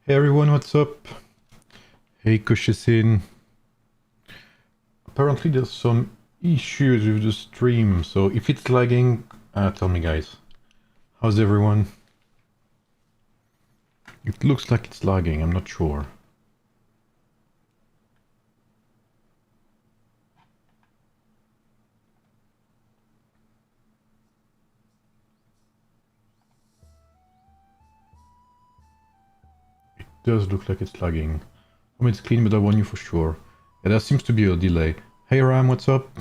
Hey everyone, what's up? Hey Kushisin. Apparently there's some issues with the stream, so if it's lagging, tell me guys. How's everyone? It looks like it's lagging, I'm not sure. It does look like it's lagging. I mean, it's clean, but I want you for sure. Yeah, there seems to be a delay. Hey Ram, what's up?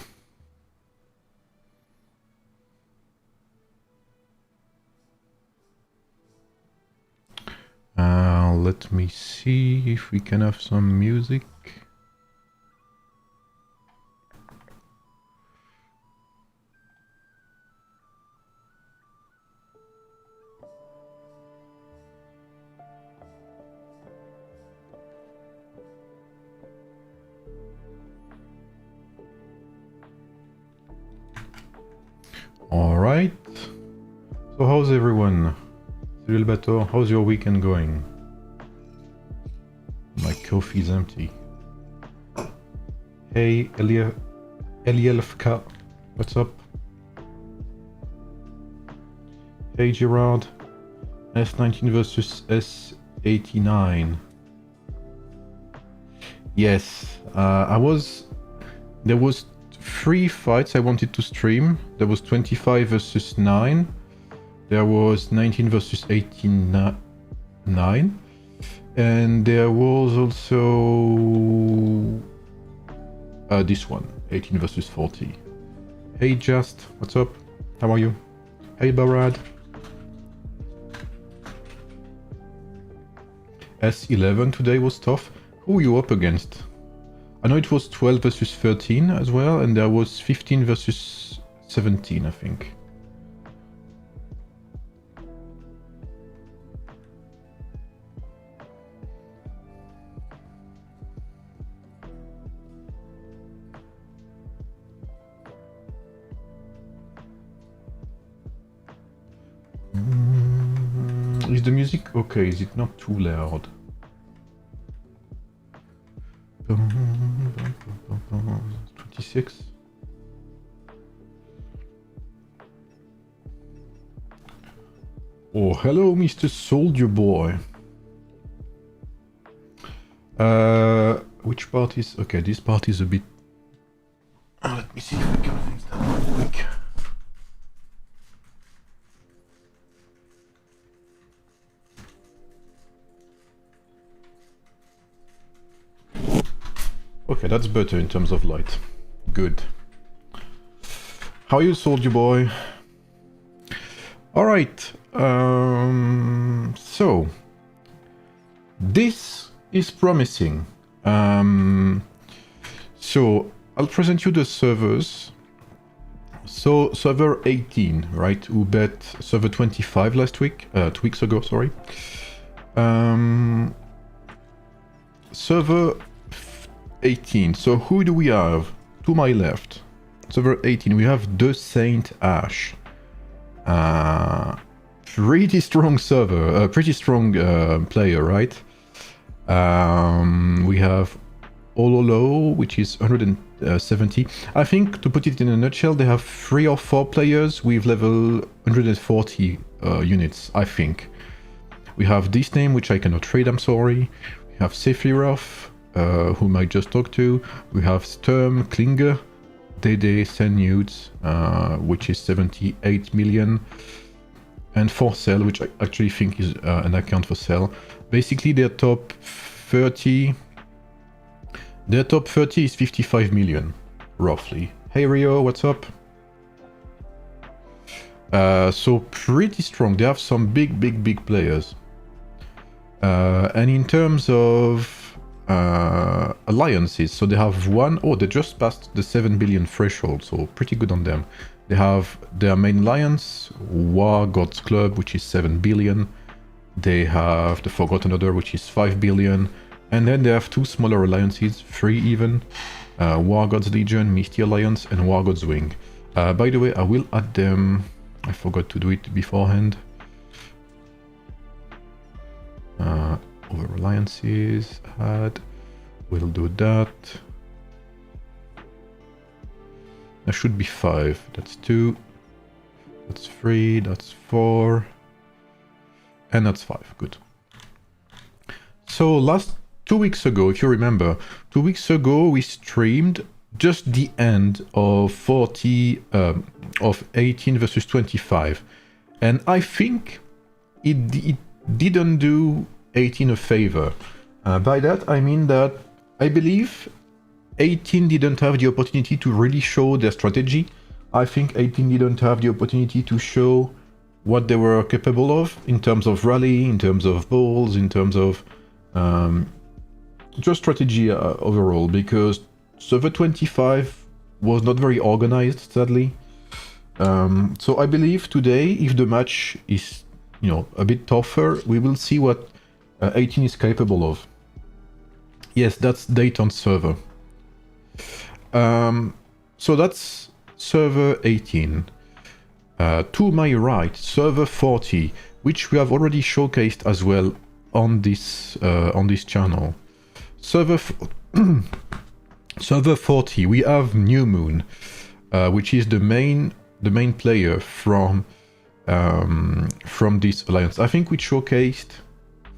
Let me see if we can have some music. Alright. So how's everyone? Cyril Bato, how's your weekend going? My coffee's empty. Hey, Elielfka, what's up? Hey, Gerard. S19 versus S18. Yes, there was 3 fights I wanted to stream. There was 25 versus 9. There was 19 versus 18 9. And there was also this one, 18 versus 40. Hey Just, what's up? How are you? Hey Barad. S11 today was tough. Who are you up against? I know it was 12 versus 13 as well, and there was 15 versus 17, I think. Is the music okay? Is it not too loud? 26. Oh, hello, Mr. Soldier Boy. Which part is... Okay, this part is a bit... let me see if we can fix that real quick. Okay, that's better in terms of light. Good. How are you, Soldier Boy? Alright, so... This is promising. So, I'll present you the servers. So, server 18, right, who bet server 25 last week, 2 weeks ago, sorry. Server 18, so who do we have? To my left, server 18, we have the Saint Ash. Pretty strong server, pretty strong player, right? We have Ololo, which is 170. I think, to put it in a nutshell, they have 3 or 4 players with level 140 units, I think. We have this name, which I cannot trade, I'm sorry. We have Sephiroth, whom I just talked to. We have Sturm, Klinger, Dede, Senute, which is 78 million. And Forcell, which I actually think is an account for Cell. Basically, their top 30... Their top 30 is 55 million, roughly. Hey Rio, what's up? So pretty strong. They have some big players. And in terms of alliances, so they have one... Oh, they just passed the 7 billion threshold, so pretty good on them. They have their main alliance, War Gods Club, which is 7 billion. They have the Forgotten Order, which is 5 billion. And then they have 2 smaller alliances, 3 even. War Gods Legion, Misty Alliance, and War Gods Wing. By the way, I will add them... I forgot to do it beforehand. Overlap. alliances, add, we'll do that. There should be 5, that's 2, that's 3, that's 4, and that's 5, good. So last 2 weeks ago, if you remember, 2 weeks ago we streamed just the end of 18 versus 25. And I think it didn't do 18 a favor. By that I mean that I believe 18 didn't have the opportunity to really show their strategy. I think 18 didn't have the opportunity to show what they were capable of in terms of rally, in terms of balls, in terms of just strategy overall, because server 25 was not very organized, sadly. So I believe today, if the match is, you know, a bit tougher, we will see what 18 is capable of. Yes, that's Dayton server. So that's server 18. To my right, server 40, which we have already showcased as well on this channel. Server server 40, we have New Moon, which is the main player from this alliance. I think we showcased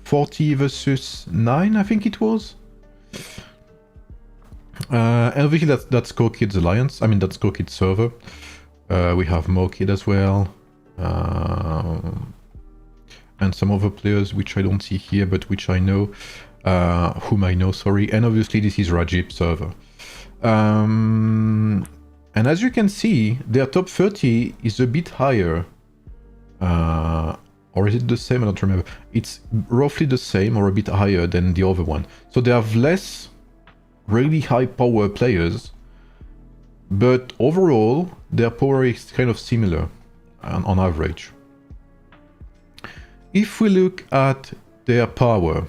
40 versus 9, I think it was. And obviously that's Kokid's alliance. I mean, that's Kokid's server. We have Mokid as well. And some other players which I don't see here, but which I know, whom I know, sorry. And obviously this is Rajib's server. And as you can see, their top 30 is a bit higher. Or is it the same? I don't remember. It's roughly the same or a bit higher than the other one. So they have less really high power players, but overall their power is kind of similar on average. If we look at their power,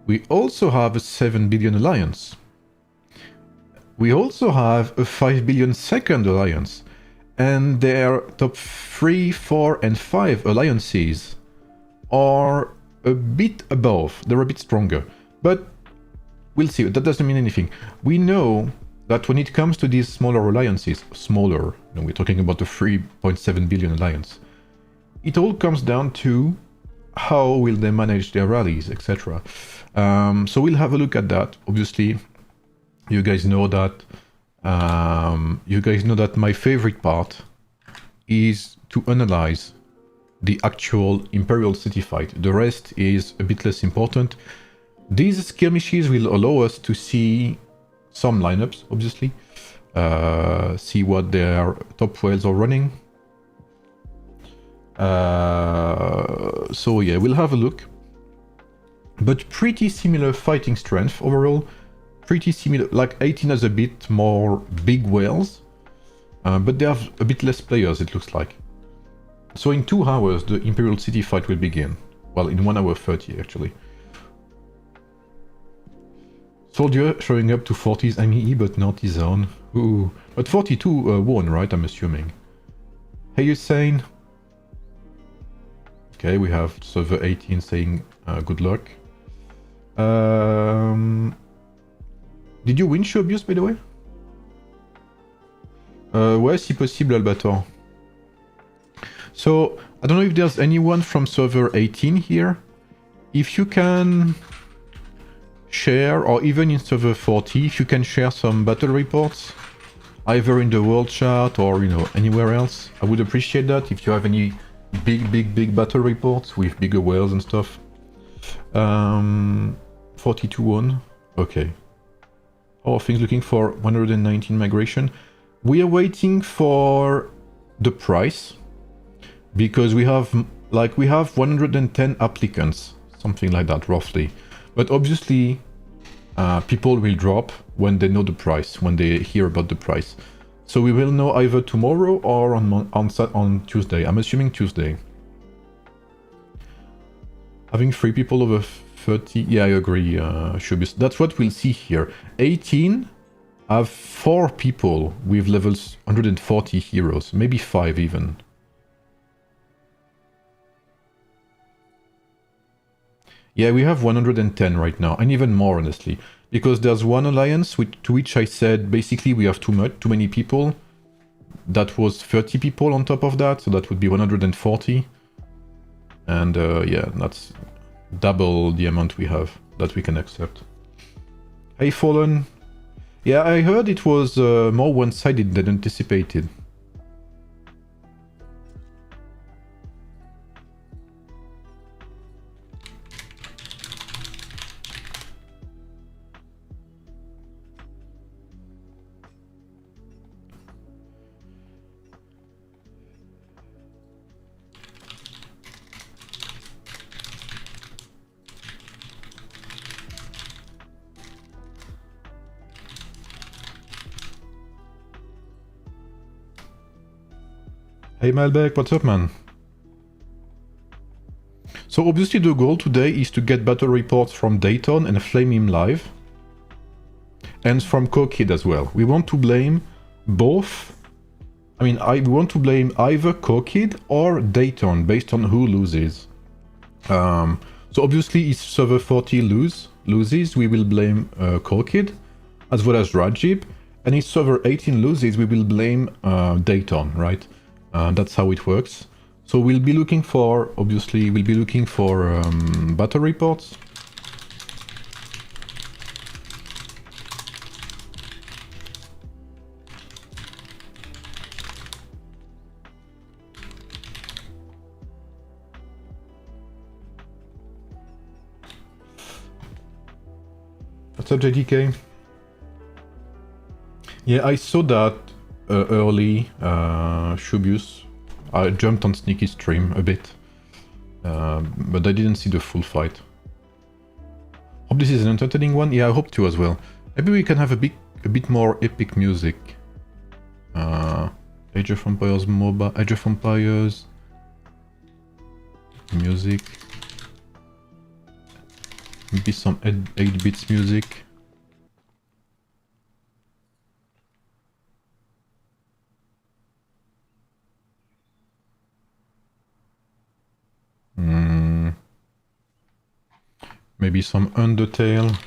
we also have a 7 billion alliance. We also have a 5 billion second alliance, and their top 3, 4 and 5 alliances are a bit above, they're a bit stronger, but we'll see, that doesn't mean anything. We know that when it comes to these smaller alliances, smaller, you know, we're talking about the 3.7 billion alliance, it all comes down to how will they manage their rallies, etc. So we'll have a look at that. Obviously, you guys know that my favorite part is to analyze the actual Imperial City fight. The rest is a bit less important. These skirmishes will allow us to see some lineups, obviously. See what their top whales are running. So yeah, we'll have a look. But pretty similar fighting strength overall. Pretty similar, like 18 has a bit more big whales. But they have a bit less players, it looks like. So in 2 hours, the Imperial City fight will begin. Well, in 1 hour 30, actually. Soldier showing up to 40's MEE, but not his own. Ooh. But 42 won, right? I'm assuming. Hey, Hussein. Okay, we have server 18 saying good luck. Did you win Shobius, by the way? Ouais, si possible, Albator. So, I don't know if there's anyone from server 18 here. If you can share, or even in server 40, if you can share some battle reports, either in the world chat or, you know, anywhere else, I would appreciate that. If you have any big battle reports with bigger whales and stuff. 42-1, okay. How are things looking for 119 migration? We are waiting for the price, because we have 110 applicants, something like that, roughly. But obviously, people will drop when they know the price, when they hear about the price. So we will know either tomorrow or on Tuesday. I'm assuming Tuesday. Having 3 people over 30, yeah, I agree, Shubius. That's what we'll see here. 18 have 4 people with levels 140 heroes, maybe 5 even. Yeah, we have 110 right now, and even more, honestly. Because there's one alliance to which I said, basically, we have too many people. That was 30 people on top of that, so that would be 140. And yeah, that's double the amount we have that we can accept. Hey, Fallen. Yeah, I heard it was more one-sided than anticipated. Hey Malbec, what's up, man? So obviously the goal today is to get battle reports from Dayton and Flame him live. And from Kokid as well. We want to blame both. I mean, we want to blame either Kokid or Dayton based on who loses. So obviously if server 40 loses, we will blame Kokid as well as Rajib. And if server 18 loses, we will blame Dayton, right? That's how it works. So we'll be looking for, obviously, battle reports. What's up, JDK? Yeah, I saw that early, Shubius. I jumped on Sneaky's stream a bit, but I didn't see the full fight. Hope this is an entertaining one. Yeah, I hope to as well. Maybe we can have a bit more epic music. Age of Empires MOBA, Age of Empires music. Maybe some 8-bits music. Maybe some Undertale.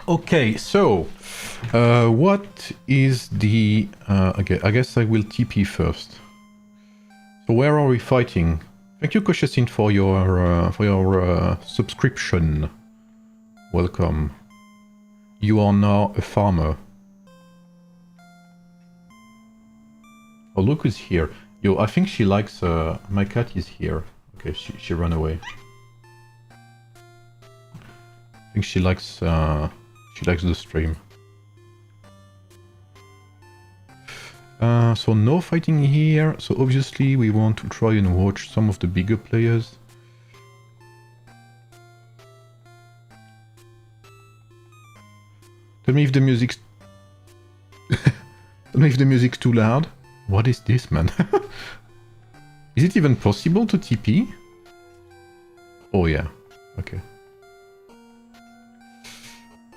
Okay, so what is the... okay, I guess I will TP first. So where are we fighting? Thank you, Koshasin, for your subscription. Welcome. You are now a farmer. Oh, look who's here. Yo, I think she likes... my cat is here. Okay, she ran away. I think she likes the stream. So no fighting here. So obviously we want to try and watch some of the bigger players. Tell me if the music's... Tell me if the music's too loud. What is this, man? Is it even possible to TP? Oh yeah, okay.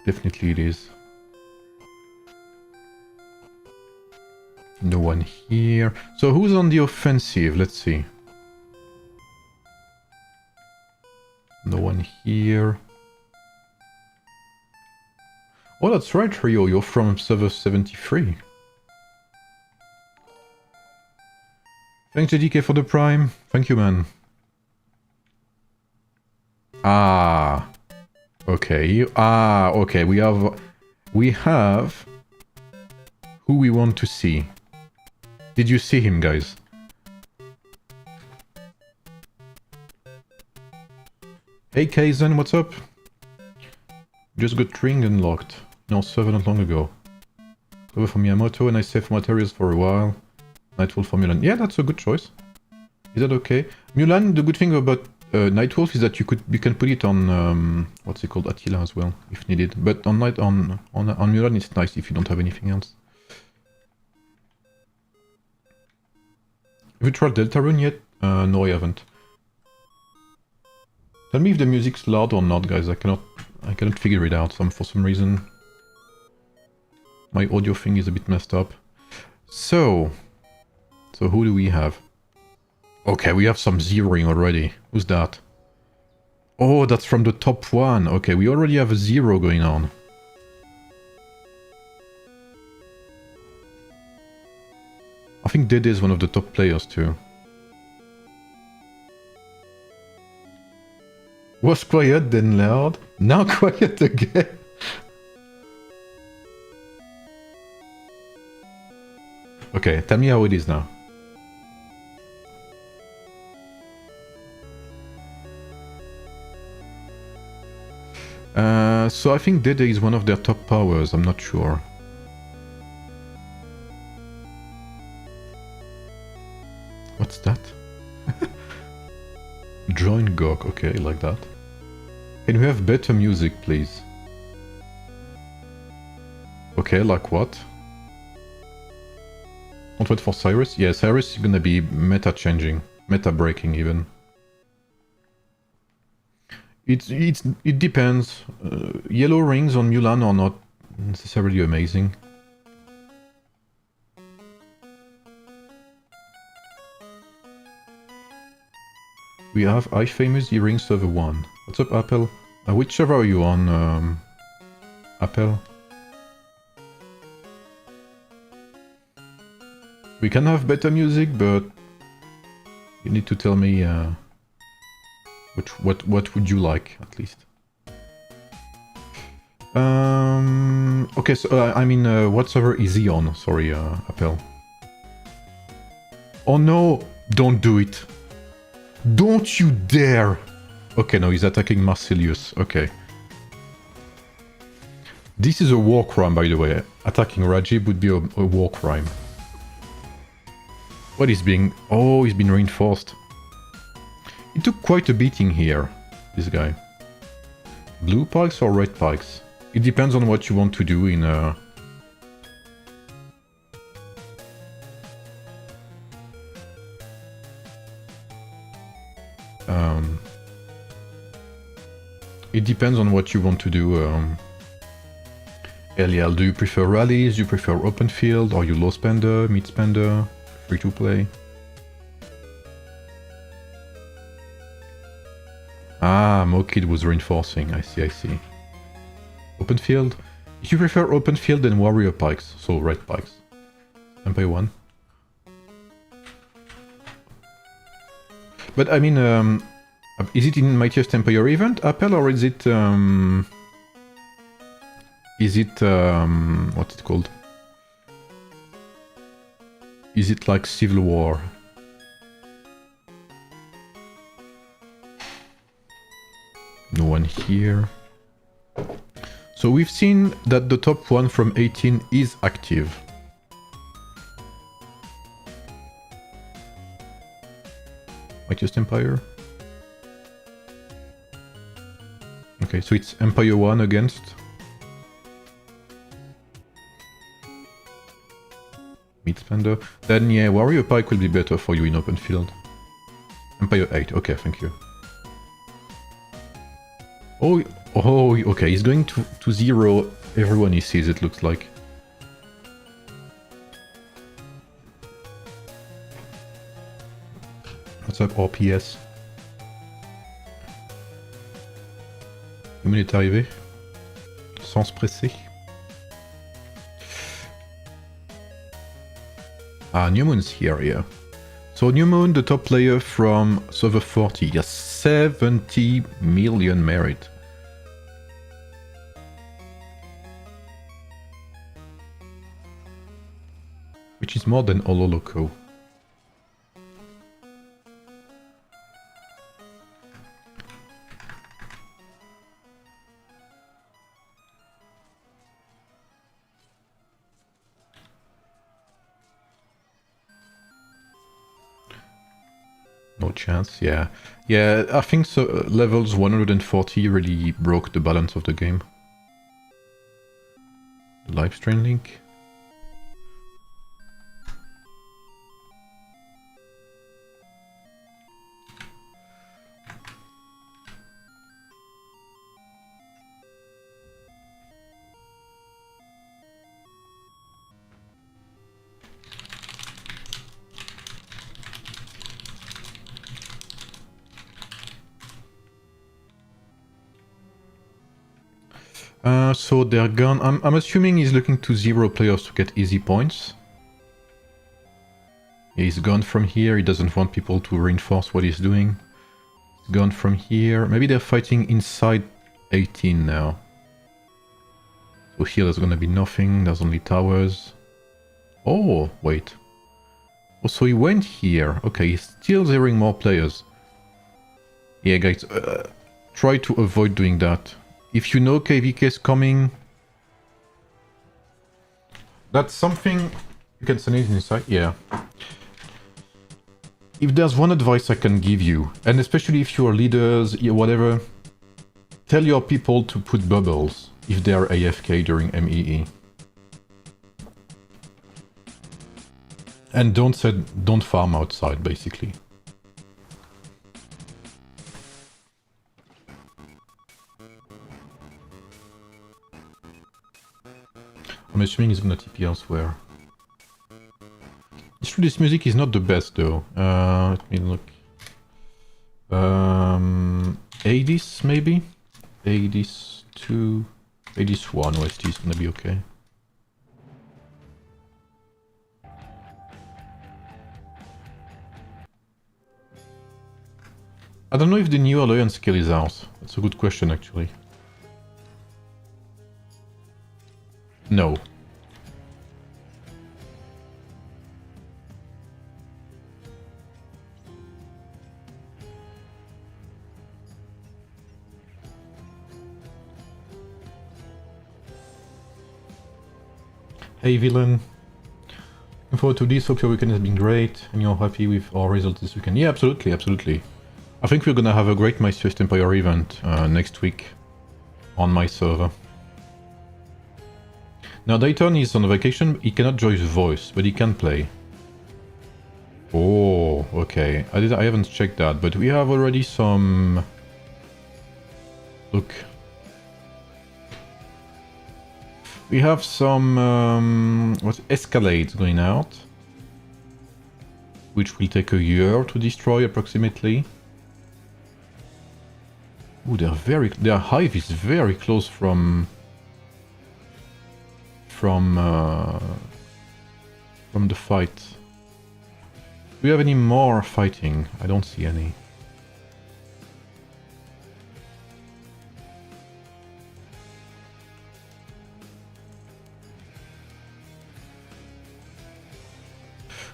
Definitely it is. No one here. So who's on the offensive? Let's see. No one here. Oh, that's right, Rio. You're from server 73. Thanks, JDK, for the prime. Thank you, man. Ah. Okay. Ah, okay. We have who we want to see. Did you see him, guys? Hey, Kaizen, what's up? Just got ring unlocked. No, server not long ago. Cover for Miyamoto, and I saved materials for a while. Nightwolf for Mulan. Yeah, that's a good choice. Is that okay? Mulan, the good thing about Nightwolf is that you can put it on what's it called, Attila as well, if needed. But on Mulan, it's nice if you don't have anything else. Have you tried Deltarune yet? No, I haven't. Tell me if the music's loud or not, guys. I cannot figure it out. For some reason, my audio thing is a bit messed up. So who do we have? Okay, we have some zeroing already. Who's that? Oh, that's from the top one. Okay, we already have a 0 going on. I think Dede is one of the top players too. Was quiet, then loud. Now quiet again. Okay, tell me how it is now. So I think Dede is one of their top powers, I'm not sure. What's that? Join Gok, okay, like that. Can we have better music, please? Okay, like what? Don't wait for Cyrus? Yeah, Cyrus is gonna be meta changing, meta breaking even. It depends. Yellow rings on Mulan are not necessarily amazing. We have iFamous earrings server 1. What's up, Apple? Which server are you on, Apple? We can have better music, but you need to tell me what would you like, at least. Okay, so I mean, what server is he on? Sorry, Apple. Oh no! Don't do it! Don't you dare! Okay, no, he's attacking Marsilius. Okay. This is a war crime, by the way. Attacking Rajib would be a war crime. What is being... Oh, he's been reinforced. He took quite a beating here, this guy. Blue pikes or red pikes? It depends on what you want to do in it depends on what you want to do. Eliel, do you prefer rallies? Do you prefer open field? Are you low spender, mid spender, free to play? Ah, Mokid was reinforcing. I see, I see. Open field? If you prefer open field, then warrior pikes, so red pikes. Empire 1. But I mean, is it in Mightiest Empire event, Apple, or is it what's it called? Is it like Civil War? No one here. So we've seen that the top one from 18 is active. Mightiest Empire. Okay, so it's Empire 1 against... Mid-spender. Then yeah, Warrior Pike will be better for you in open field. Empire 8, okay, thank you. Oh, okay, he's going to zero everyone he sees, it looks like. What's up, RPS? Une minute arrivée. Sans se presser. Ah, Newmoon's here, yeah. So Newmoon, the top player from server 40, he has 70 million merit. Which is more than Ololoco. No chance, yeah. Yeah, I think so, levels 140 really broke the balance of the game. Live stream link. So they're gone. I'm assuming he's looking to 0 players to get easy points. He's gone from here. He doesn't want people to reinforce what he's doing. He's gone from here. Maybe they're fighting inside 18 now. So here there's gonna be nothing. There's only towers. Oh, wait. Oh, so he went here. Okay, he's still zeroing more players. Yeah, guys, try to avoid doing that. If you know KVK is coming, that's something you can send it inside. Yeah. If there's one advice I can give you, and especially if you're leaders, whatever, tell your people to put bubbles if they are AFK during MEE. And don't farm outside, basically. I'm assuming he's gonna TP elsewhere. It's true, this music is not the best though. Let me look. 80s maybe? 80s 2, 80s 1 OST is gonna be okay. I don't know if the new Alliance skill is out. That's a good question actually. No. Hey villain. Looking forward to this, hope your weekend has been great and you're happy with our results this weekend. Yeah, absolutely, absolutely. I think we're gonna have a great My Swift Empire event next week on my server. Now Dayton is on vacation, he cannot join his voice, but he can play. Oh, okay. I haven't checked that, but we have already some... Look. We have some escalades going out, which will take a year to destroy approximately. Ooh, their hive is very close from the fight. Do we have any more fighting? I don't see any.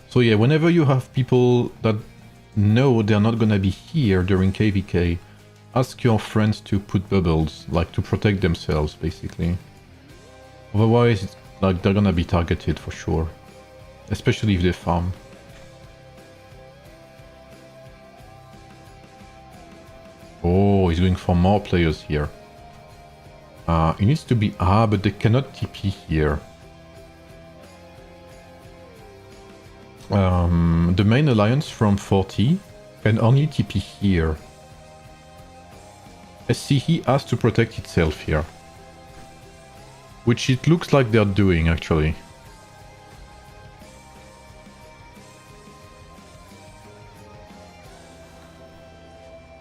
So yeah, whenever you have people that know they're not gonna be here during KVK, ask your friends to put bubbles, like to protect themselves, basically. Otherwise, it's like they're gonna be targeted for sure. Especially if they farm. Oh, he's going for more players here. It needs to be... but they cannot TP here. The main alliance from 40 can only TP here. SCE has to protect itself here. Which it looks like they're doing, actually.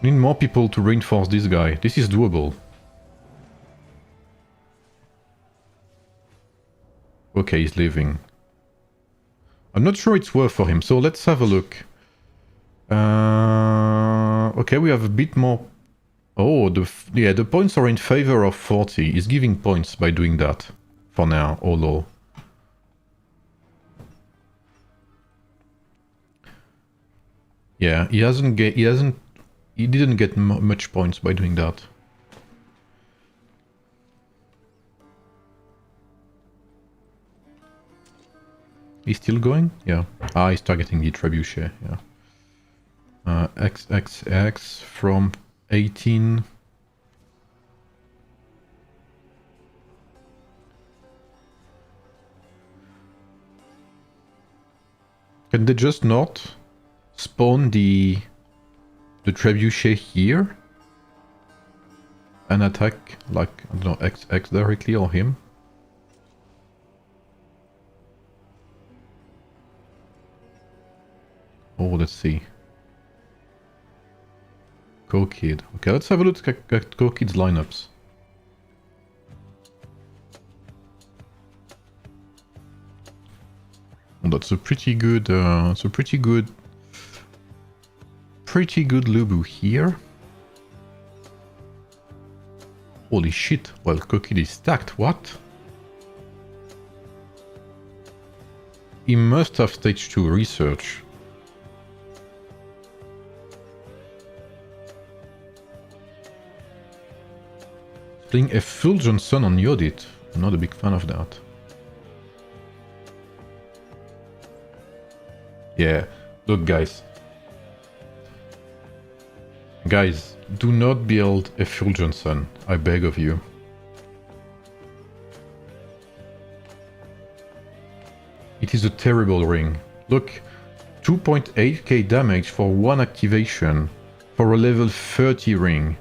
We need more people to reinforce this guy. This is doable. Okay, he's leaving. I'm not sure it's worth for him, so let's have a look. Okay, we have a bit more... Oh, the points are in favor of 40. He's giving points by doing that. For now, although. Yeah, he didn't get much points by doing that. He's still going? Yeah. He's targeting the trebuchet, yeah. XXX from 18. Can they just not spawn the trebuchet here? And attack, like, I don't know, XX directly or him? Oh, let's see. Go Kid. Okay, let's have a look at Go Kid's lineups. that's a pretty good, pretty good Lubu here. Holy shit, well, Cookid is stacked, what? He must have stage 2 research. Playing Effulgent Sun on Yodit. I'm not a big fan of that. Yeah, look guys. Guys, do not build Effulgent Sun, I beg of you. It is a terrible ring. Look, 2.8k damage for one activation for a level 30 ring.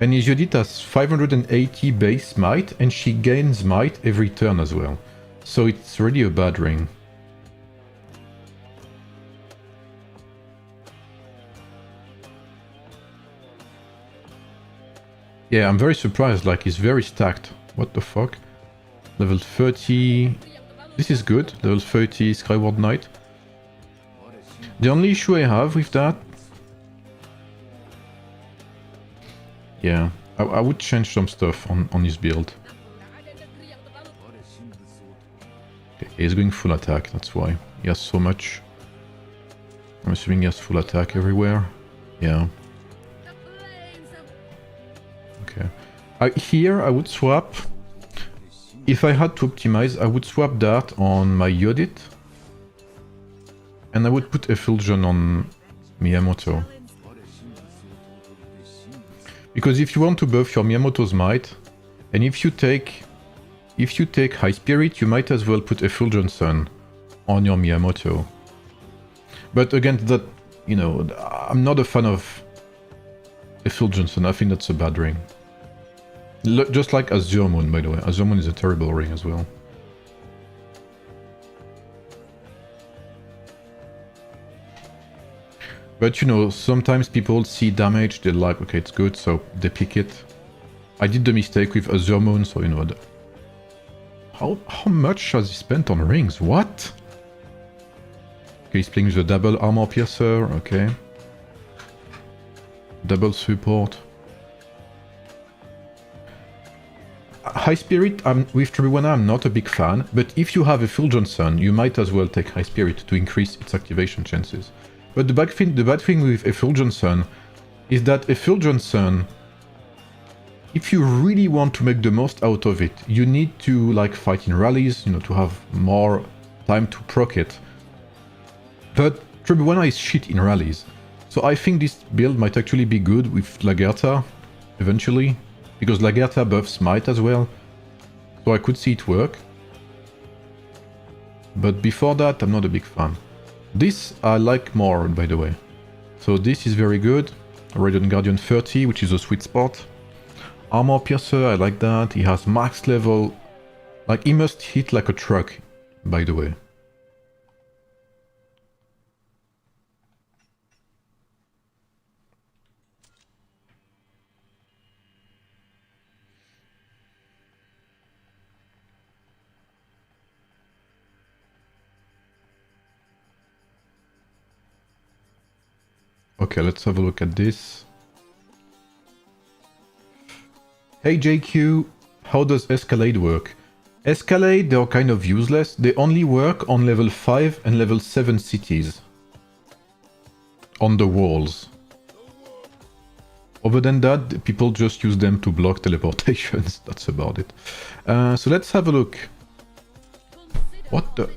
And his Yodit has 580 base might and she gains might every turn as well. So it's really a bad ring. Yeah, I'm very surprised, like he's very stacked. What the fuck? Level 30... This is good, level 30 Skyward Knight. The only issue I have with that... Yeah, I would change some stuff on his build. Okay, he's going full attack, that's why. He has so much. I'm assuming he has full attack everywhere. Yeah. Okay. Here I would swap... If I had to optimize, I would swap that on my Yodit. And I would put Effulgent on Miyamoto. Because if you want to buff your Miyamoto's might, and if you take High Spirit, you might as well put Effulgent Sun on your Miyamoto. But again, that, you know, I'm not a fan of Effulgent Sun. I think that's a bad ring. Just like Azure Moon, by the way. Azure Moon is a terrible ring as well. But you know, sometimes people see damage, they're like, okay, it's good, so they pick it. I did the mistake with Azure Moon, so you know... How much has he spent on rings? What? Okay, he's playing the double armor piercer, okay. Double support. High Spirit, with Tribhuwana I'm not a big fan, but if you have Effulgent Sun, you might as well take High Spirit to increase its activation chances. But the bad thing with Effulgent Sun is that Effulgent Sun, if you really want to make the most out of it, you need to like fight in rallies, you know, to have more time to proc it. But Tribhuwana is shit in rallies. So I think this build might actually be good with Lagertha, eventually. Because Lagertha buffs might as well. So I could see it work. But before that, I'm not a big fan. This I like more, by the way. So this is very good. Radiant Guardian 30, which is a sweet spot. Armor Piercer, I like that. He has max level. Like, he must hit like a truck, by the way. Okay, let's have a look at this. Hey JQ, how does Escalade work? Escalade, they're kind of useless. They only work on level 5 and level 7 cities. On the walls. Other than that, people just use them to block teleportations. That's about it. So let's have a look. What the...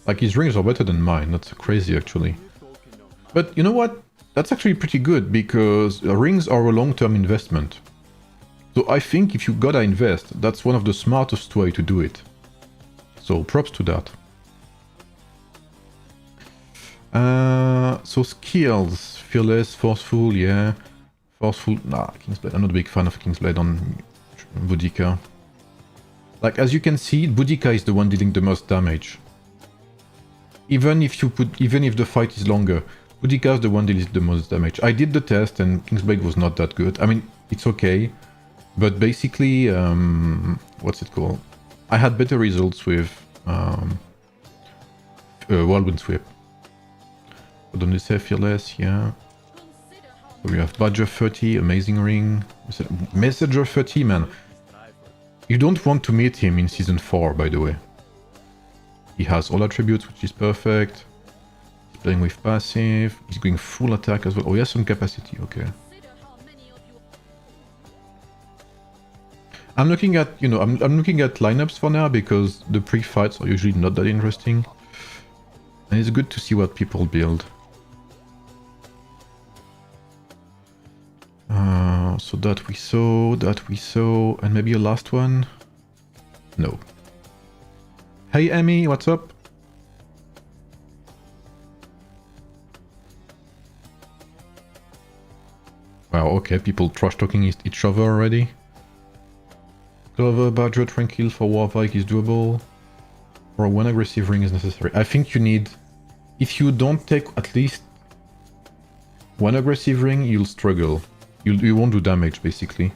Like, his rings are better than mine. That's crazy, actually. But you know what? That's actually pretty good, because rings are a long-term investment. So I think if you gotta invest, that's one of the smartest way to do it. So props to that. So skills. Fearless, Forceful, yeah. Forceful, nah, Kingsblade. I'm not a big fan of Kingsblade on Boudica. Like, as you can see, Boudica is the one dealing the most damage. Even if the fight is longer, Boudica is the one dealing the most damage. I did the test and Kingsblade was not that good. I mean, it's okay. But basically, what's it called? I had better results with Whirlwind Sweep. But on the say Fearless, yeah. So we have Badger 30, Amazing Ring, Messenger 30, man. You don't want to meet him in Season 4, by the way. He has all attributes, which is perfect. He's playing with passive. He's going full attack as well. Oh, he has some capacity, okay. I'm looking at, you know, I'm looking at lineups for now because the pre-fights are usually not that interesting. And it's good to see what people build. So that we saw, and maybe a last one? No. Hey Emmy, what's up? Wow, okay, people trash talking each other already. Clover, Badger, Tranquil for Warvike is doable. Or one aggressive ring is necessary. I think you need... If you don't take at least one aggressive ring, you'll struggle. You won't do damage, basically.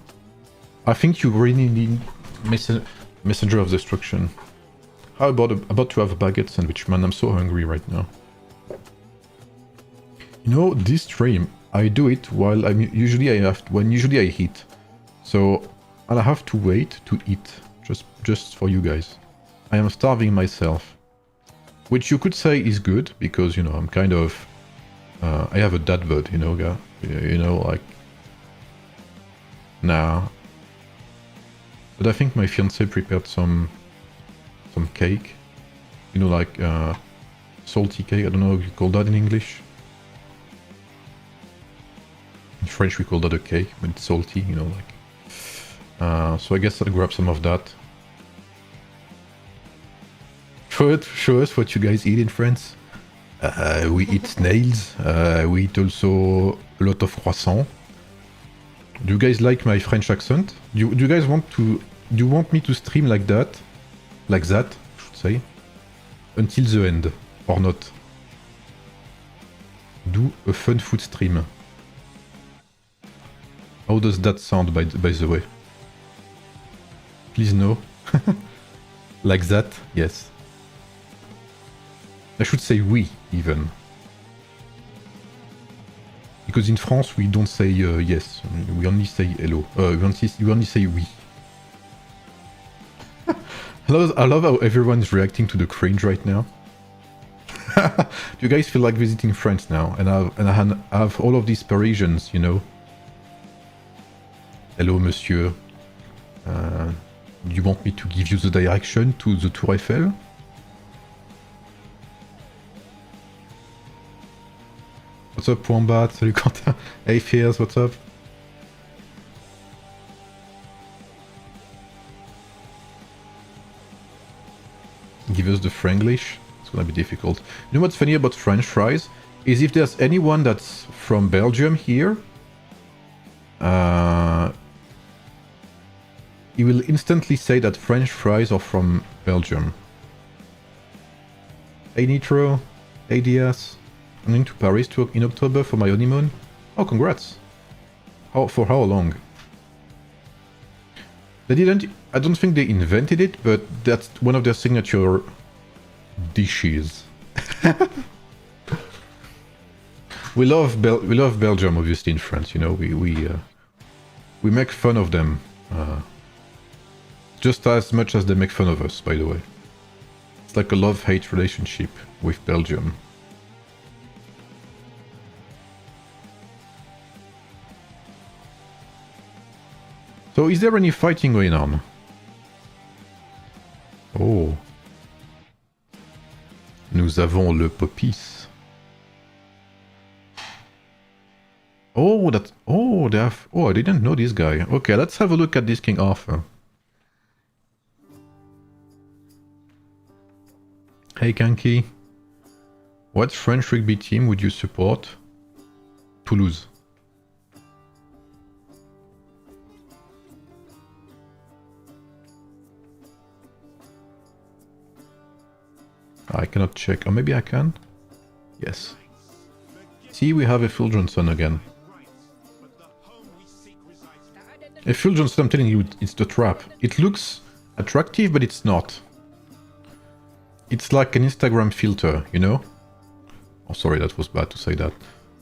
I think you really need Messenger of Destruction. How about to have a baguette sandwich? Man, I'm so hungry right now. You know, this stream, I do it while usually I eat. So I'll have to wait to eat, just for you guys. I am starving myself. Which you could say is good, because, you know, I'm kind of... I have a dad bod, you know, guy. You know, like... Nah. But I think my fiancé prepared some cake. You know, like salty cake. I don't know how you call that in English. In French we call that a cake, but it's salty, you know, like. So I guess I'll grab some of that. Show us what you guys eat in France. We eat snails. We eat also a lot of croissants. Do you guys like my French accent? Do you guys want to... Do you want me to stream like that? Like that, I should say. Until the end. Or not? Do a fun food stream. How does that sound, by the way? Please no. Like that? Yes. I should say oui, even. Because in France we don't say yes, we only say hello. We only say oui. I love how everyone's reacting to the cringe right now. Do you guys feel like visiting France now? And I have all of these Parisians, you know. Hello, monsieur. Do you want me to give you the direction to the Tour Eiffel? What's up, Wombat? Salut Quentin. Hey, Fears, what's up? Give us the Franglish. It's gonna be difficult. You know what's funny about French fries? Is if there's anyone that's from Belgium here, he will instantly say that French fries are from Belgium. Hey Nitro. Hey Diaz. I'm going to Paris in October for my honeymoon. Oh, congrats. For how long? They didn't... I don't think they invented it, but that's one of their signature dishes. We love Belgium, obviously, in France, you know. We make fun of them. Just as much as they make fun of us, by the way. It's like a love-hate relationship with Belgium. So, is there any fighting going on? Oh. Nous avons le Popis. Oh, that's... Oh, they have... Oh, I didn't know this guy. Okay, let's have a look at this King Arthur. Hey, Kanki. What French rugby team would you support? Toulouse. I cannot check. Or maybe I can? Yes. See, we have a Phil Johnson again. Phil Johnson, I'm telling you, it's the trap. It looks attractive, but it's not. It's like an Instagram filter, you know? Oh, sorry, that was bad to say that.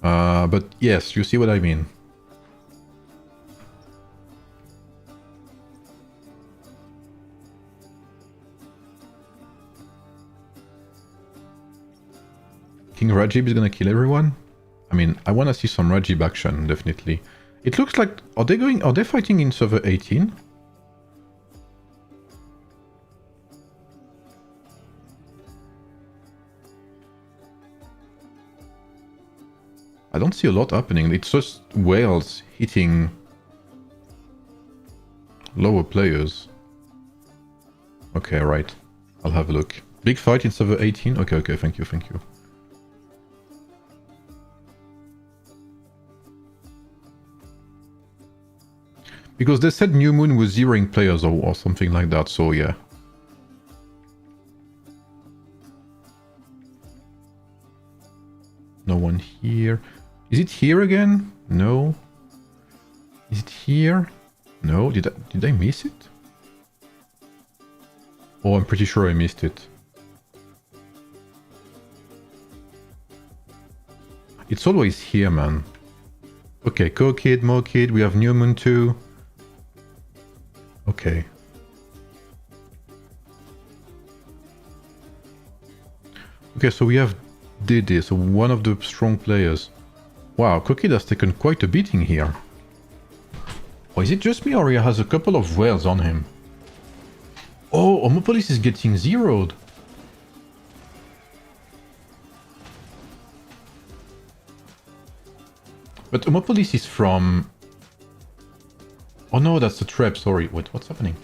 But yes, you see what I mean. King Rajib is gonna kill everyone? I mean, I wanna see some Rajib action, definitely. It looks like... Are they fighting in server 18? I don't see a lot happening. It's just whales hitting lower players. Okay, right. I'll have a look. Big fight in server 18? Okay, okay, thank you, thank you. Because they said New Moon was zeroing players or something like that, so yeah. No one here. Is it here again? No. Is it here? No. Did I miss it? Oh, I'm pretty sure I missed it. It's always here, man. Okay, Co-Kid, Mo-Kid, we have New Moon too. Okay. Okay, so we have Dede, so one of the strong players. Wow, Co-Kid has taken quite a beating here. Or is it just me, or he has a couple of whales on him? Oh, Homopolis is getting zeroed. But Homopolis is from... Oh no, that's the Treb, sorry. Wait, what's happening?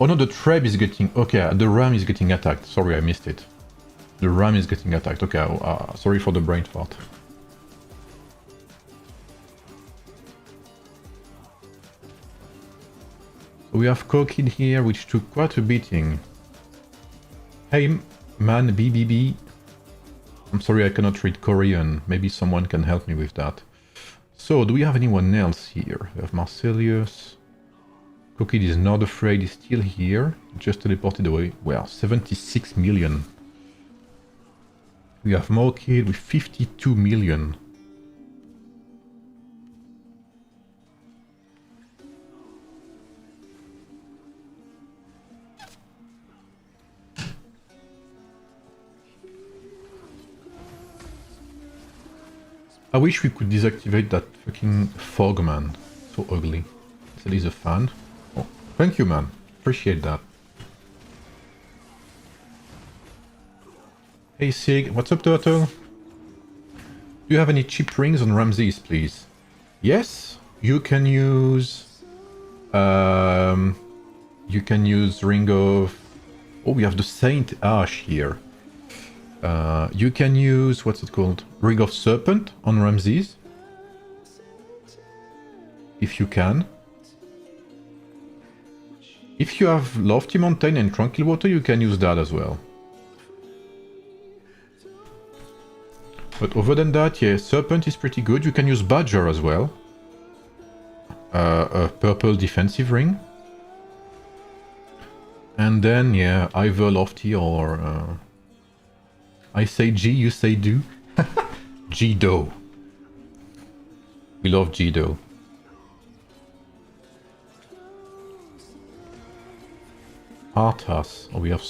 Oh no, the Treb is getting... Okay, the Ram is getting attacked. Sorry, I missed it. The Ram is getting attacked. Okay, sorry for the brain fart. We have Co-Kid here, which took quite a beating. Hey, man, BBB. I'm sorry, I cannot read Korean. Maybe someone can help me with that. So, do we have anyone else here? We have Marcelius. Co-Kid is not afraid, he's still here. Just teleported away. Well, 76 million. We have Mo-Kid with 52 million. I wish we could deactivate that fucking fog, man. So ugly. Said he's a fan. Oh, thank you, man. Appreciate that. Hey Sig, what's up, Turtle? Do you have any cheap rings on Ramses, please? Yes, you can use... you can use Ring of... Oh, we have the Saint Ash here. You can use... What's it called? Ring of Serpent on Ramses. If you can. If you have Lofty Mountain and Tranquil Water, you can use that as well. But other than that, yeah, Serpent is pretty good. You can use Badger as well. A purple defensive ring. And then, yeah, either Lofty or... I say G, you say do. G-Do. We love G-Do. Arthas. Oh, we have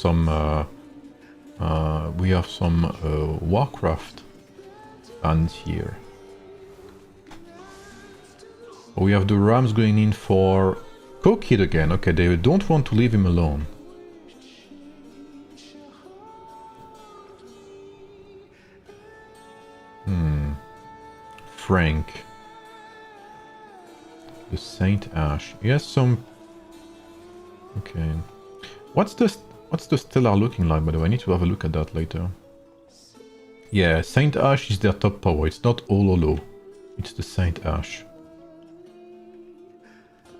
some Warcraft fans here. Oh, we have the Rams going in for Co-Kid again. Okay, they don't want to leave him alone. Frank. The Saint Ash. He has some... Okay. What's the Stellar looking like, by the way? I need to have a look at that later. Yeah, Saint Ash is their top power. It's not Ololo. It's the Saint Ash.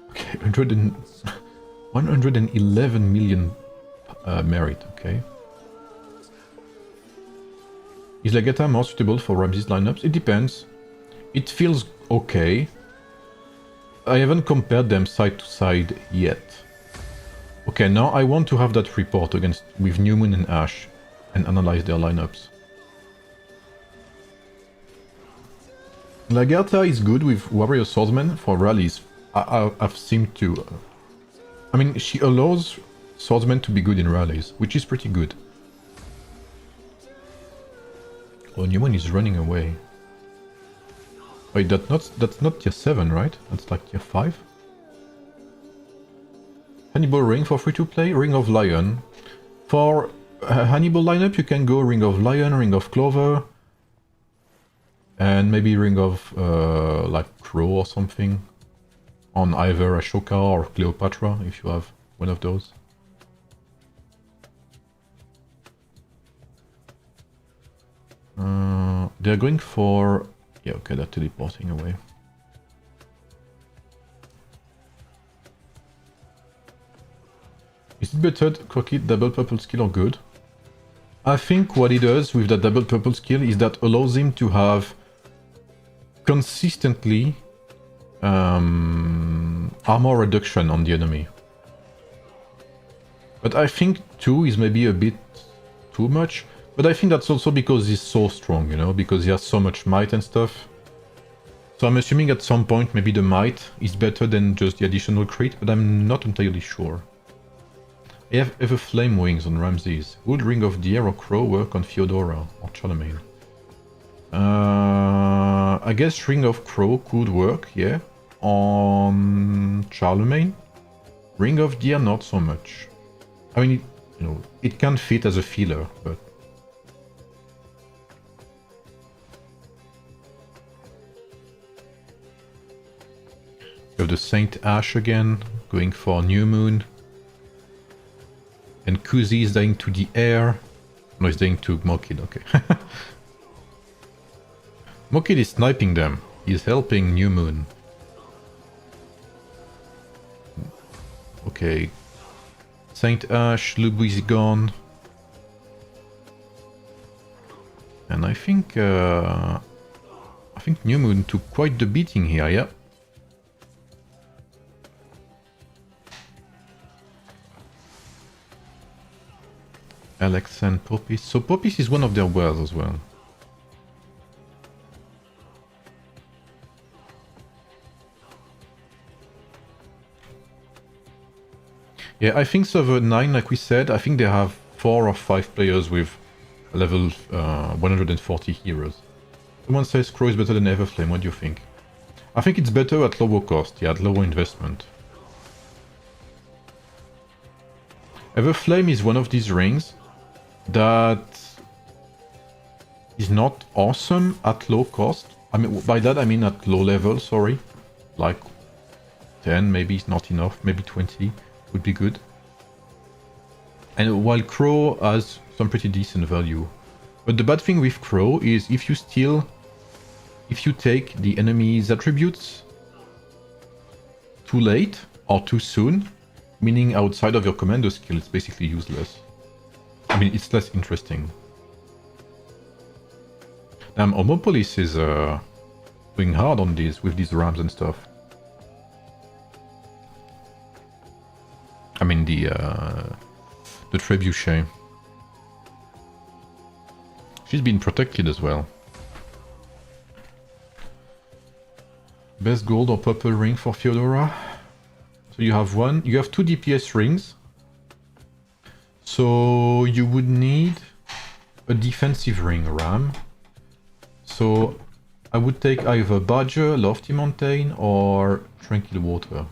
Okay, 111 million merit, okay. Is Legata more suitable for Ramses lineups? It depends. It feels okay. I haven't compared them side to side yet. Okay, now I want to have that report with New Moon and Ash and analyze their lineups. Lagertha is good with Warrior Swordsman for rallies. I've seemed to... I mean, she allows Swordsmen to be good in rallies, which is pretty good. Oh, New Moon is running away. Wait, that's not tier 7, right? That's like tier 5? Hannibal Ring for free to play, Ring of Lion. For Hannibal lineup you can go Ring of Lion, Ring of Clover, and maybe Ring of like Crow or something on either Ashoka or Cleopatra if you have one of those. They're going for... yeah, okay, they're teleporting away. Is it better to Crooked double purple skill or good? I think what he does with that double purple skill is that allows him to have consistently armor reduction on the enemy. But I think 2 is maybe a bit too much. But I think that's also because he's so strong, you know, because he has so much might and stuff. So I'm assuming at some point maybe the might is better than just the additional crit, but I'm not entirely sure. I have ever flame wings on Ramses. Would Ring of Deer or Crow work on Theodora or Charlemagne? I guess Ring of Crow could work, yeah. On Charlemagne. Ring of Deer not so much. I mean, you know, it can fit as a filler, but... we have the Saint Ash again, going for New Moon. And Kuzi is dying to the air. No, he's dying to Mokid, okay. Mokid is sniping them. He's helping New Moon. Okay. Saint Ash, Lubu is gone. And I think New Moon took quite the beating here, yeah. Alex and Popis. So Popis is one of their wells as well. Yeah, I think server 9, like we said, I think they have 4 or 5 players with level 140 heroes. Someone says Crow is better than Everflame, what do you think? I think it's better at lower cost, yeah, at lower investment. Everflame is one of these rings that is not awesome at low cost. I mean, by that I mean at low level, sorry. Like 10 maybe is not enough, maybe 20 would be good. And while Crow has some pretty decent value. But the bad thing with Crow is if you take the enemy's attributes too late or too soon, meaning outside of your commander skill, it's basically useless. I mean, it's less interesting. Damn, Homopolis is doing hard on these, with these rams and stuff. I mean, the trebuchet. She's been protected as well. Best gold or purple ring for Theodora? So you have one, you have 2 DPS rings. So you would need a defensive ring ram. So I would take either Badger, Lofty Mountain or Tranquil Water.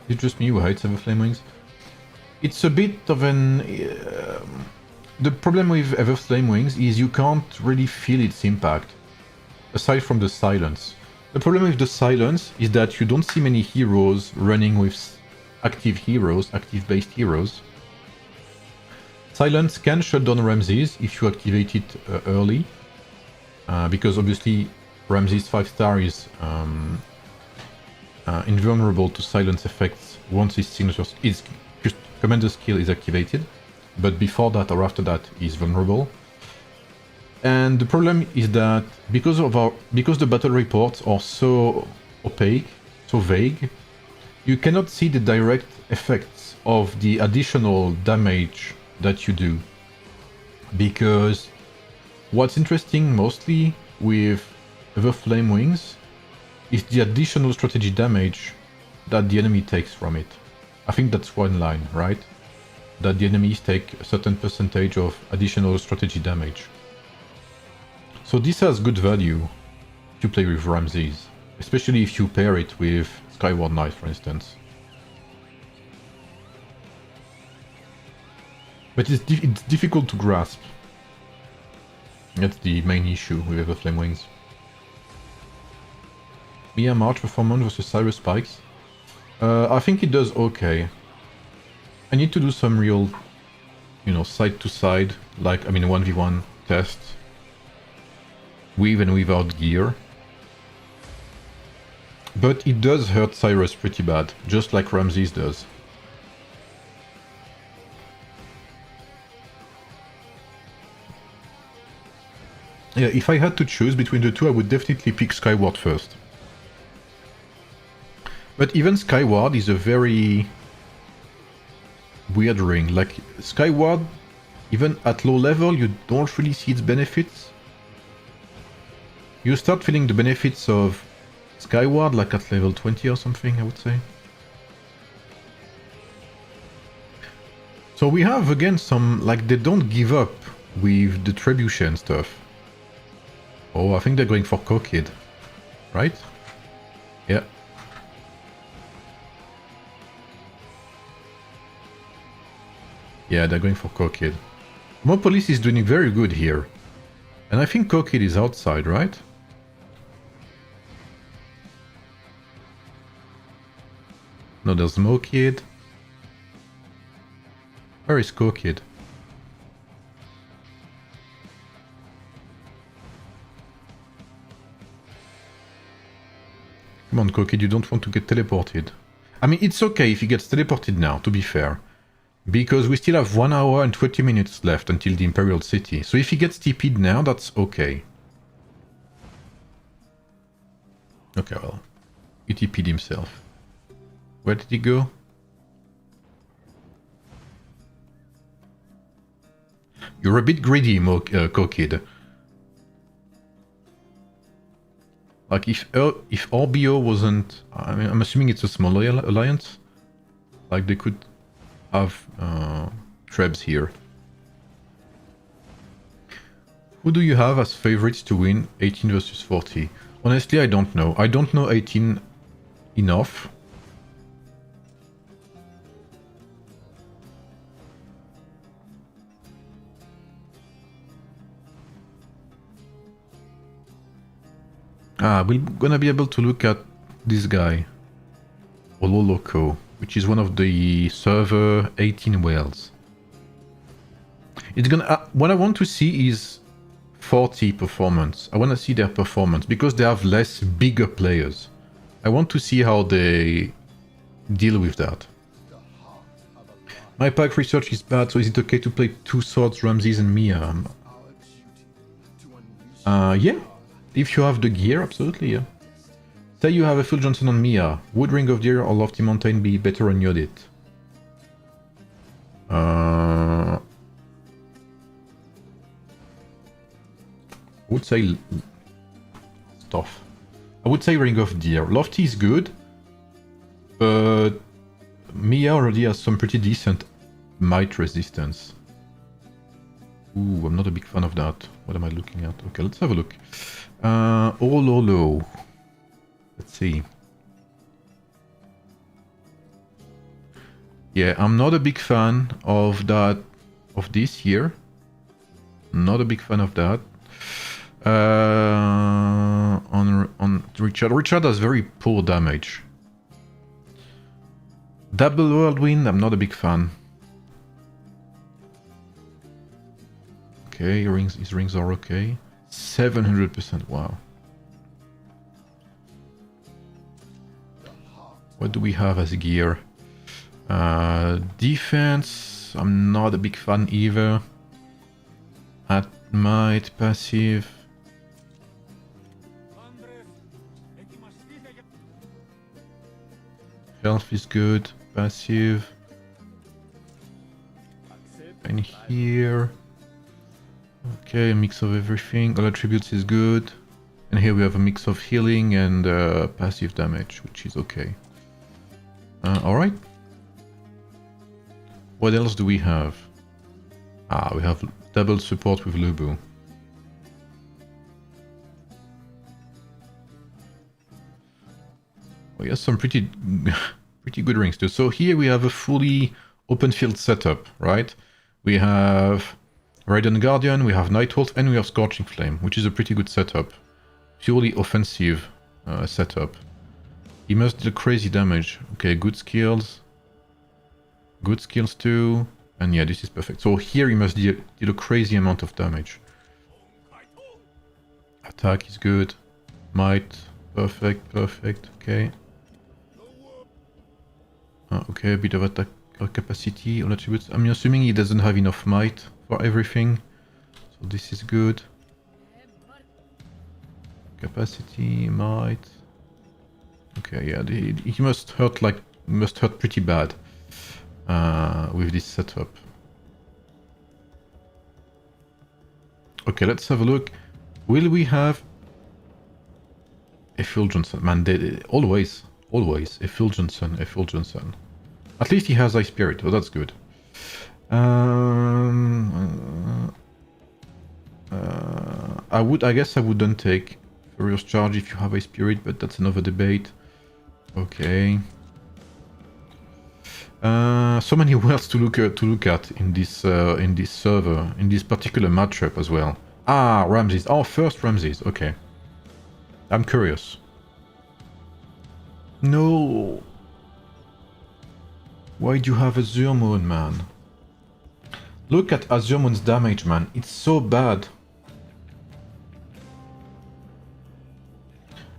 It's just me who hates Everflame Wings. It's a bit of an... the problem with Everflame Wings is you can't really feel its impact, aside from the silence. The problem with the silence is that you don't see many heroes running with active heroes, active-based heroes. Silence can shut down Ramses if you activate it early, because obviously Ramses 5-star is invulnerable to silence effects once his commander skill is activated, but before that or after that he's vulnerable. And the problem is that because the battle reports are so opaque, so vague, you cannot see the direct effects of the additional damage that you do. Because what's interesting mostly with the Flame Wings is the additional strategy damage that the enemy takes from it. I think that's one line, right? That the enemies take a certain percentage of additional strategy damage. So this has good value to play with Ramses, especially if you pair it with Skyward Knight, for instance. But it's difficult to grasp. That's the main issue with the Flame Wings. Mia March performance versus Cyrus Spikes. I think it does okay. I need to do some real, side to side, 1v1 tests. With and without gear. But it does hurt Cyrus pretty bad, just like Ramses does. Yeah, if I had to choose between the two, I would definitely pick Skyward first. But even Skyward is a very weird ring. Like, Skyward, even at low level, you don't really see its benefits. You start feeling the benefits of Skyward like at level 20 or something, I would say. So we have again some, they don't give up with the Trebuchet stuff. Oh, I think they're going for Kokid, right? Yeah. Yeah, they're going for Kokid. Mopolis is doing very good here. And I think Kokid is outside, right? No, there's Mokid. Where is Kokid? Come on, Kokid, you don't want to get teleported. I mean, it's okay if he gets teleported now, to be fair. Because we still have 1 hour and 20 minutes left until the Imperial City. So if he gets TP'd now, that's okay. Okay, well. He TP'd himself. Where did he go? You're a bit greedy, Kokid. Like, if RBO wasn't... I mean, I'm assuming it's a small alliance. Like, they could have Trebs here. Who do you have as favorites to win 18 versus 40? Honestly, I don't know. I don't know 18 enough. We're gonna be able to look at this guy, Ololoko, which is one of the server 18 whales. It's gonna. What I want to see is 40 performance. I want to see their performance because they have less bigger players. I want to see how they deal with that. My pack research is bad, so is it okay to play two swords, Ramses and Mia? Yeah. If you have the gear, absolutely, yeah. Say you have a full Johnson on Mia. Would Ring of Deer or Lofty Mountain be better on Yodit? I would say... stuff. I would say Ring of Deer. Lofty is good, but Mia already has some pretty decent might resistance. Ooh, I'm not a big fan of that. What am I looking at? Okay, let's have a look. Ololo. Let's see. Yeah, I'm not a big fan of that, of this here. Not a big fan of that. On Richard. Richard has very poor damage. Double Whirlwind, I'm not a big fan. Okay, his rings are okay. 700%, wow. What do we have as gear? Defense, I'm not a big fan either. At might, passive. Health is good, passive. And here. Okay, a mix of everything. All attributes is good. And here we have a mix of healing and passive damage, which is okay. Alright. What else do we have? Ah, we have double support with Lubu. We have some pretty good rings too. So here we have a fully open field setup, right? We have Radiant Guardian, we have Night Wolf, and we have Scorching Flame, which is a pretty good setup. Purely offensive setup. He must deal crazy damage. Okay, good skills. Good skills too. And yeah, this is perfect. So here he must deal a crazy amount of damage. Attack is good. Might, perfect, perfect, okay. Okay, a bit of attack capacity, all attributes. I'm assuming he doesn't have enough might for everything. So this is good. Capacity, might. Okay, yeah, he must hurt pretty bad with this setup. Okay, let's have a look. Will we have Effulgenson? Man, always Effulgenson. At least he has Ice Spirit, oh that's good. I guess I wouldn't take Furious Charge if you have Ice Spirit, but that's another debate. Okay. So many words to look at in this server, in this particular matchup as well. Ah, Ramses. Oh, first Ramses. Okay. I'm curious. No. Why'd you have Azure Moon, man? Look at Azure Moon's damage, man. It's so bad.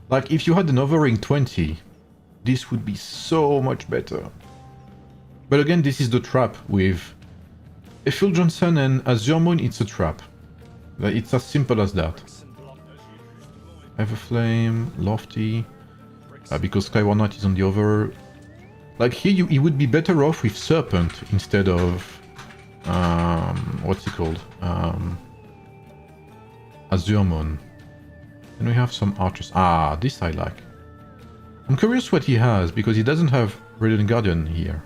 Like, if you had another ring 20, this would be so much better. But again, this is the trap with Effulgenson and Azure Moon, it's a trap. Like, it's as simple as that. Everflame, Lofty, because Skyward Knight is on the other. Like here, you would be better off with Serpent instead of what's it called? Azure Moon. And we have some archers. Ah, this I like. I'm curious what he has because he doesn't have Radiant Guardian here.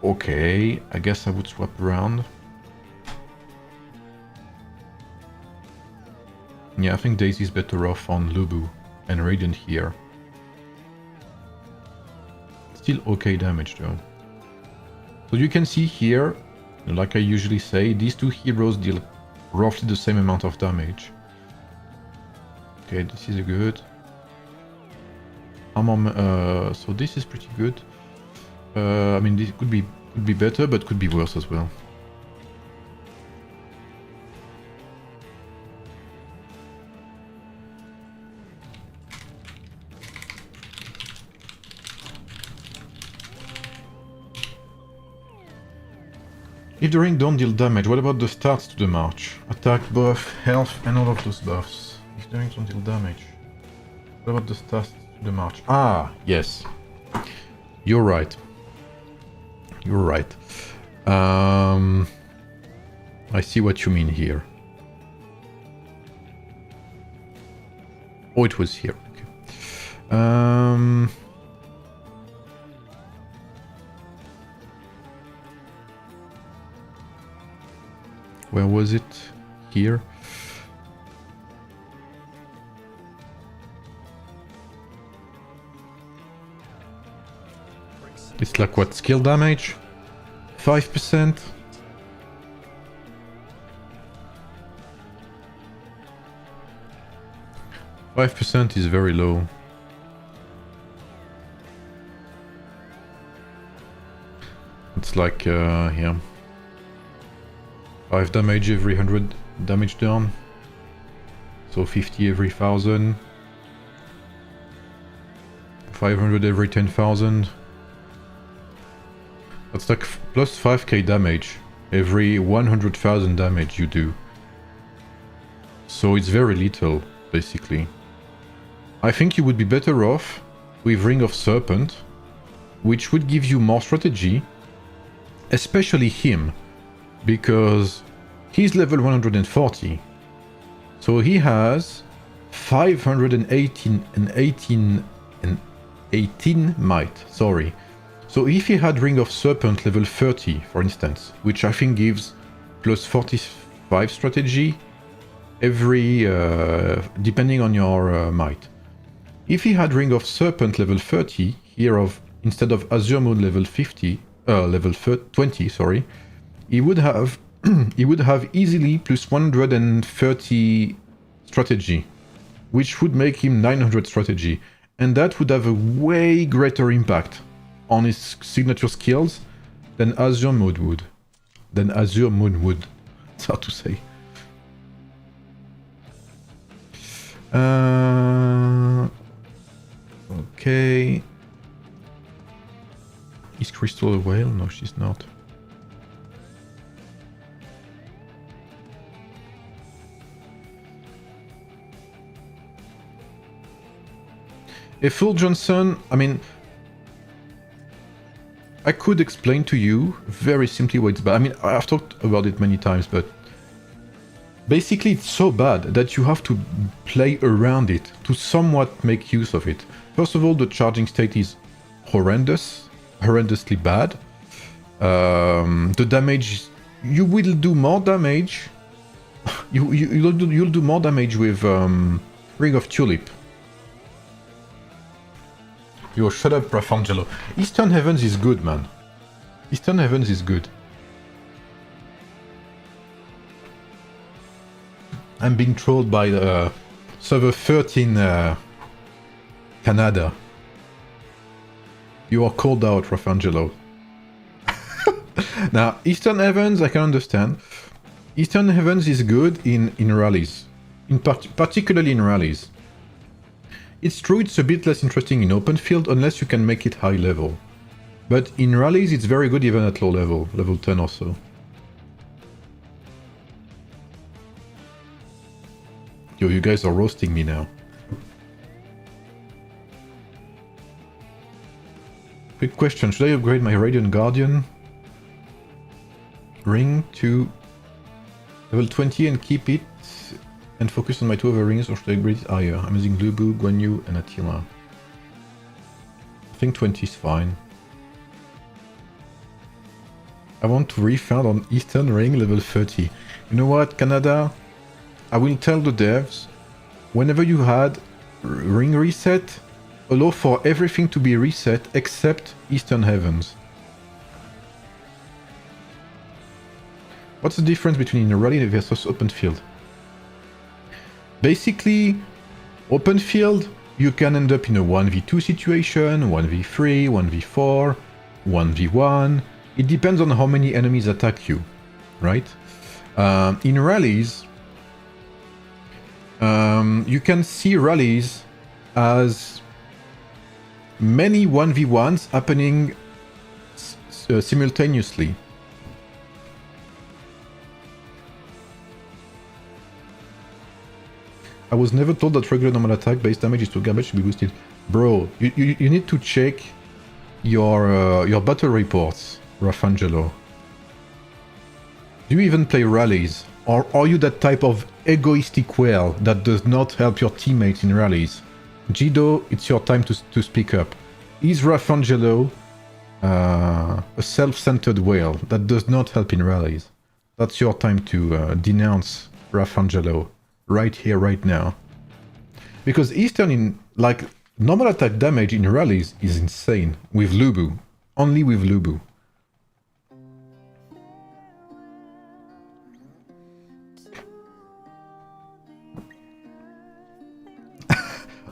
Okay, I guess I would swap around. Yeah, I think Daisy's better off on Lubu and Radiant here. Still okay damage though. So you can see here, like I usually say, these two heroes deal roughly the same amount of damage. Okay, this is good. So this is pretty good. I mean, this could be better, but could be worse as well. If the ring don't deal damage, what about the starts to the march? Attack, buff, health, and all of those buffs. If the ring don't deal damage. What about the starts to the march? Ah, yes. You're right. You're right. I see what you mean here. Oh, it was here. Okay. Where was it? Here. It's like what? Skill damage? 5%? % is very low. It's like, yeah. 5 damage every 100 damage done. So 50 every 1000. 500 every 10,000. That's like plus 5k damage every 100,000 damage you do. So it's very little, basically. I think you would be better off with Ring of Serpent, which would give you more strategy, especially him, because he's level 140. So he has 518 might, sorry. So if he had Ring of Serpent level 30, for instance, which I think gives plus 45 strategy every, depending on your might. If he had Ring of Serpent level 30, here of, instead of Azure Moon level 20, sorry, he would have he would have easily plus 130 strategy, which would make him 900 strategy, and that would have a way greater impact on his signature skills than Azure Moon would. It's hard to say. Okay. Is Crystal a whale? No, she's not. A full Johnson, I mean, I could explain to you very simply why it's bad. I mean, I've talked about it many times, but basically it's so bad that you have to play around it to somewhat make use of it. First of all, the charging state is horrendously bad. The damage, you will do more damage. You'll do more damage with Ring of Tulip. Yo, shut up, Rafangelo. Eastern Heavens is good, man. Eastern Heavens is good. I'm being trolled by the server 13 Canada. You are called out, Rafangelo. Now, Eastern Heavens, I can understand. Eastern Heavens is good in rallies, particularly in rallies. It's true, it's a bit less interesting in open field unless you can make it high level. But in rallies, it's very good even at low level, level 10 or so. Yo, you guys are roasting me now. Quick question, should I upgrade my Radiant Guardian ring to level 20 and keep it and focus on my two other rings, or should I upgrade it higher? I'm using Lubu, Guan Yu and Attila. I think 20 is fine. I want to refund on Eastern Ring level 30. You know what, Canada? I will tell the devs, whenever you had ring reset, allow for everything to be reset except Eastern Heavens. What's the difference between a rally versus open field? Basically, open field, you can end up in a 1v2 situation, 1v3, 1v4, 1v1. It depends on how many enemies attack you, right? In rallies, you can see rallies as many 1v1s happening simultaneously. I was never told that regular normal attack base damage is 2 garbage should be boosted. Bro, you need to check your battle reports, Rafangelo. Do you even play rallies? Or are you that type of egoistic whale that does not help your teammates in rallies? Jido, it's your time to speak up. Is Rafangelo a self-centered whale that does not help in rallies? That's your time to denounce Rafangelo. Right here, right now. Because Eastern in, like, normal attack damage in rallies is insane. With Lubu. Only with Lubu.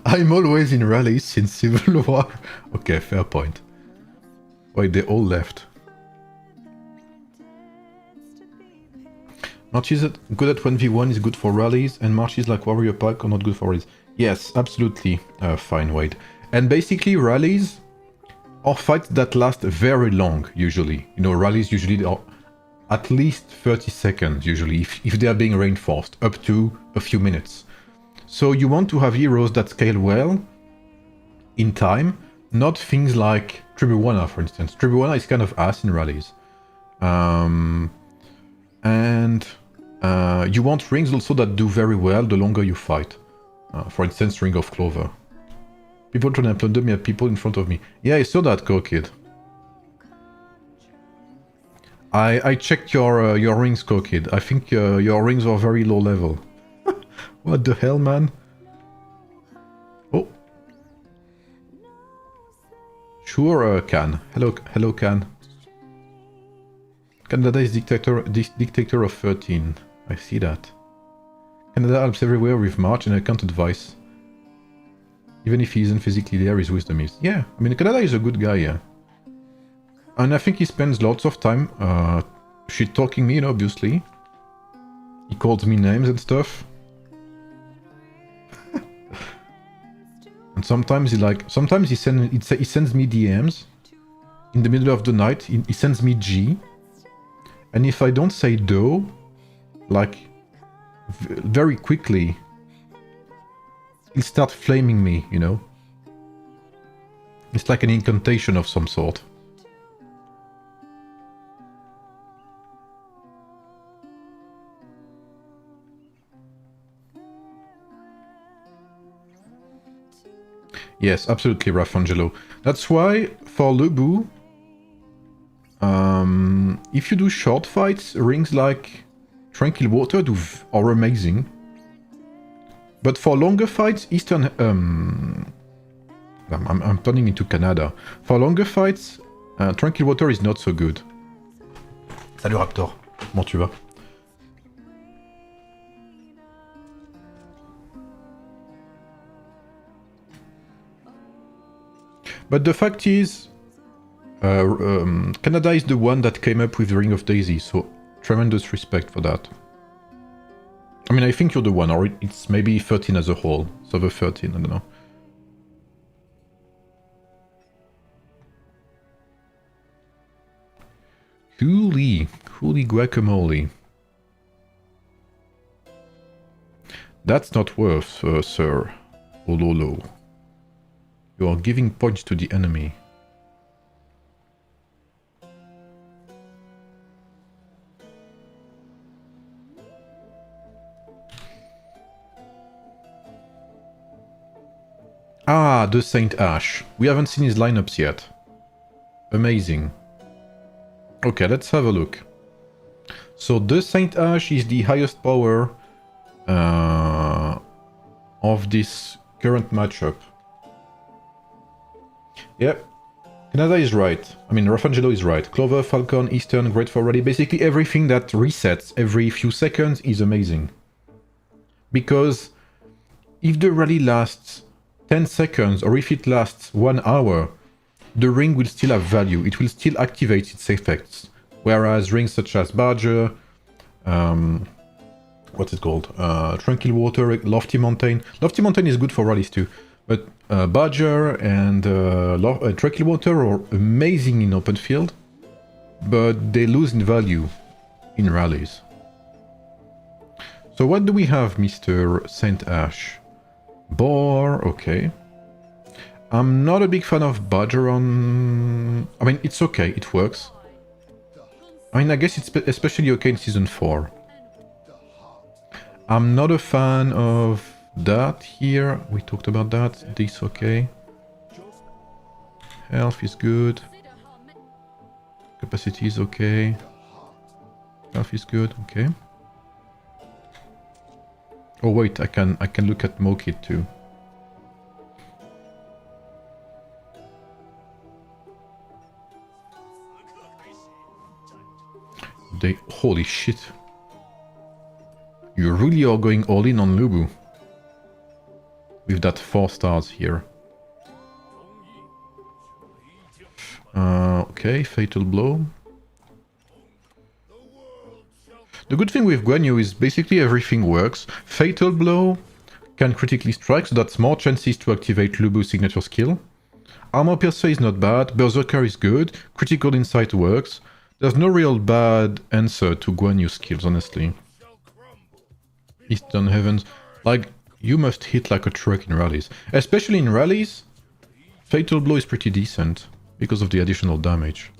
I'm always in rallies since Civil War. Okay, fair point. Wait, they all left. March is good at 1v1, is good for rallies, and March is like warrior pack or not good for rallies. Yes, absolutely, fine, Wade. And basically rallies are fights that last very long, usually. You know, rallies usually are at least 30 seconds, usually, if they are being reinforced, up to a few minutes. So you want to have heroes that scale well in time, not things like Tribuana, for instance. Tribuana is kind of ass in rallies. You want rings also that do very well the longer you fight. For instance, Ring of Clover. People trying to plunder me at people in front of me. Yeah, I saw that, Go Kid. I checked your rings, Go Kid. I think your rings are very low level. What the hell, man? Oh. Sure, Khan. Hello, Khan. Canada is dictator of 13. I see that. Canada helps everywhere with March, and I can't advise. Even if he isn't physically there, his wisdom is. Yeah, I mean, Canada is a good guy, yeah. And I think he spends lots of time shit-talking me, you know, obviously. He calls me names and stuff. And sometimes he sends me DMs. In the middle of the night, he sends me G. And if I don't say do, like, very quickly, he'll start flaming me, you know? It's like an incantation of some sort. Yes, absolutely, Raffangelo. That's why, for Lubu, if you do short fights, rings like Tranquil Water are amazing. But for longer fights, Eastern... I'm turning into Canada. For longer fights, Tranquil Water is not so good. Salut Raptor, comment tu vas? But the fact is, Canada is the one that came up with the Ring of Daisy, so tremendous respect for that. I mean, I think you're the one, or it's maybe 13 as a whole. Server 13, I don't know. Holy guacamole. That's not worth, sir. Ololo. You are giving points to the enemy. Ah, the Saint Ash. We haven't seen his lineups yet. Amazing. Okay, let's have a look. So the Saint Ash is the highest power of this current matchup. Yep. Canada is right. I mean, Raffangelo is right. Clover, Falcon, Eastern, Great for Rally. Basically everything that resets every few seconds is amazing. Because if the rally lasts 10 seconds or if it lasts 1 hour, the ring will still have value. It will still activate its effects. Whereas rings such as Badger, what's it called? Tranquil Water, Lofty Mountain. Lofty Mountain is good for rallies too. But Badger and Tranquil Water are amazing in open field, but they lose in value in rallies. So what do we have, Mr. Saint Ash? Boar, okay. I'm not a big fan of Badger on... I mean, it's okay, it works. I mean, I guess it's especially okay in Season 4. I'm not a fan of that here. We talked about that. This okay. Health is good. Capacity is okay. Health is good, okay. Oh wait, I can look at Mokit too. Holy shit. You really are going all in on Lubu. With that 4 stars here. Okay, Fatal Blow. The good thing with Guan Yu is basically everything works. Fatal Blow, can critically strike, so that's more chances to activate Lubu's signature skill. Armor Piercer is not bad, Berserker is good, Critical Insight works. There's no real bad answer to Guan Yu skills, honestly. Eastern Heavens, like, you must hit like a truck in rallies. Especially in rallies, Fatal Blow is pretty decent, because of the additional damage.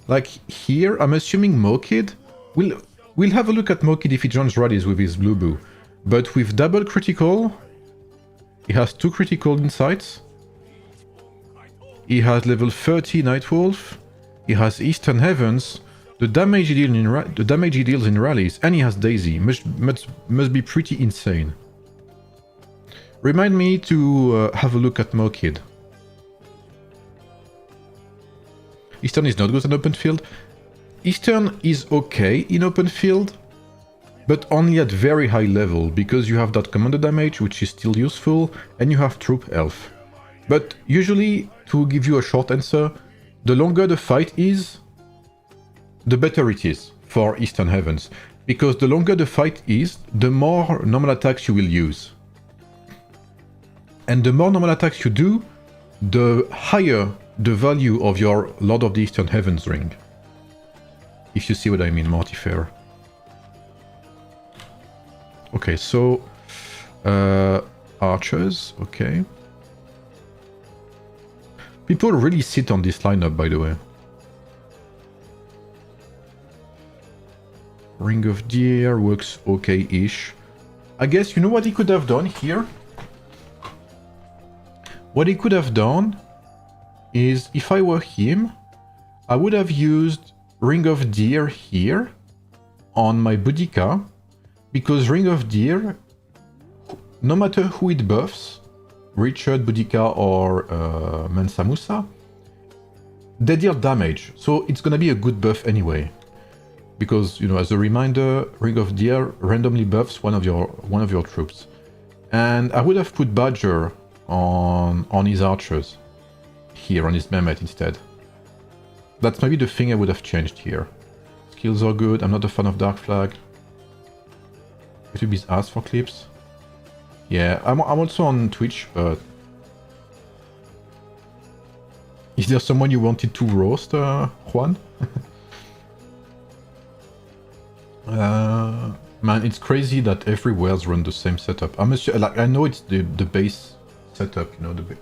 Like, here, I'm assuming Mokid. We'll have a look at Mokid if he joins rallies with his Lubu. But with double critical, he has 2 critical insights. He has level 30 Nightwolf. He has Eastern Heavens. The damage he deals in rallies, and he has Daisy, must be pretty insane. Remind me to have a look at Mokid. Eastern is not good on open field. Eastern is okay in open field, but only at very high level, because you have that commander damage, which is still useful, and you have troop health. But usually, to give you a short answer, the longer the fight is, the better it is for Eastern Heavens. Because the longer the fight is, the more normal attacks you will use. And the more normal attacks you do, the higher the value of your Lord of the Eastern Heavens ring. If you see what I mean, Mortifer. Okay, so... archers, okay. People really sit on this lineup, by the way. Ring of Deer works okay-ish. I guess, you know what he could have done here? What he could have done is, if I were him, I would have used Ring of Deer here on my Boudica, because Ring of Deer, no matter who it buffs, Richard, Boudica or Mansa Musa, they deal damage, so it's gonna be a good buff anyway. Because, you know, as a reminder, Ring of Deer randomly buffs one of your troops. And I would have put Badger on his archers here, on his Mehmet instead. That's maybe the thing I would have changed here. Skills are good, I'm not a fan of Dark Flag. YouTube's asked for clips. Yeah, I'm also on Twitch, but... Is there someone you wanted to roast, Juan? Man, it's crazy that everywhere's run the same setup. I know it's the base setup, you know, the...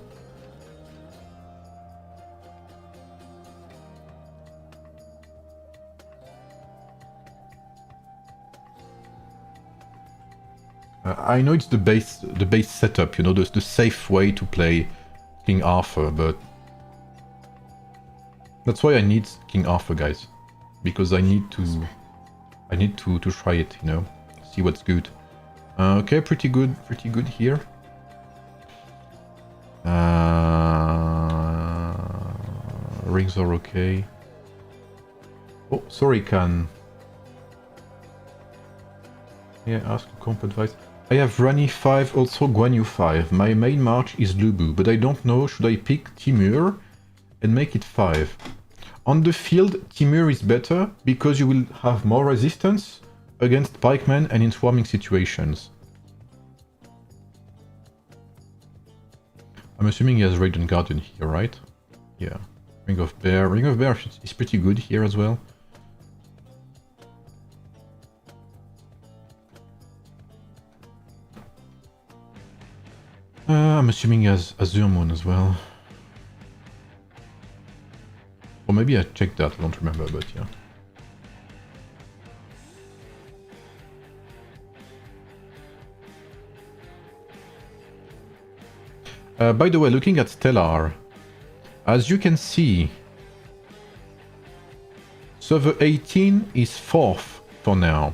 I know it's the base setup, you know, the safe way to play King Arthur, but that's why I need King Arthur, guys, because I need to try it, you know, see what's good. Okay, pretty good here. Rings are okay. Oh, sorry, Khan. Yeah, ask comp advice. I have Rani 5, also Guan Yu 5. My main march is Lubu, but I don't know, should I pick Timur and make it 5? On the field, Timur is better, because you will have more resistance against pikemen and in swarming situations. I'm assuming he has Radiant Guardian here, right? Yeah. Ring of Bear. Ring of Bear is pretty good here as well. I'm assuming he has Azure Moon as well. Or maybe I checked that, I don't remember, but yeah. By the way, looking at Stellar, as you can see, server 18 is 4th for now.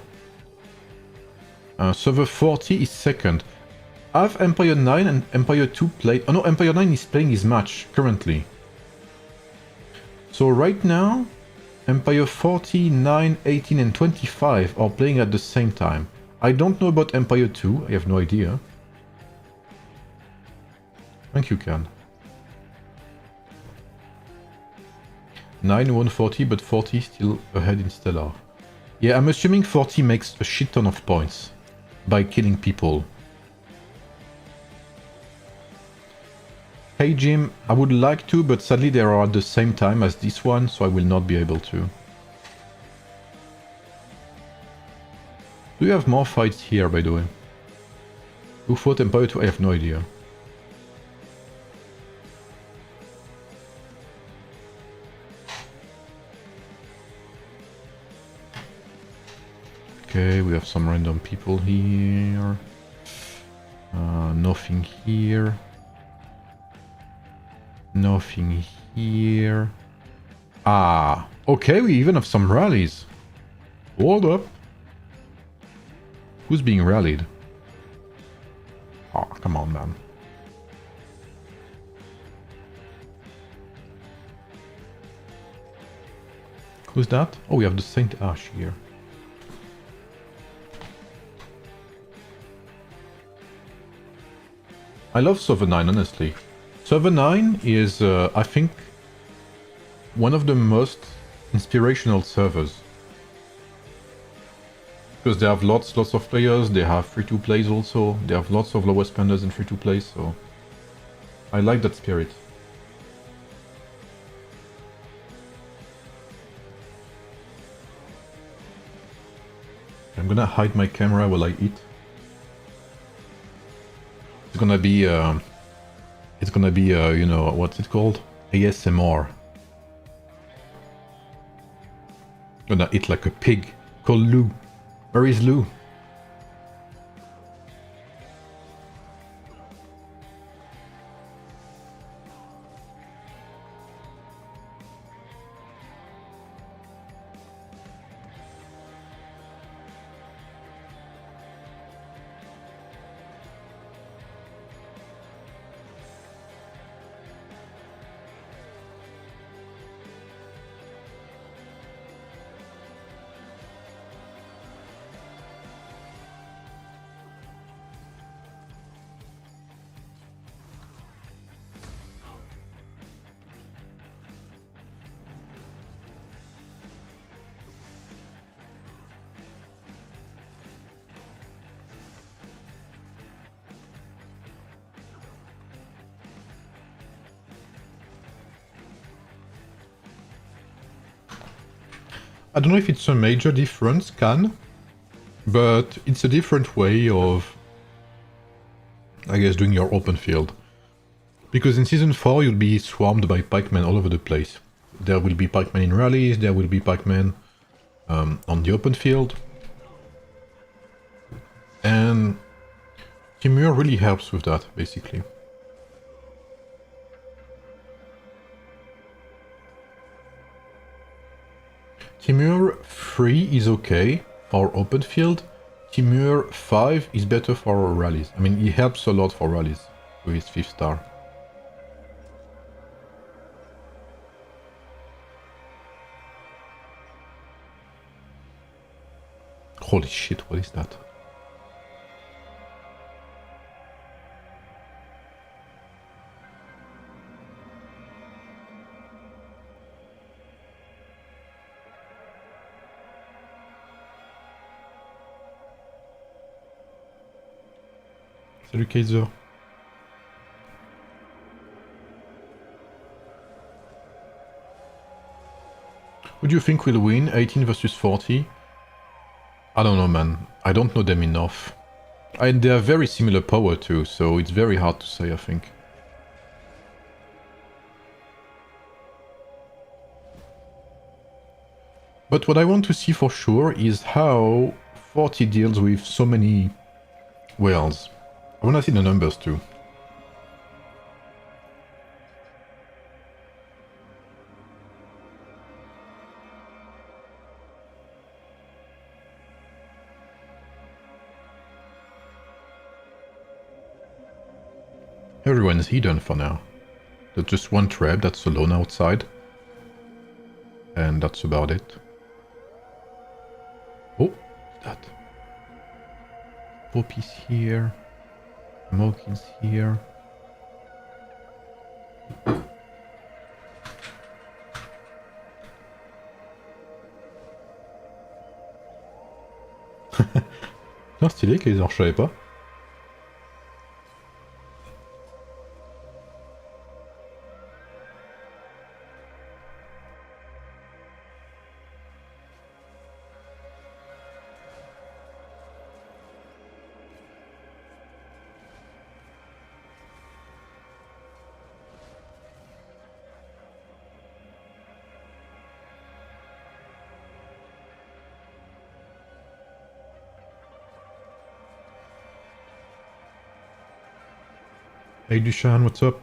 Server 40 is 2nd. Have Empire 9 and Empire 2 played? Oh no, Empire 9 is playing his match currently. So right now, Empire 40, 9, 18 and 25 are playing at the same time. I don't know about Empire 2, I have no idea. Thank you, Khan. 9 won 40, but 40 still ahead in Stellar. Yeah, I'm assuming 40 makes a shit ton of points. by killing people. Hey Jim, I would like to, but sadly they are at the same time as this one, so I will not be able to. Do you have more fights here, by the way? Who fought Empire 2? I have no idea. Okay, we have some random people here. Nothing here. Nothing here. Ah, okay, we even have some rallies. Hold up. Who's being rallied? Oh, come on, man. Who's that? Oh, we have the Saint Ash here. I love Server 9, honestly. Server 9 is, I think, one of the most inspirational servers. Because they have lots of players, they have free-to-plays also, they have lots of lower spenders in free-to-plays, so... I like that spirit. I'm gonna hide my camera while I eat. It's gonna be, you know, what's it called? ASMR. Gonna eat like a pig. Called Lou. Where is Lou? I don't know if it's a major difference, but it's a different way of, I guess, doing your open field. Because in Season 4 you'll be swarmed by pikemen all over the place. There will be pikemen in rallies, there will be pikemen on the open field. And Timur really helps with that, basically. Timur 3 is okay for open field. Timur 5 is better for rallies. I mean, he helps a lot for rallies with his 5th star. Holy shit, what is that? Salut Kaiser. Who do you think will win, 18 versus 40? I don't know, man. I don't know them enough. And they are very similar power too, so it's very hard to say, I think. But what I want to see for sure is how 40 deals with so many whales. I want to see the numbers too. Everyone is hidden for now. There's just one trap that's alone outside. And that's about it. Oh, that. Poppy's here. Mokin's here. Ah, stylé, Kaiser, je savais pas. Hey Dushan, what's up?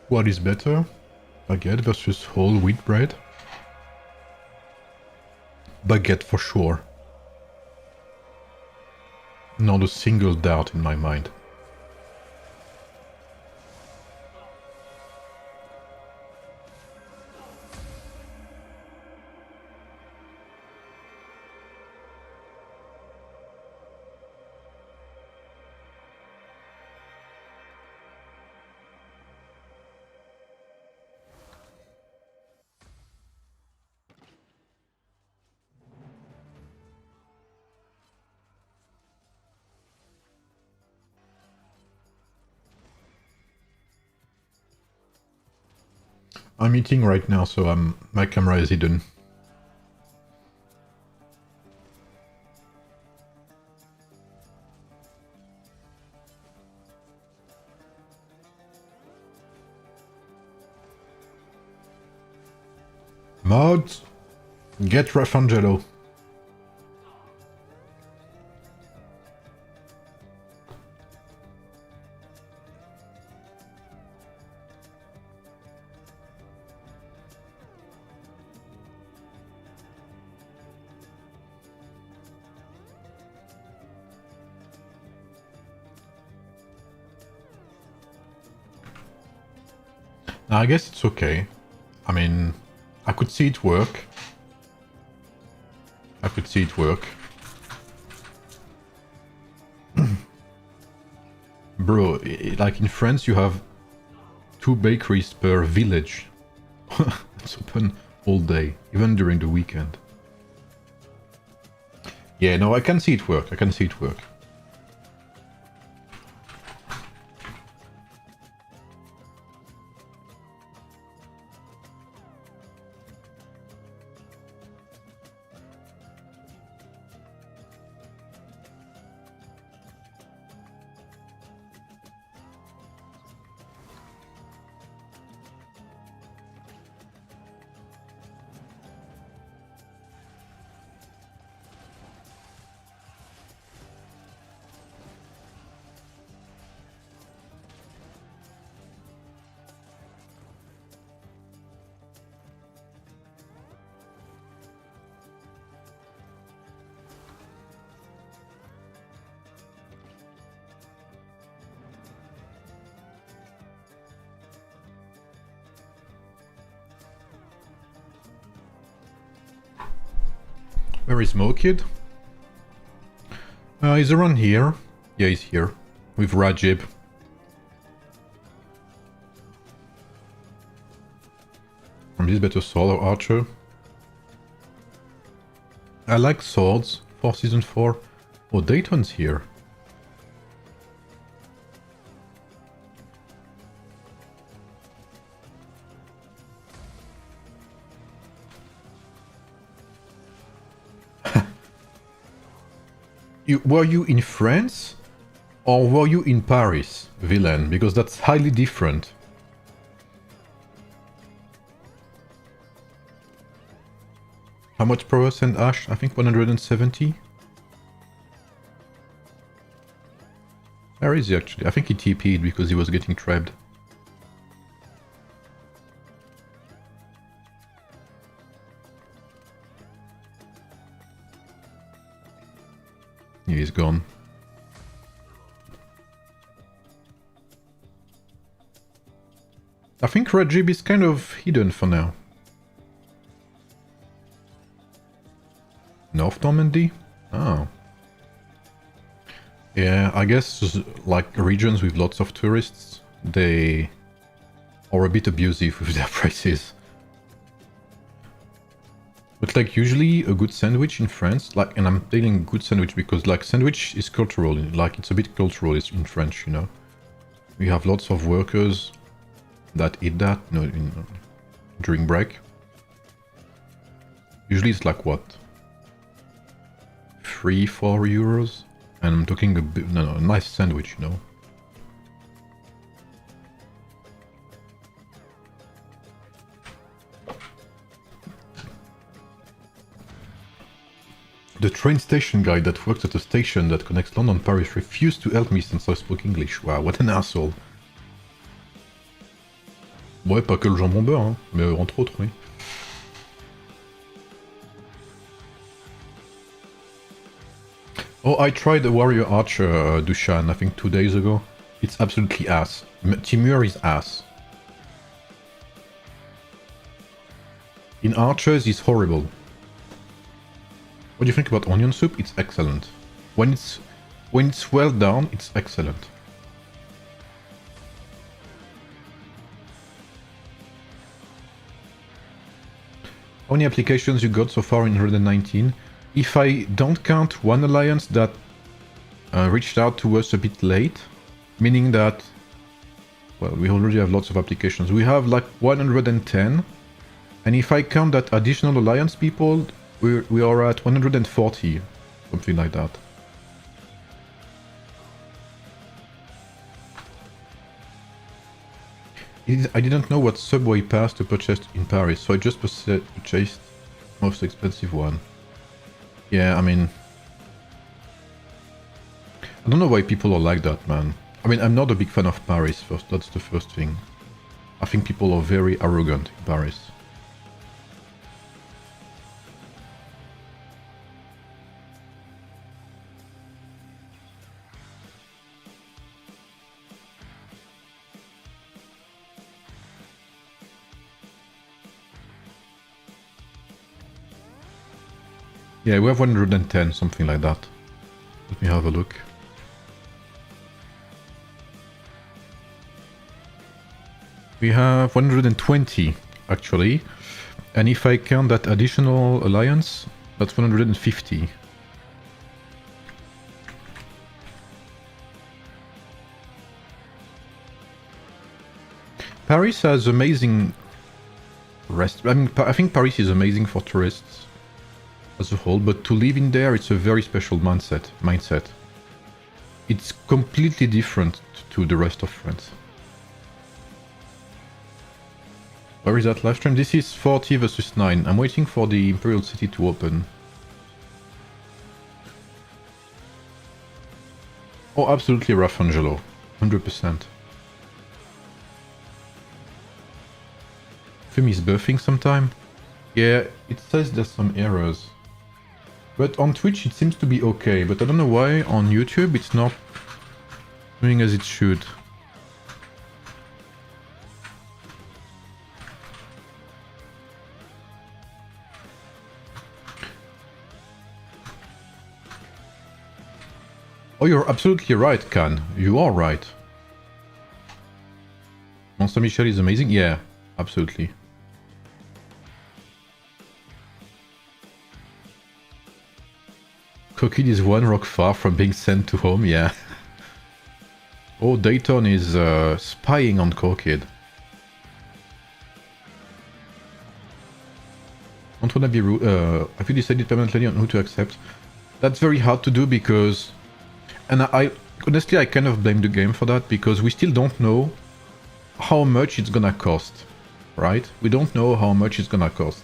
What is better? Baguette versus whole wheat bread? Baguette for sure. Not a single doubt in my mind. I'm eating right now, so my camera is hidden. Mods, get Rafangelo. I guess it's okay. I mean, I could see it work. I could see it work. Bro, like in France you have 2 bakeries per village. It's open all day, even during the weekend. Yeah, no, I can see it work. I can see it work. Where is Mokid? He's around here. Yeah, he's here. With Rajib. From this better sword or archer? I like swords for season 4. Oh, Dayton's here. Were you in France? Or were you in Paris, villain? Because that's highly different. How much prowess and Ash? I think 170? Where is he actually? I think he TP'd because he was getting trapped. Yeah, he's gone. I think Rajib is kind of hidden for now. North Normandy? Oh. Yeah, I guess like regions with lots of tourists, they are a bit abusive with their prices. But like usually a good sandwich in France, like, and I'm telling good sandwich because like sandwich is cultural, like it's a bit cultural in French, you know. We have lots of workers that eat that, you know, during break. Usually it's like what? 3-4 euros? And I'm talking a bit, no, a nice sandwich, you know. The train station guy that works at a station that connects London and Paris refused to help me since I spoke English. Wow, what an asshole. Ouais, pas que le jambon beurre, hein, mais entre autres, oui. Oh, I tried the Warrior Archer, Dushan, I think 2 days ago. It's absolutely ass. Timur is ass. In Archers, it's horrible. What do you think about onion soup? It's excellent. When it's well done, it's excellent. How many applications you got so far in 119? If I don't count one alliance that reached out to us a bit late, meaning that, well, we already have lots of applications. We have like 110, and if I count that additional alliance people, we are at 140, something like that. I didn't know what subway pass to purchase in Paris, so I just purchased most expensive one. Yeah, I mean, I don't know why people are like that, man. I mean, I'm not a big fan of Paris, first, that's the first thing. I think people are very arrogant in Paris. Yeah, we have 110, something like that. Let me have a look. We have 120, actually. And if I count that additional alliance, that's 150. Paris has amazing I mean, I think Paris is amazing for tourists as a whole, but to live in there, it's a very special mindset. It's completely different to the rest of France. Where is that live stream? This is 40 versus 9. I'm waiting for the Imperial City to open. Oh, absolutely, Raffangelo. 100%. Film is buffing sometime? Yeah, it says there's some errors. But on Twitch it seems to be okay, but I don't know why on YouTube it's not doing as it should. Oh, you're absolutely right, Khan. You are right. Mont Saint-Michel is amazing? Yeah, absolutely. Cookid is one rock far from being sent to home, yeah. Oh, Dayton is spying on Cookid. Don't wanna be rude. Have you decided permanently on who to accept? That's very hard to do because... And I honestly, I kind of blame the game for that, because we still don't know how much it's gonna cost, right? We don't know how much it's gonna cost.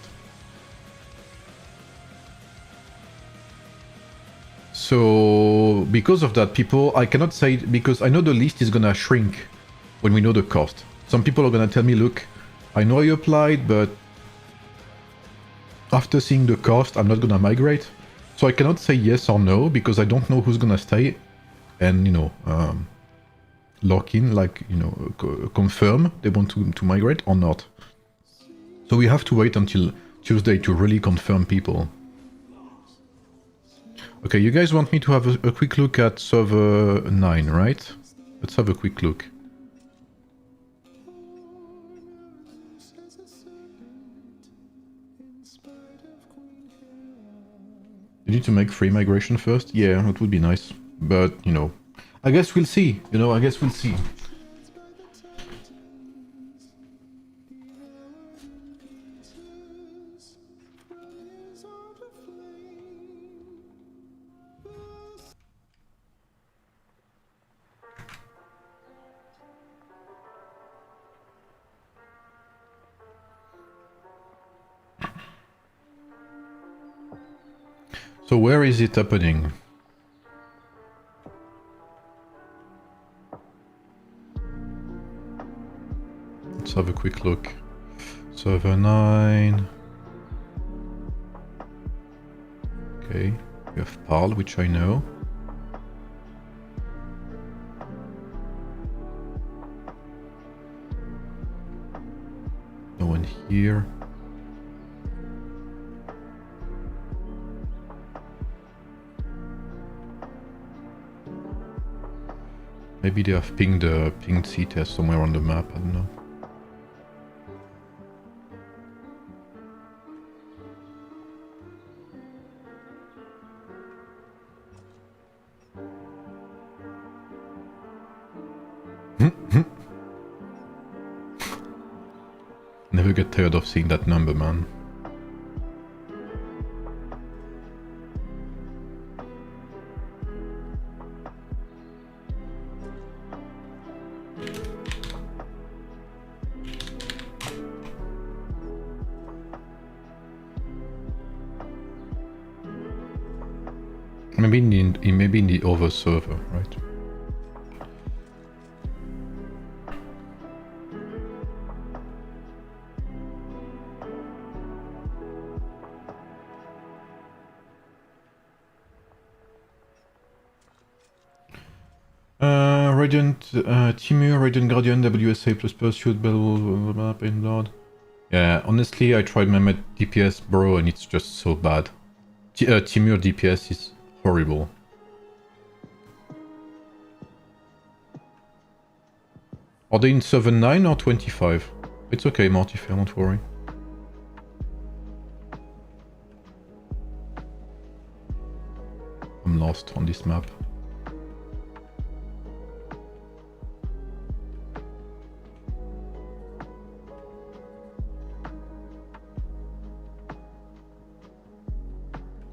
So, because of that, people, I cannot say, because I know the list is gonna shrink when we know the cost. Some people are gonna tell me, look, I know you applied, but after seeing the cost, I'm not gonna migrate. So I cannot say yes or no because I don't know who's gonna stay and, you know, lock in, like, you know, confirm they want to migrate or not. So we have to wait until Tuesday to really confirm people. Okay, you guys want me to have a quick look at server 9, right? Let's have a quick look. You need to make free migration first? Yeah, it would be nice. But, you know, I guess we'll see. You know, I guess we'll see. So where is it happening? Let's have a quick look. Server 9. Okay, we have PAL, which I know. No one here. Maybe they have pinged C-test somewhere on the map, I don't know. Never get tired of seeing that number, man. Maybe in the other server, right? Radiant, Timur, Radiant Guardian, WSA plus pursuit, blah, pain blood. Yeah, honestly, I tried my DPS, bro, and it's just so bad. Timur DPS is horrible. Are they in server 9 or 25? It's okay, Mortifair, don't worry. I'm lost on this map.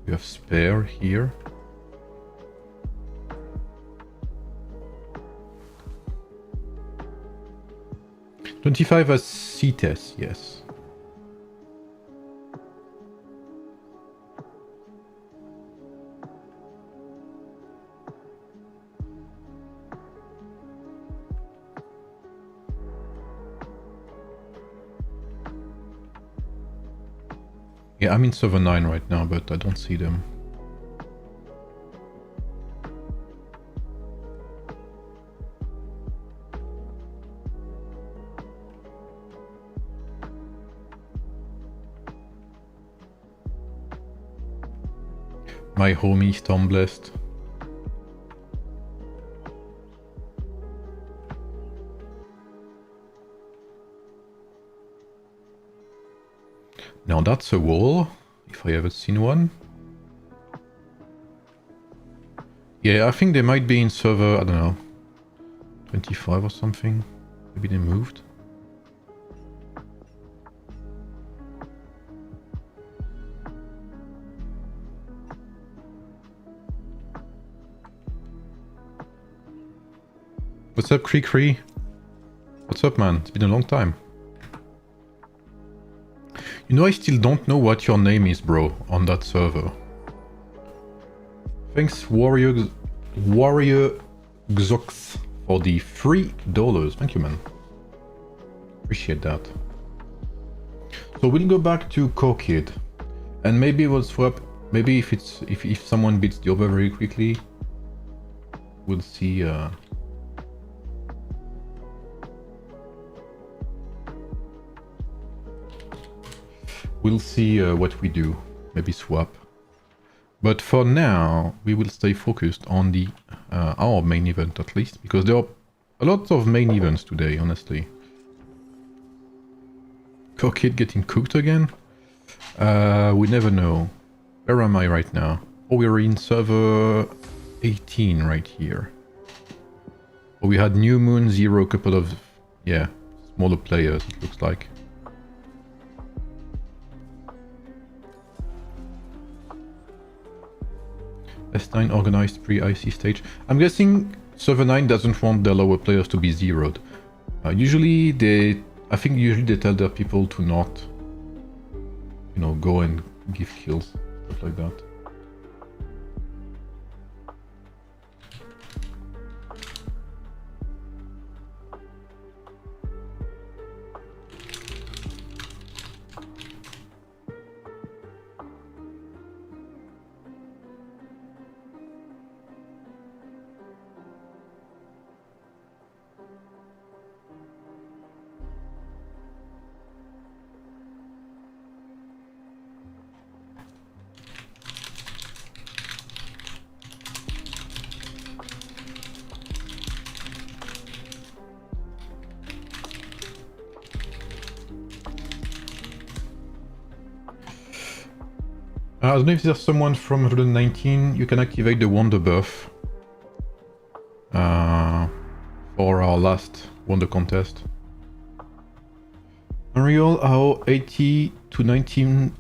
We have spare here. $25 as C-test, yes. Yeah, I'm in server 9 right now, but I don't see them. My homie Stormblessed. Now that's a wall, if I ever seen one. Yeah, I think they might be in server, I don't know, 25 or something. Maybe they moved. What's up, Cree? What's up, man? It's been a long time. You know, I still don't know what your name is, bro, on that server. Thanks, Warrior Xox, for the $3. Thank you, man. Appreciate that. So we'll go back to Core Kid, and maybe we'll swap Maybe if someone beats the other very quickly, we'll see. We'll see what we do. Maybe swap. But for now, we will stay focused on the our main event at least, because there are a lot of main events today, honestly. Cockade getting cooked again? We never know. Where am I right now? Oh, we're in server 18 right here. Oh, we had New Moon, Zero, couple of, yeah, smaller players, it looks like. S9 organized pre-IC stage. I'm guessing server 9 doesn't want their lower players to be zeroed. Usually I think usually they tell their people to not, you know, go and give kills, stuff like that. I don't know if there's someone from 119, you can activate the Wonder buff for our last Wonder contest. Unreal, how 80 to 90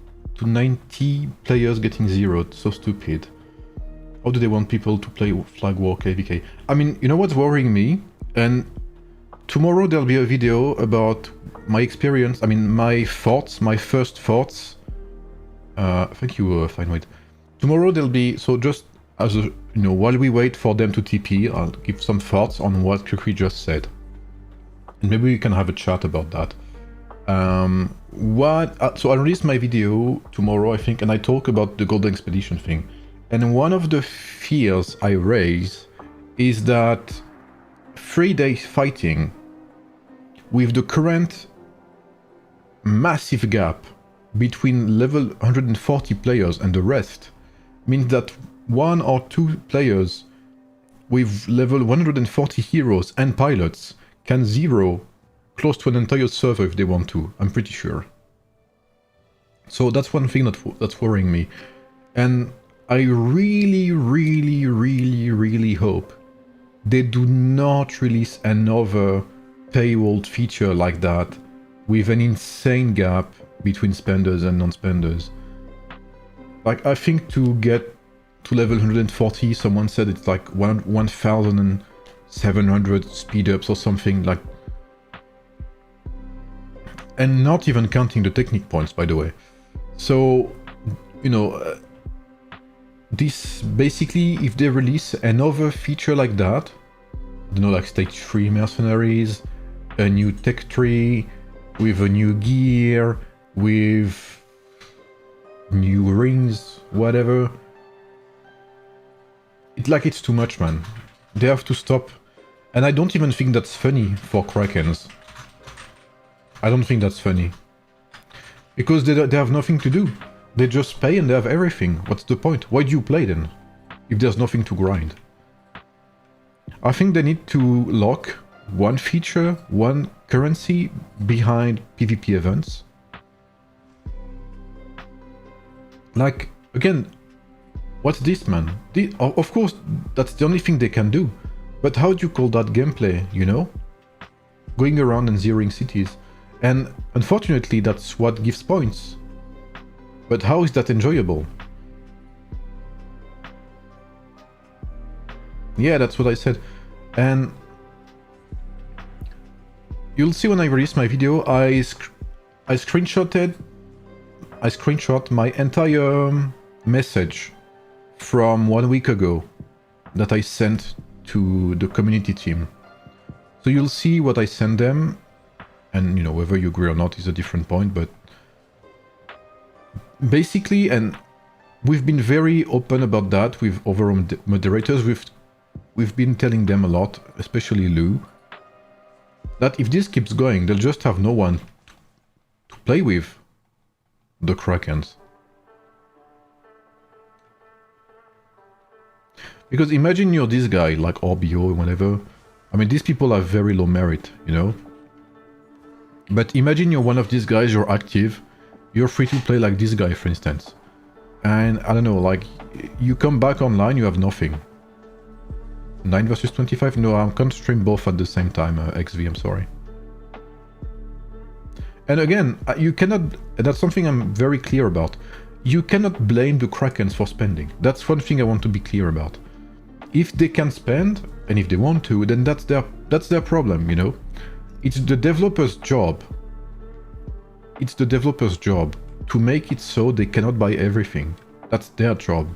players getting zeroed, so stupid. How do they want people to play Flag War KVK? I mean, you know what's worrying me? And tomorrow there'll be a video about my experience, I mean my thoughts, my first thoughts. Thank you, Fineweight. Tomorrow there'll be, so just as a, you know, while we wait for them to TP, I'll give some thoughts on what Kukri just said. And maybe we can have a chat about that. So I release my video tomorrow, I think, and I talk about the Golden Expedition thing. And one of the fears I raise is that 3 days fighting with the current massive gap between level 140 players and the rest means that 1 or 2 players with level 140 heroes and pilots can zero close to an entire server if they want to, I'm pretty sure. So that's one thing that's worrying me. And I really, really, really, really hope they do not release another paywall feature like that with an insane gap between spenders and non-spenders. Like, I think to get to level 140, someone said it's like 1,700 speed ups or something, like, and not even counting the technique points, by the way. So, you know, this basically, if they release another feature like that, you know, like stage 3 mercenaries, a new tech tree with a new gear, with new rings, whatever, it's too much, man. They have to stop. And I don't even think that's funny for Krakens. I don't think that's funny. Because they have nothing to do. They just pay and they have everything. What's the point? Why do you play then? If there's nothing to grind. I think they need to lock one feature, one currency behind PvP events. Like, again, what's this, man? Of course, that's the only thing they can do. But how do you call that gameplay, you know? Going around and zeroing cities. And unfortunately, that's what gives points. But how is that enjoyable? Yeah, that's what I said. And you'll see when I release my video, I screenshot my entire message from 1 week ago that I sent to the community team. So you'll see what I sent them, and you know, whether you agree or not is a different point, but basically, and We've been very open about that with other moderators. We've been telling them a lot, especially Lou, that if this keeps going, they'll just have no one to play with the Krakens. Because imagine you're this guy, like RBO or whatever. I mean, these people have very low merit, you know? But imagine you're one of these guys, you're active, you're free to play like this guy, for instance. And, I don't know, like, you come back online, you have nothing. 9 versus 25? No, I can't stream both at the same time, XV, I'm sorry. And again, you cannot, that's something I'm very clear about. You cannot blame the Krakens for spending. That's one thing I want to be clear about. If they can spend, and if they want to, then that's their problem, you know? It's the developer's job. It's the developer's job to make it so they cannot buy everything. That's their job.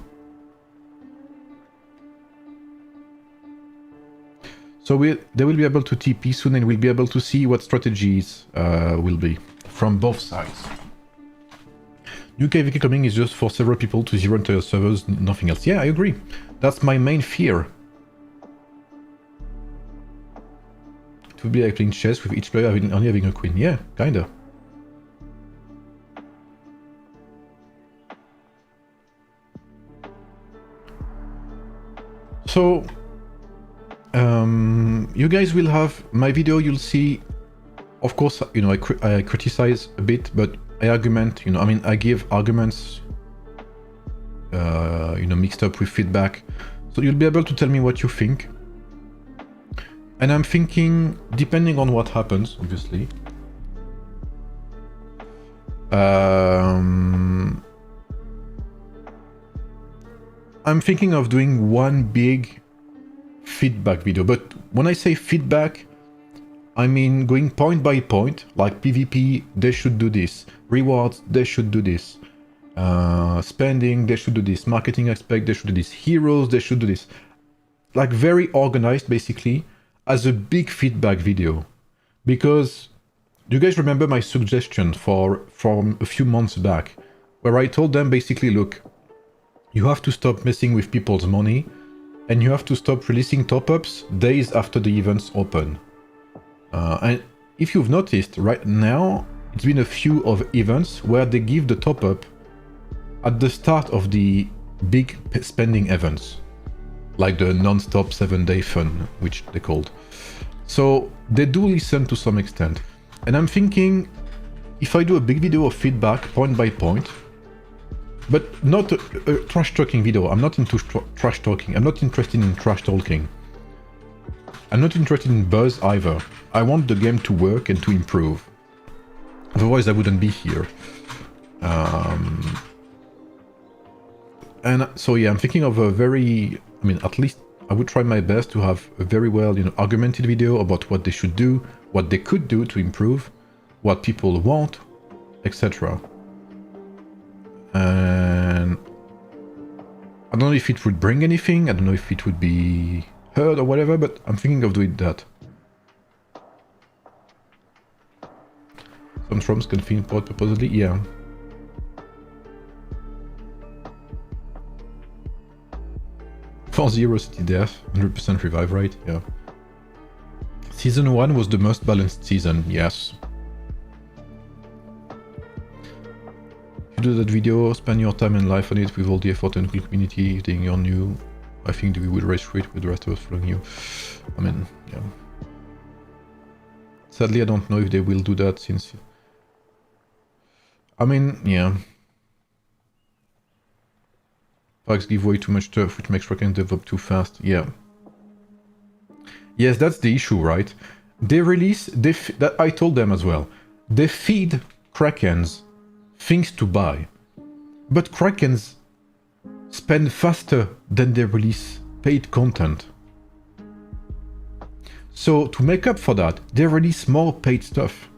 So they will be able to TP soon, and we'll be able to see what strategies will be from both sides. New KVK coming is just for several people to zero entire servers, nothing else. Yeah, I agree. That's my main fear. It would be like playing chess with each player only having a queen. Yeah, kinda. So, you guys will have my video. You'll see, of course, you know, I criticize a bit, but I argument, you know, I mean, I give arguments, you know, mixed up with feedback. So you'll be able to tell me what you think. And I'm thinking, depending on what happens, obviously, I'm thinking of doing one big feedback video. But when I say feedback, I mean going point by point, like PvP, they should do this. Rewards, they should do this. Spending, they should do this. Marketing aspect, they should do this. Heroes, they should do this. Like very organized, basically, as a big feedback video. Because do you guys remember my suggestion from a few months back, where I told them basically, look, you have to stop messing with people's money, and you have to stop releasing top-ups days after the events open. And if you've noticed, right now, it's been a few of events where they give the top-up at the start of the big spending events, like the non-stop 7-day fun, which they called. So they do listen to some extent. And I'm thinking, if I do a big video of feedback, point by point, but not a trash talking video. I'm not into trash talking. I'm not interested in trash talking. I'm not interested in buzz either. I want the game to work and to improve. Otherwise I wouldn't be here. And so yeah, I'm thinking of a very, I mean, at least I would try my best to have a very well, you know, argumented video about what they should do, what they could do to improve, what people want, etc. And I don't know if it would bring anything, I don't know if it would be heard or whatever, but I'm thinking of doing that. Some Trumps can feel import supposedly, yeah. For 0 city death, 100% revive rate, yeah. Season 1 was the most balanced season, yes. If you do that video, spend your time and life on it with all the effort and cool community, if you're new, I think we will race through it with the rest of us following you. I mean, yeah. Sadly, I don't know if they will do that since... I mean, yeah. Packs give way too much turf, which makes Kraken develop too fast. Yeah. Yes, that's the issue, right? They release... that I told them as well. They feed Krakens things to buy. But Krakens spend faster than they release paid content. So to make up for that, they release more paid stuff.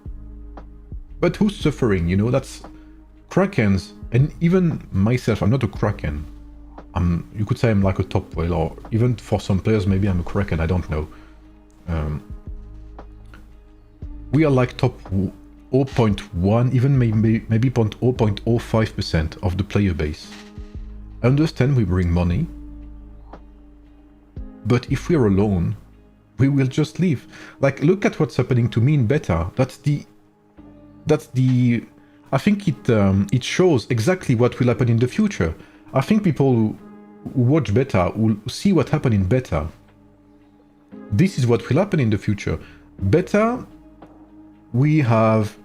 But who's suffering, you know? That's Krakens, and even myself, I'm not a Kraken. You could say I'm like a top whale, or even for some players, maybe I'm a Kraken, I don't know. We are like top 0.1, even maybe 0.05% of the player base. I understand we bring money, but if we're alone, we will just leave. Like, look at what's happening to me in beta. That's the. I think it shows exactly what will happen in the future. I think people who watch beta will see what happened in beta. This is what will happen in the future. Beta, we have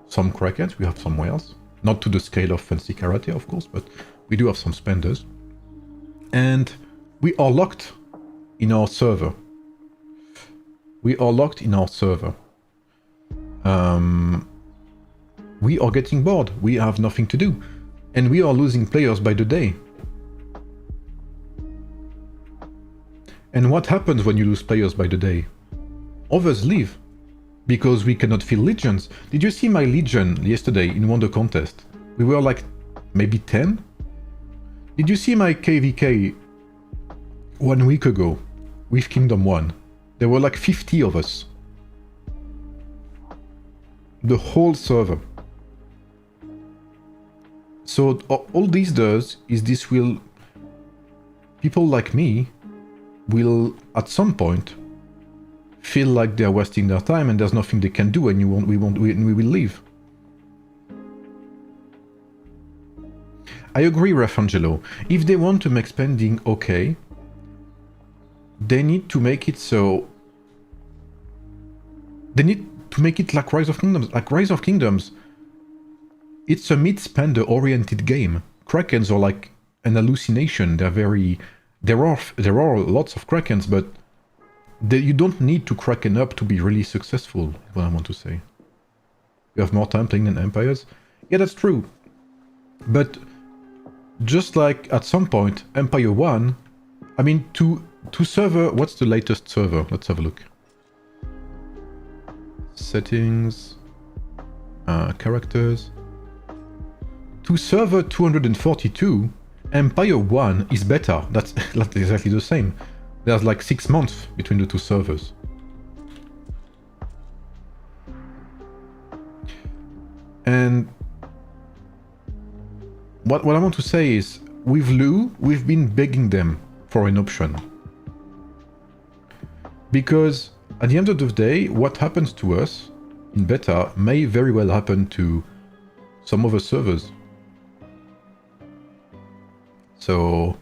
some Krakens, we have some whales. Not to the scale of Fancy Karate, of course, but we do have some spenders. And we are locked in our server. We are locked in our server. We are getting bored. We have nothing to do. And we are losing players by the day. And what happens when you lose players by the day? Others leave. Because we cannot fill legions. Did you see my legion yesterday in Wonder Contest? We were like maybe 10? Did you see my KVK 1 week ago with Kingdom 1? There were like 50 of us. The whole server. So all this does is this will... People like me will at some point feel like they're wasting their time and there's nothing they can do and we will leave. I agree, Rafangelo. If they want to make spending okay, they need to make it so... They need to make it like Rise of Kingdoms. Like Rise of Kingdoms, it's a mid-spender oriented game. Krakens are like an hallucination. They're very... There are lots of Krakens, but you don't need to Kraken up to be really successful, is what I want to say. You have more time playing than Empires? Yeah, that's true. But just like at some point, Empire 1, I mean, to server... What's the latest server? Let's have a look. Settings... characters... To server 242, Empire 1 is better. That's exactly the same. There's like 6 months between the two servers. And what I want to say is, with Lou, we've been begging them for an option. Because at the end of the day, what happens to us in beta may very well happen to some other servers. So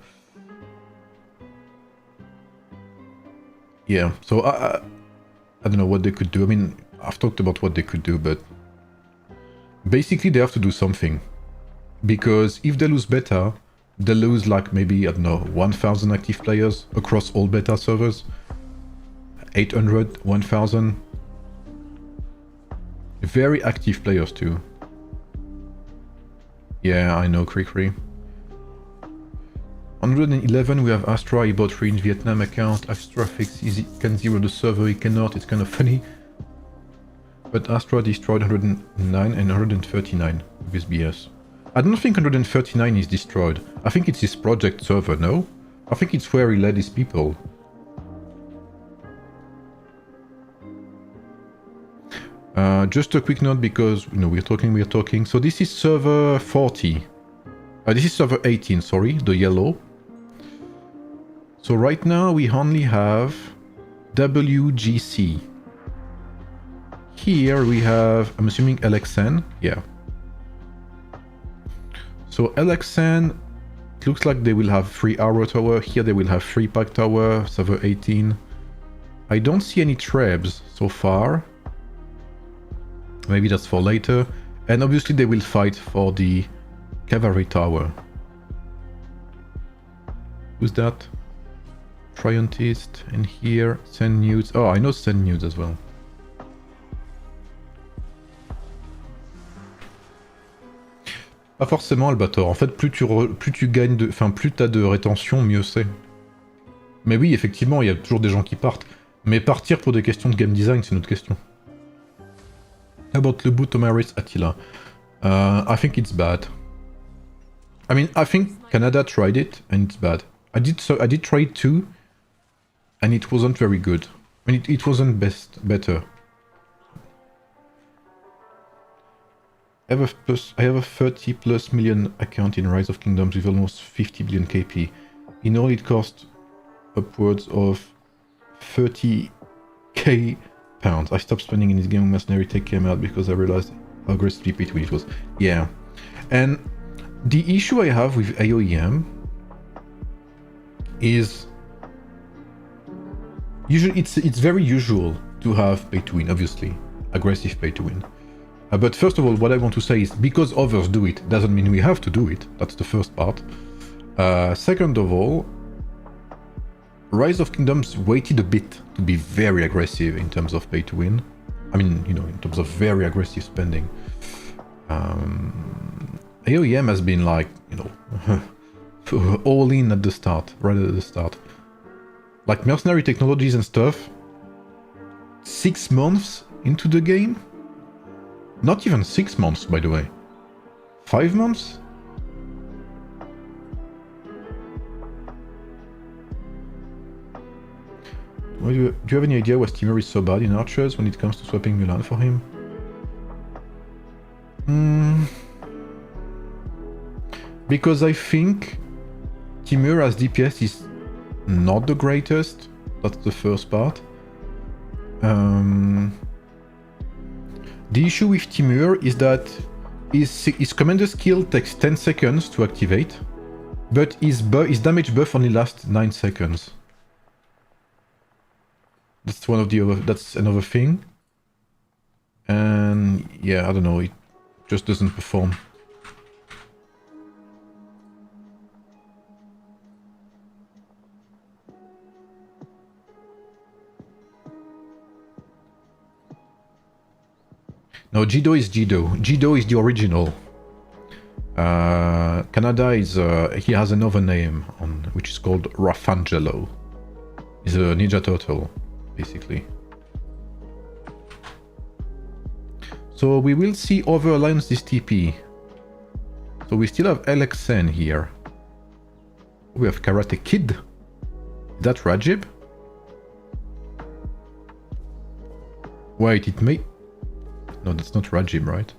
yeah, so I don't know what they could do. I mean, I've talked about what they could do, but basically they have to do something. Because if they lose beta, they lose like maybe, I don't know, 1,000 active players across all beta servers. 800, 1,000. Very active players too. Yeah, I know, Cricri. 111, we have Astra, he bought 3 in Vietnam account. Astra can zero the server, he cannot, it's kind of funny. But Astra destroyed 109 and 139 with his BS. I don't think 139 is destroyed. I think it's his project server, no? I think it's where he led his people. Just a quick note because, you know, we're talking. So this is server 40. This is server 18, sorry, the yellow. So right now we only have WGC. Here we have, I'm assuming LXN, yeah. So LXN, it looks like they will have 3 Arrow Tower. Here they will have 3 Pack Tower, server 18. I don't see any Trebs so far. Maybe that's for later. And obviously they will fight for the Cavalry Tower. Who's that? Triuntist, and here, Send Nudes. Oh, I know Send Nudes as well. Pas forcément, Albator. En fait, plus tu gagnes de... Enfin, plus t'as de rétention, mieux c'est. Mais oui, effectivement, il y a toujours des gens qui partent. Mais partir pour des questions de game design, c'est une autre question. How about Lebu Tomaris Attila? I think it's bad. I mean, I think Canada tried it, and it's bad. I did try it too, and it wasn't very good. I mean, it wasn't better. I have a 30 plus million account in Rise of Kingdoms with almost 50 billion KP. In all, it cost upwards of 30k pounds. I stopped spending in this game when Mercenary Tech came out because I realized how aggressively pay to win it was. Yeah. And the issue I have with AoEM is usually it's very usual to have pay to win, obviously. Aggressive pay to win. But first of all, what I want to say is because others do it doesn't mean we have to do it. That's the first part. Second of all, Rise of Kingdoms waited a bit to be very aggressive in terms of pay to win. I mean, you know, in terms of very aggressive spending. AoEM has been like, you know, all in at the start, right at the start. Like mercenary technologies and stuff, 6 months into the game? Not even 6 months, by the way. 5 months? Do you have any idea why Steamer is so bad in archers when it comes to swapping Mulan for him? Because I think Timur as DPS is not the greatest. That's the first part. The issue with Timur is that his commander skill takes 10 seconds to activate, but his damage buff only lasts 9 seconds. That's one of the other. That's another thing. And yeah, I don't know. It just doesn't perform. No, Jido is Jido. Jido is the original. Canada is he has another name on which is called Rafangelo. He's a Ninja Turtle, basically. So we will see other alliances TP. So we still have LXN here. We have Karate Kid. Is that Rajib? Wait, it may... No, that's not Rajib, right?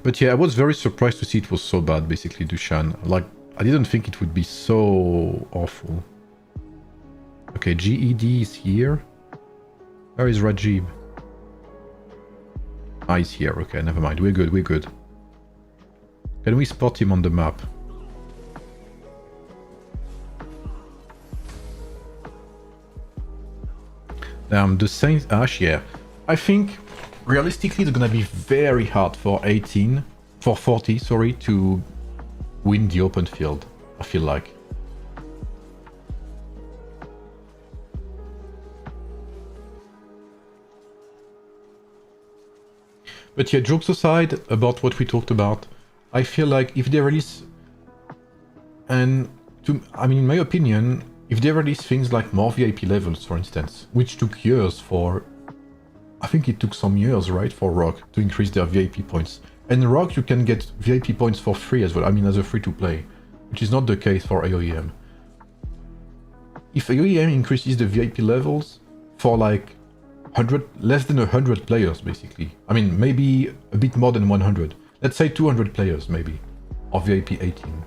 But yeah, I was very surprised to see it was so bad, basically, Dushan. Like, I didn't think it would be so awful. Okay, GED is here. Where is Rajib? Ah, he's here. Okay, never mind. We're good, we're good. Can we spot him on the map? The Saint Ash, yeah. I think realistically it's gonna be very hard for 40, sorry, to win the open field, I feel like. But yeah, jokes aside about what we talked about, I feel like if they release, and I mean, in my opinion, if they release things like more VIP levels, for instance, which took years for, I think it took some years, right, for Rock to increase their VIP points. And Rock, you can get VIP points for free as well, I mean, as a free-to-play, which is not the case for AoEM. If AoEM increases the VIP levels for like less than 100 players, basically. I mean, maybe a bit more than 100. Let's say 200 players, maybe, of VIP 18.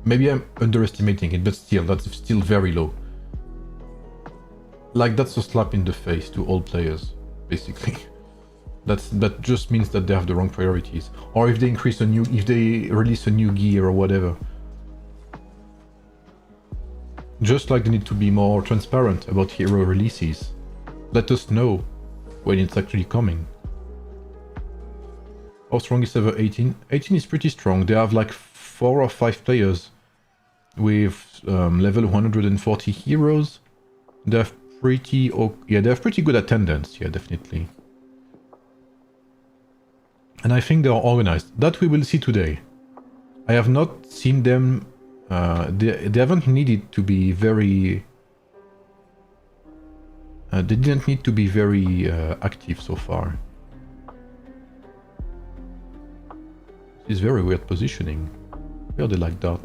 Maybe I'm underestimating it, but still, that's still very low. Like, that's a slap in the face to all players, basically. That just means that they have the wrong priorities. Or if they if they release a new gear or whatever. Just like they need to be more transparent about hero releases. Let us know when it's actually coming. How strong is ever 18? 18 is pretty strong. They have like 4 or 5 players with level 140 heroes. They have pretty good attendance, yeah, definitely. And I think they are organized. That we will see today. I have not seen them. They haven't needed to be very. They didn't need to be very active so far. It's very weird positioning. Where are they like that?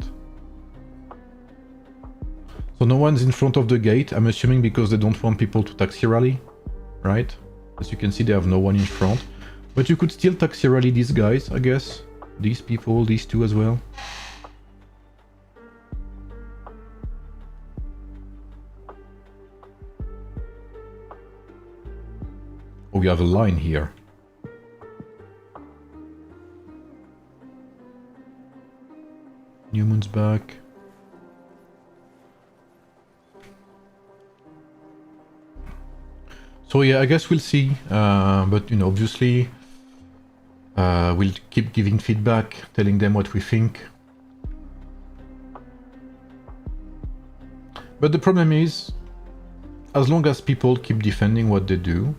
So no one's in front of the gate, I'm assuming because they don't want people to taxi rally, right? As you can see, they have no one in front. But you could still taxi rally these guys, I guess. These people, these two as well. Oh, we have a line here. Newman's back. So yeah, I guess we'll see. But you know, obviously, we'll keep giving feedback, telling them what we think. But the problem is, as long as people keep defending what they do,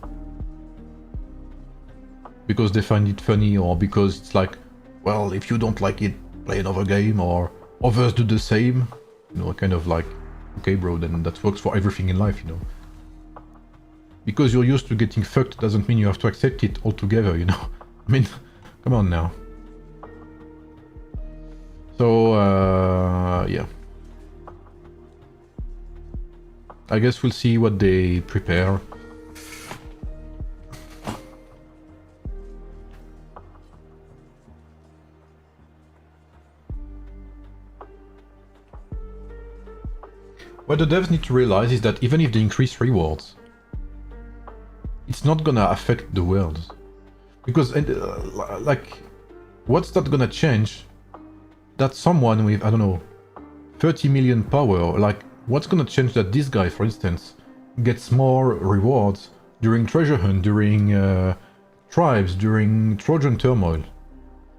because they find it funny or because it's like, well, if you don't like it, play another game, or others do the same, you know, kind of like, okay bro, then that works for everything in life, you know. Because you're used to getting fucked doesn't mean you have to accept it altogether, you know. I mean, come on now. So, yeah. I guess we'll see what they prepare. What the devs need to realize is that even if they increase rewards, it's not gonna affect the world. Because, like, what's that gonna change? That someone with, I don't know, 30 million power, like, what's gonna change that this guy, for instance, gets more rewards during treasure hunt, during tribes, during Trojan turmoil?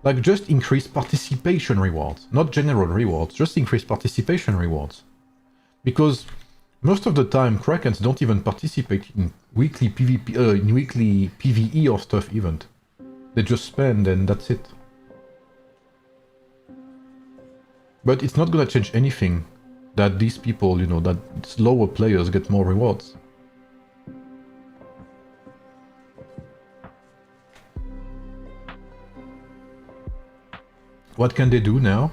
Like, just increase participation rewards, not general rewards, just increase participation rewards. Because most of the time, Krakens don't even participate in weekly PvP, in weekly PvE or stuff event. They just spend and that's it. But it's not gonna change anything that these people, you know, that slower players get more rewards. What can they do now?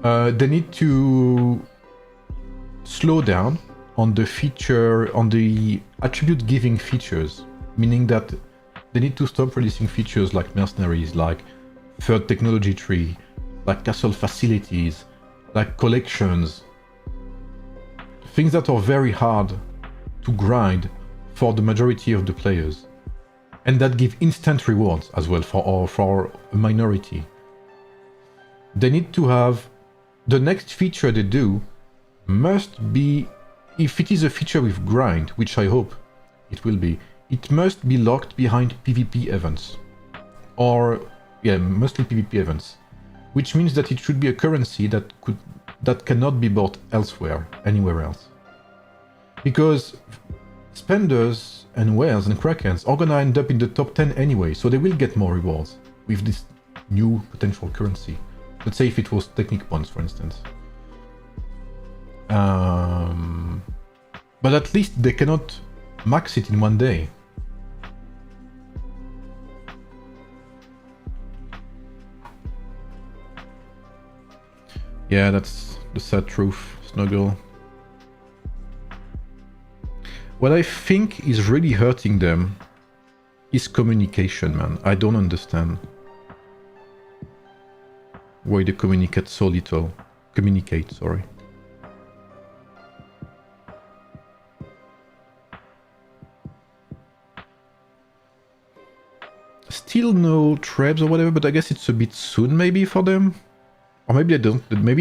They need to slow down on the feature, on the attribute giving features, meaning that they need to stop releasing features like mercenaries, like third technology tree, like castle facilities, like collections, things that are very hard to grind for the majority of the players, and that give instant rewards as well for a minority. They need to have the next feature they do must be, if it is a feature with grind, which I hope it will be, it must be locked behind PvP events. Or, yeah, mostly PvP events. Which means that it should be a currency that cannot be bought elsewhere, anywhere else. Because spenders and whales and krakens are gonna end up in the top 10 anyway, so they will get more rewards with this new potential currency. Let's say if it was technique points, for instance. But at least they cannot max it in one day. Yeah, that's the sad truth, Snuggle. What I think is really hurting them is communication, man. I don't understand why they communicate so little. Communicate, sorry. Still no trebs or whatever, but I guess it's a bit soon maybe for them. Or maybe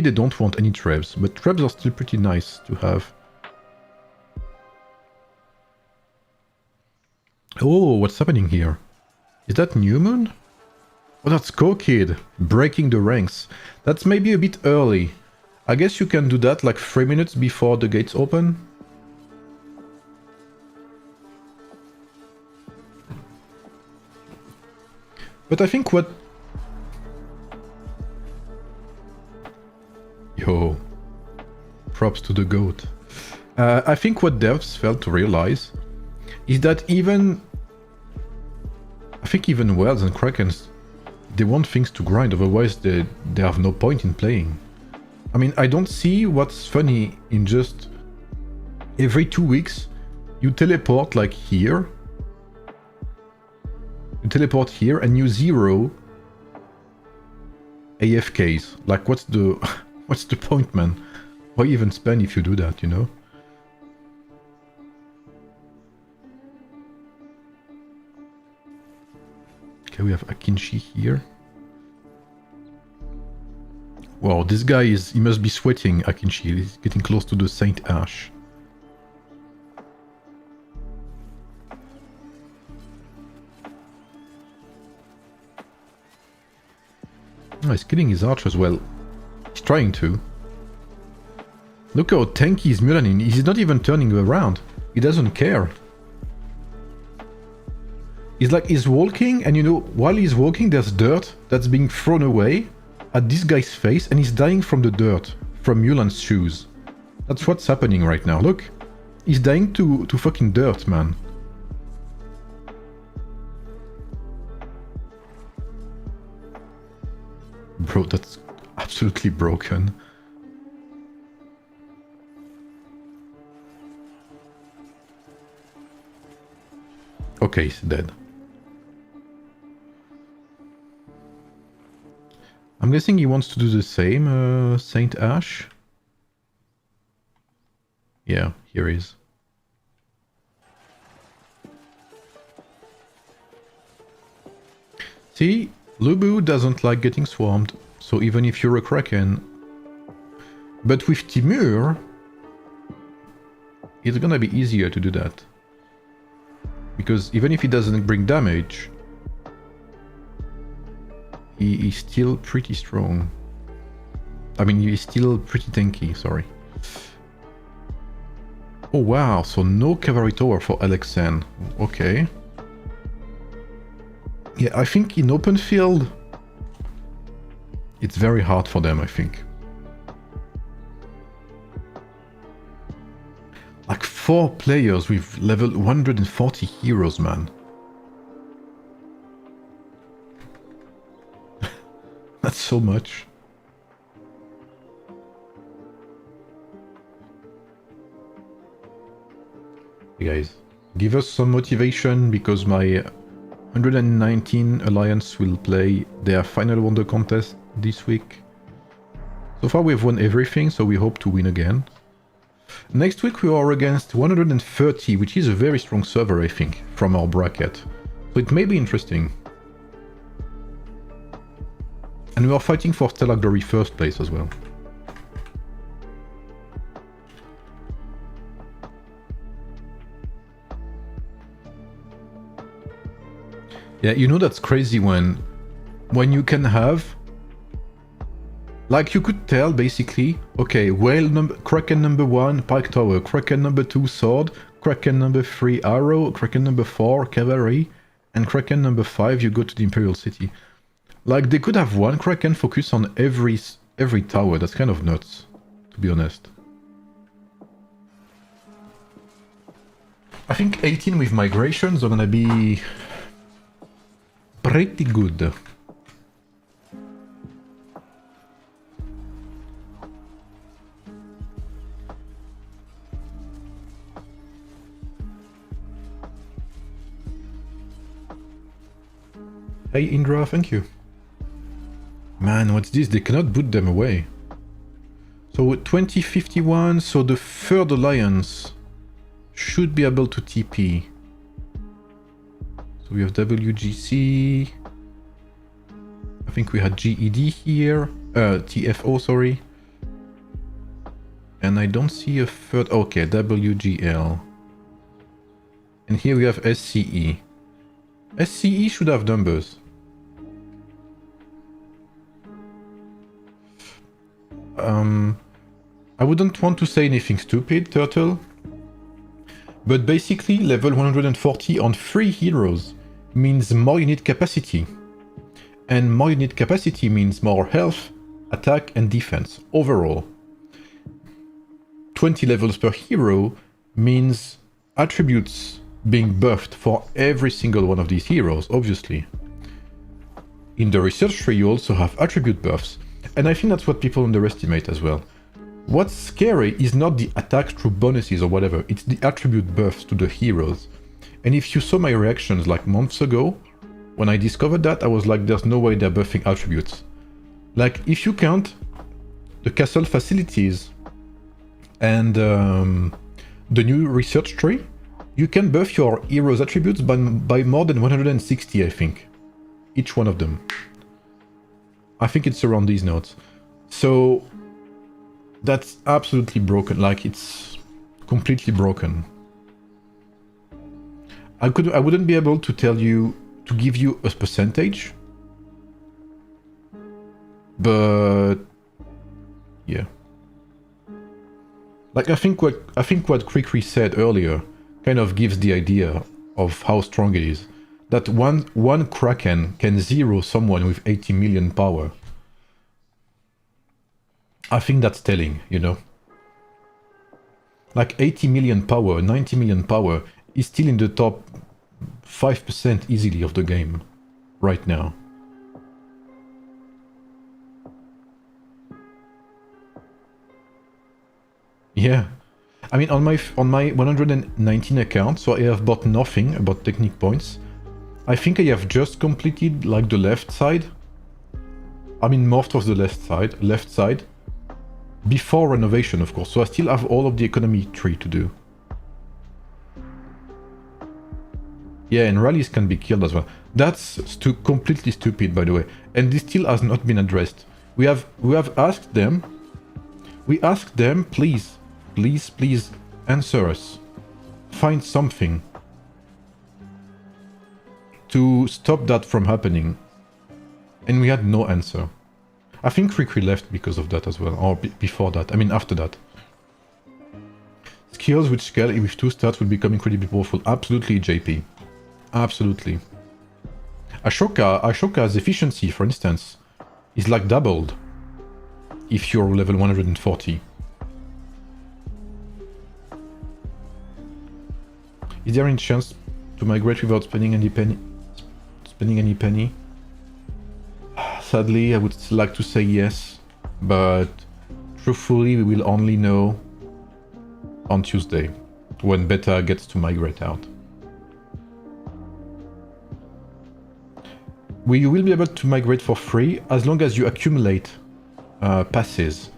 they don't want any trebs, but trebs are still pretty nice to have. Oh, what's happening here? Is that New Moon? Oh, that's Kid breaking the ranks. That's maybe a bit early. I guess you can do that like 3 minutes before the gates open. But I think what... Yo. Props to the goat. I think what devs failed to realize is that even... I think even whales and krakens, they want things to grind, otherwise they have no point in playing. I mean, I don't see what's funny in just every 2 weeks, you teleport like here. You teleport here and you zero AFKs. Like, what's the what's the point, man? Why even spend if you do that, you know? Okay, we have Akinshi here. Wow, this guy he must be sweating, Akinshi. He's getting close to the Saint Ash. Oh, he's killing his archer as well. He's trying to. Look how tanky is Mulanin. He's not even turning around. He doesn't care. He's like, he's walking, and you know, while he's walking, there's dirt that's being thrown away at this guy's face, and he's dying from the dirt, from Mulan's shoes. That's what's happening right now. Look, he's dying to fucking dirt, man. Bro, that's absolutely broken. Okay, he's dead. I'm guessing he wants to do the same, Saint Ash. Yeah, here he is. See, Lubu doesn't like getting swarmed, so even if you're a Kraken. But with Timur, it's gonna be easier to do that. Because even if he doesn't bring damage, he is still pretty strong. I mean, he's still pretty tanky, sorry. Oh wow, so no cavalry tower for Alexan. Okay. Yeah, I think in open field, it's very hard for them, I think. Like 4 players with level 140 heroes, man. That's so much. Hey guys, give us some motivation because my 119 Alliance will play their final Wonder Contest this week. So far we've won everything, so we hope to win again. Next week we are against 130, which is a very strong server, I think, from our bracket. So it may be interesting. And we are fighting for Stellar Glory first place as well. Yeah, you know that's crazy when you can have... Like you could tell basically, okay, whale Kraken number 1, Pike Tower, Kraken number 2, Sword, Kraken number 3, Arrow, Kraken number 4, Cavalry, and Kraken number 5, you go to the Imperial City. Like they could have one Kraken focus on every tower. That's kind of nuts, to be honest. I think 18 with migrations are gonna be pretty good. Hey Indra, thank you. Man, what's this? They cannot boot them away. So 2051, so the third alliance should be able to TP. So we have WGC. I think we had GED here. TFO, sorry. And I don't see a third. Okay, WGL. And here we have SCE. SCE should have numbers. I wouldn't want to say anything stupid, Turtle. But basically, level 140 on 3 heroes means more unit capacity. And more unit capacity means more health, attack and defense overall. 20 levels per hero means attributes being buffed for every single one of these heroes, obviously. In the research tree you also have attribute buffs, and I think that's what people underestimate as well. What's scary is not the attack through bonuses or whatever, it's the attribute buffs to the heroes. And if you saw my reactions like months ago, when I discovered that, I was like, there's no way they're buffing attributes. Like, if you count the castle facilities and the new research tree, you can buff your heroes' attributes by more than 160, I think. Each one of them. I think it's around these notes. So that's absolutely broken. Like, it's completely broken. I wouldn't be able to tell you, to give you a percentage, but yeah. Like, I think what Krikri said earlier kind of gives the idea of how strong it is. That one Kraken can zero someone with 80 million power. I think that's telling, you know? Like 80 million power, 90 million power is still in the top 5% easily of the game right now. Yeah. I mean, on my 119 account, so I have bought nothing about technique points. I think I have just completed like the left side. I mean, most of the left side, before renovation, of course. So I still have all of the economy tree to do. Yeah, and rallies can be killed as well. That's completely stupid, by the way. And this still has not been addressed. We have asked them. We asked them, please answer us. Find something to stop that from happening. And we had no answer. I think Krikri left because of that as well, or before that. I mean, after that. Skills which scale with 2 stats will become incredibly powerful. Absolutely, JP. Absolutely. Ashoka's efficiency, for instance, is like doubled if you're level 140. Is there any chance to migrate without spending any penny? Sadly, I would like to say yes, but truthfully, we will only know on Tuesday, when beta gets to migrate out. You will be able to migrate for free as long as you accumulate passes,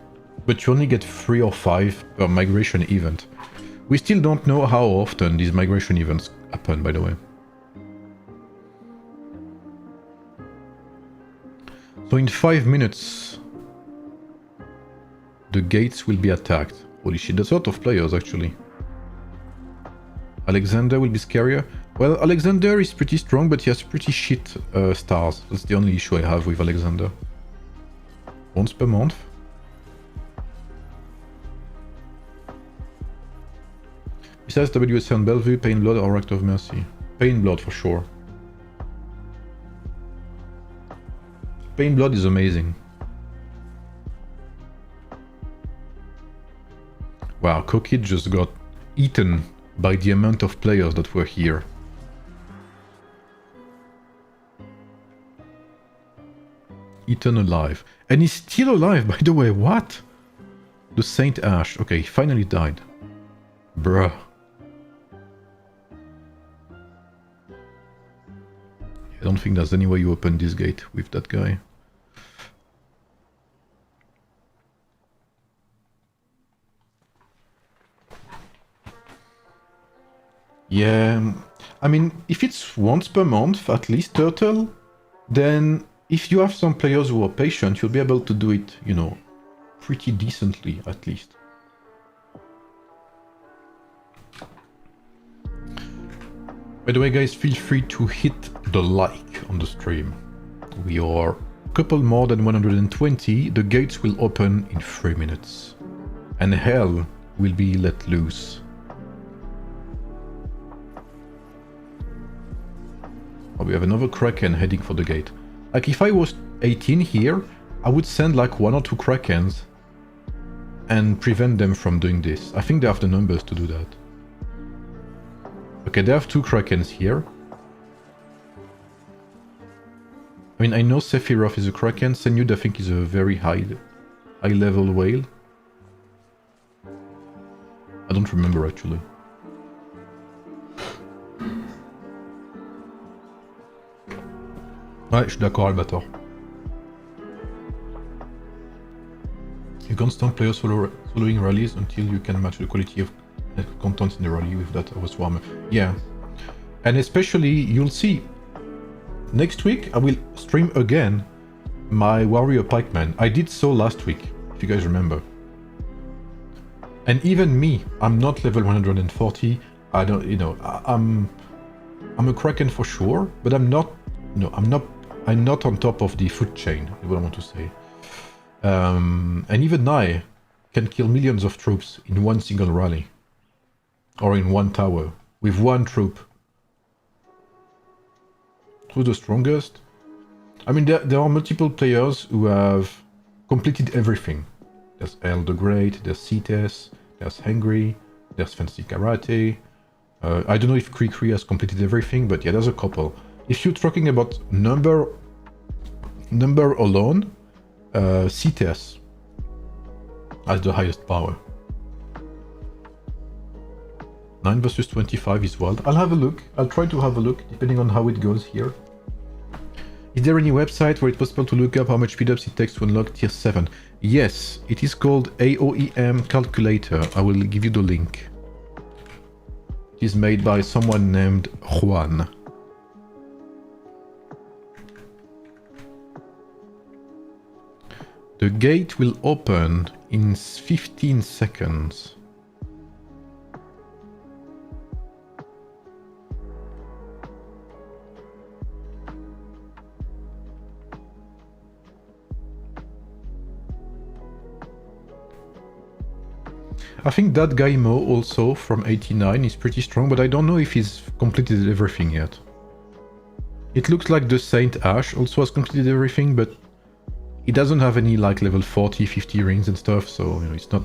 but you only get 3 or 5 per migration event. We still don't know how often these migration events happen, by the way. So in 5 minutes, the gates will be attacked. Holy shit, that's a lot of players, actually. Alexander will be scarier. Well, Alexander is pretty strong, but he has pretty shit stars. That's the only issue I have with Alexander. Once per month. Besides WSL and Bellevue, Pain Blood or Act of Mercy? Pain Blood for sure. Pain Blood is amazing. Wow, Kokid just got eaten by the amount of players that were here. Eaten alive. And he's still alive, by the way, what? The Saint Ash. Okay, he finally died. Bruh. I don't think there's any way you open this gate with that guy. Yeah, I mean, if it's once per month, at least, Turtle, then if you have some players who are patient, you'll be able to do it, you know, pretty decently, at least. By the way, guys, feel free to hit the like on the stream. We are a couple more than 120. The gates will open in 3 minutes. And hell will be let loose. Oh, we have another Kraken heading for the gate. Like, if I was 18 here, I would send like 1 or 2 Krakens and prevent them from doing this. I think they have the numbers to do that. Okay, they have 2 Krakens here. I mean, I know Sephiroth is a Kraken. Senud, I think, is a very high level whale. I don't remember actually. Ouais, je suis d'accord, Albator. You can't stand players following rallies until you can match the quality of content in the rally with that of a swarmer. Yeah. And especially, you'll see, next week I will stream again my warrior pikeman. I did so last week, if you guys remember. And even me, I'm not level 140. I don't, you know, I'm a kraken for sure, but I'm not on top of the food chain, is what I want to say. And even I can kill millions of troops in one single rally. Or in one tower, with one troop. Who's the strongest? I mean, there are multiple players who have completed everything. There's El the Great, there's Cetes, there's Hengry, there's Fancy Karate. I don't know if Krikri has completed everything, but yeah, there's a couple. If you're talking about number alone, Cetes has the highest power. 9 versus 25 is wild. I'll have a look. I'll try to have a look, depending on how it goes here. Is there any website where it's possible to look up how much speed-ups it takes to unlock tier 7? Yes, it is called AoEM Calculator. I will give you the link. It is made by someone named Juan. The gate will open in 15 seconds. I think that guy Mo also from 89 is pretty strong, but I don't know if he's completed everything yet. It looks like the Saint Ash also has completed everything, but he doesn't have any like level 40, 50 rings and stuff, so you know, it's not...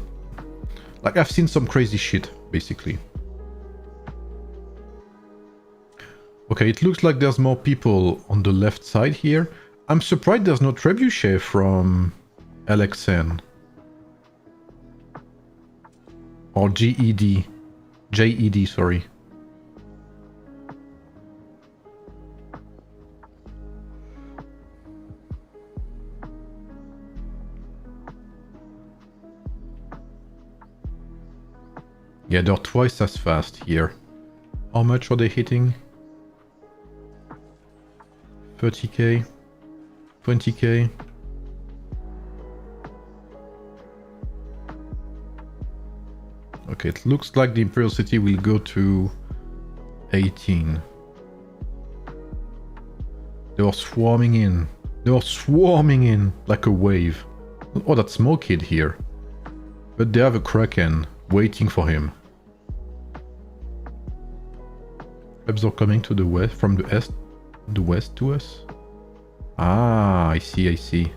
Like, I've seen some crazy shit, basically. Okay, it looks like there's more people on the left side here. I'm surprised there's no trebuchet from LXN. Or JED, sorry. Yeah, they're twice as fast here. How much are they hitting? 30k? 20k? Okay, it looks like the Imperial City will go to 18. They are swarming in. They are swarming in like a wave. Oh, that's Smoke Kid here. But they have a Kraken waiting for him. Rebs are coming to the west, from the west to us. Ah, I see, I see.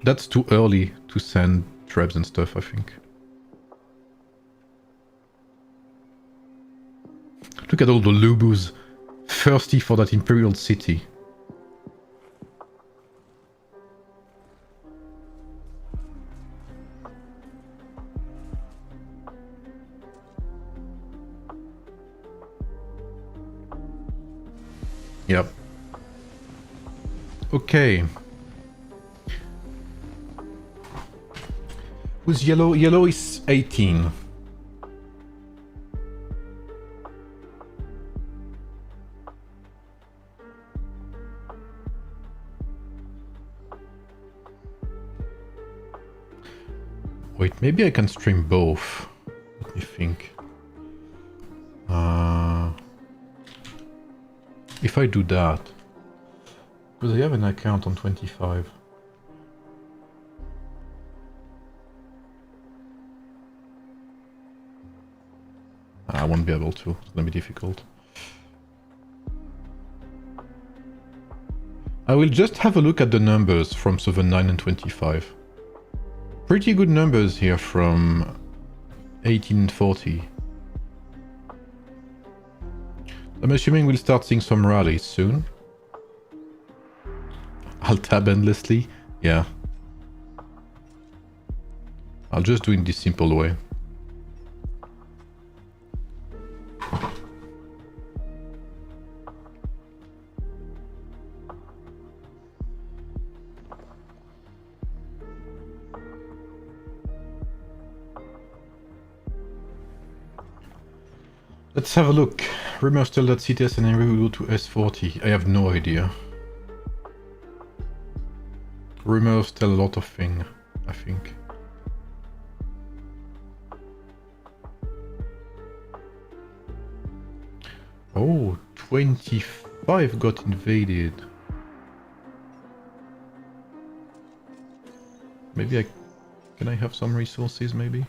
That's too early to send traps and stuff, I think. Look at all the Lubus thirsty for that Imperial City. Yep. Okay. Who's yellow? Yellow is 18. Wait, maybe I can stream both. Let me think. If I do that, because I have an account on 25. I won't be able to. It's gonna be difficult. I will just have a look at the numbers from 7, 9 and 25. Pretty good numbers here from 18 and 40. I'm assuming we'll start seeing some rallies soon. Alt tab endlessly. Yeah. I'll just do it this simple way. Let's have a look. Rumors tell that CTS and eneba will go to S40. I have no idea. Rumors tell a lot of things, I think. Oh, 25 got invaded. Maybe can I have some resources, maybe?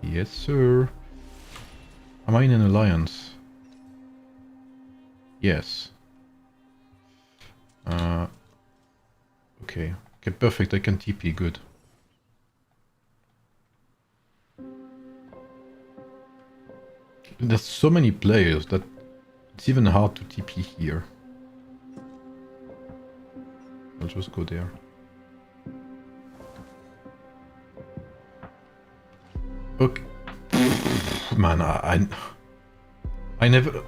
Yes, sir. Am I in an alliance? Yes. Okay. Okay, perfect. I can TP. Good. There's so many players that it's even hard to TP here. I'll just go there. Okay. Man, I never...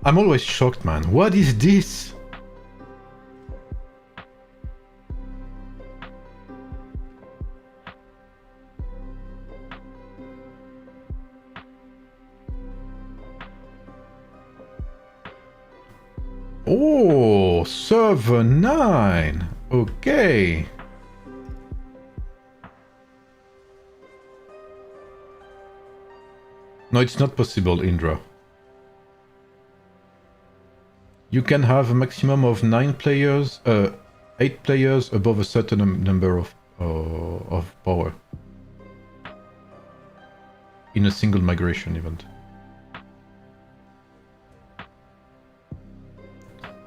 I'm always shocked, man. What is this? Oh, server 9. Okay. No, it's not possible, Indra. You can have a maximum of 9 players, 8 players above a certain number of power in a single migration event.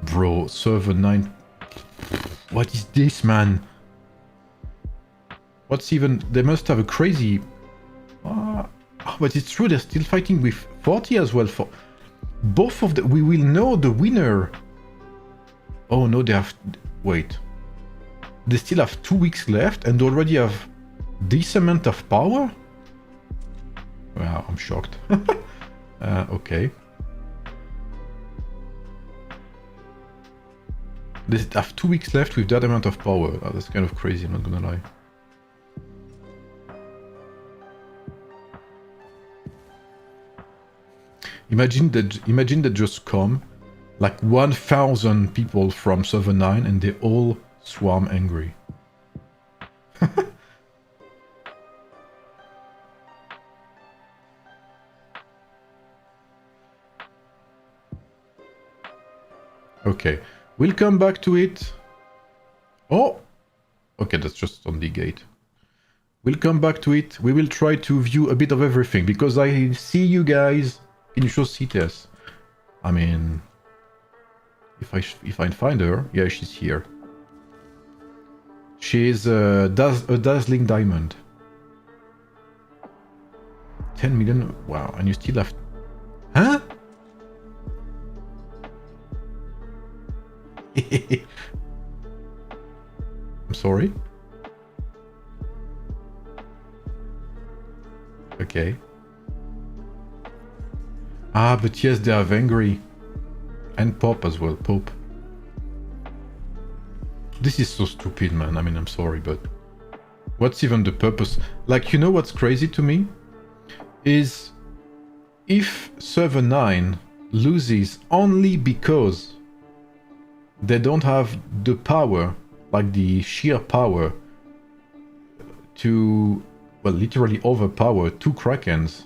Bro, server 9. What is this, man? What's even... They must have a crazy... but it's true, they're still fighting with 40 as well. For both of them, we will know the winner. Oh no, they have... Wait. They still have 2 weeks left and already have this amount of power? Wow, I'm shocked. Okay. They have 2 weeks left with that amount of power. Oh, that's kind of crazy, I'm not gonna lie. Imagine that just come like 1,000 people from server 9 and they all swarm angry. Okay, we'll come back to it. Oh! Okay, that's just on the gate. We'll come back to it. We will try to view a bit of everything because I see you guys. Can you show CTS? I mean, if I find her, yeah, she's here. She's a dazzling diamond. 10 million. Wow, and you still have. Huh? I'm sorry. Okay. Ah, but yes, they have angry. And Pop as well, Pope. This is so stupid, man. I mean, I'm sorry, but... What's even the purpose? Like, you know what's crazy to me? Is... If server 9 loses only because they don't have the power, like the sheer power, to, well, literally overpower 2 Krakens,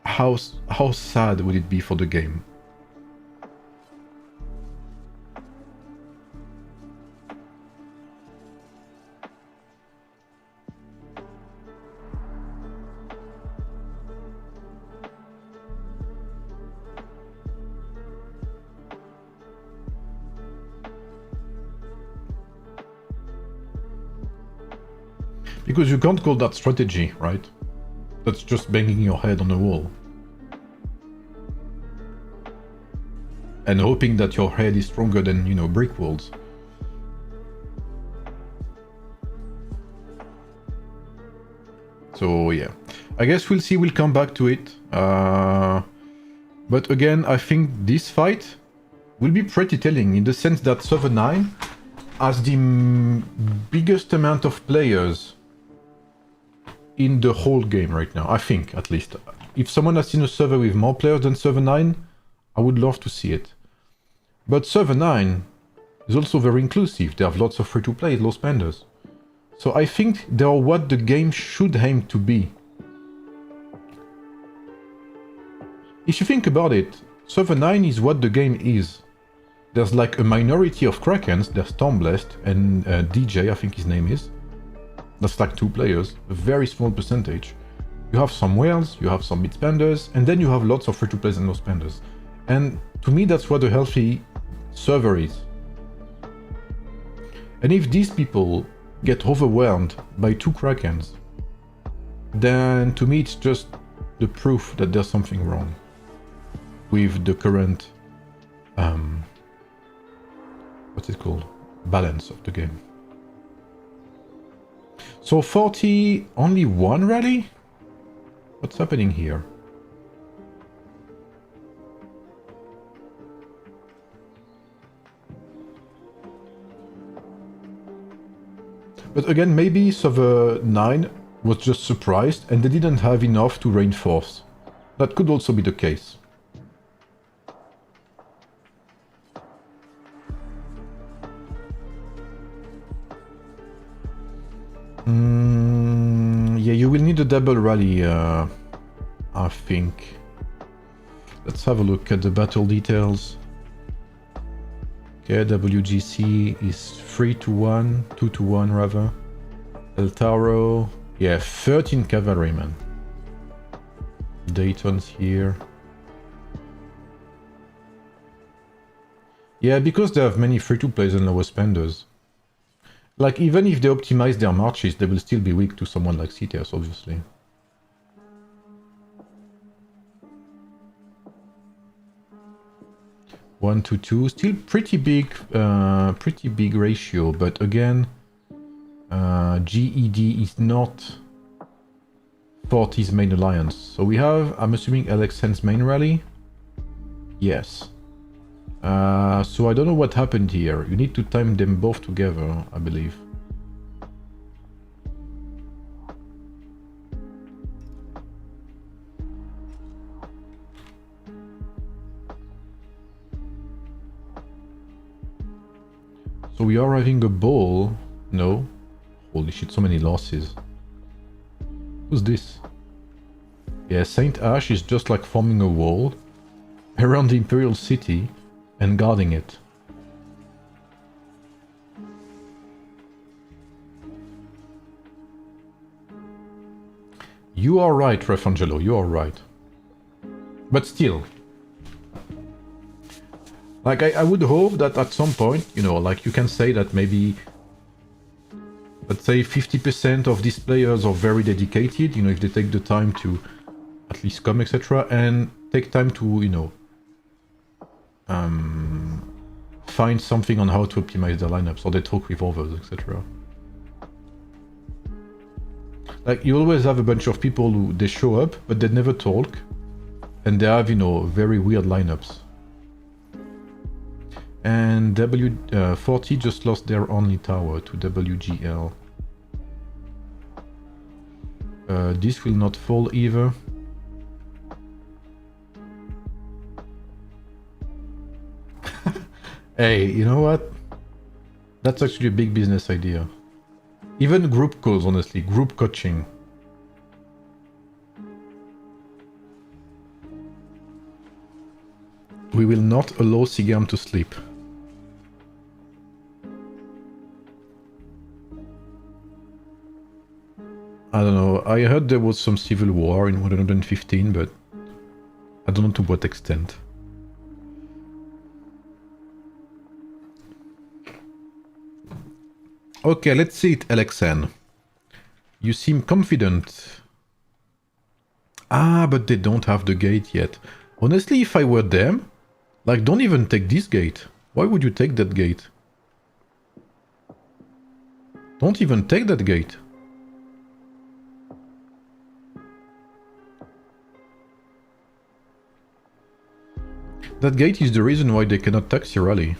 how sad would it be for the game? Because you can't call that strategy, right? That's just banging your head on the wall. and hoping that your head is stronger than, you know, brick walls. So yeah, I guess we'll see, we'll come back to it. But again, I think this fight will be pretty telling in the sense that server 9 has the biggest amount of players in the whole game right now, I think, at least. If someone has seen a server with more players than server 9, I would love to see it. But server 9 is also very inclusive. They have lots of free-to-play, low spenders. So I think they are what the game should aim to be. If you think about it, server 9 is what the game is. There's like a minority of Krakens, there's Stormblast and DJ, I think his name is. That's like 2 players, a very small percentage. You have some whales, you have some mid spenders, and then you have lots of free-to-plays and low spenders. And to me that's what a healthy server is. And if these people get overwhelmed by 2 Krakens, then to me it's just the proof that there's something wrong with the current what's it called? Balance of the game. So 40, only 1 rally? What's happening here? But again, maybe server 9 was just surprised and they didn't have enough to reinforce. That could also be the case. Yeah, you will need a double rally, I think. Let's have a look at the battle details. Okay, WGC is 3-1, 2-1 rather. El Taro, yeah, 13 cavalrymen. Dayton's here. Yeah, because they have many free-to-plays and lower spenders. Like, even if they optimize their marches, they will still be weak to someone like CTS, obviously. One to 2, still pretty big ratio, but again, GED is not 40's main alliance. So we have, I'm assuming, LXN's main rally? Yes. So I don't know what happened here. You need to time them both together, I believe. So we are having a ball. No. Holy shit, so many losses. Who's this? Yeah, Saint Ash is just like forming a wall around the Imperial City and guarding it. You are right, Refangelo, you are right. But still, like, I would hope that at some point, you know, like, you can say that maybe, let's say 50% of these players are very dedicated, you know, if they take the time to at least come, etc., and take time to, you know, find something on how to optimize their lineups, or they talk with others, etc. Like, you always have a bunch of people who, they show up, but they never talk, and they have, you know, very weird lineups. And W40 just lost their only tower to WGL. This will not fall either. Hey, you know what? That's actually a big business idea. Even group calls, honestly, group coaching. We will not allow Sigam to sleep. I don't know, I heard there was some civil war in 115, but I don't know to what extent. Okay, let's see it, LXN. You seem confident. Ah, but they don't have the gate yet. Honestly, if I were them, Like, don't even take this gate. Why would you take that gate? Don't even take that gate. That gate is the reason why they cannot taxi rally.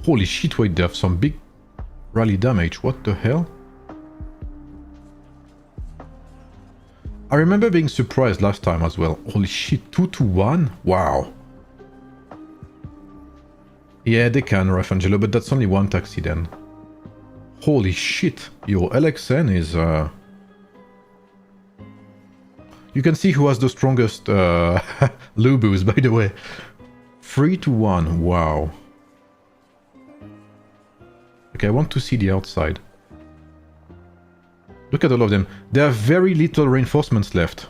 Holy shit, wait, they have some big rally damage. What the hell? I remember being surprised last time as well. Holy shit, 2-1? Wow. Yeah, they can, Rafangelo, but that's only one taxi then. Holy shit, your LXN is... You can see who has the strongest Lubus, by the way. 3-1, wow. Okay, I want to see the outside. Look at all of them. There are very little reinforcements left.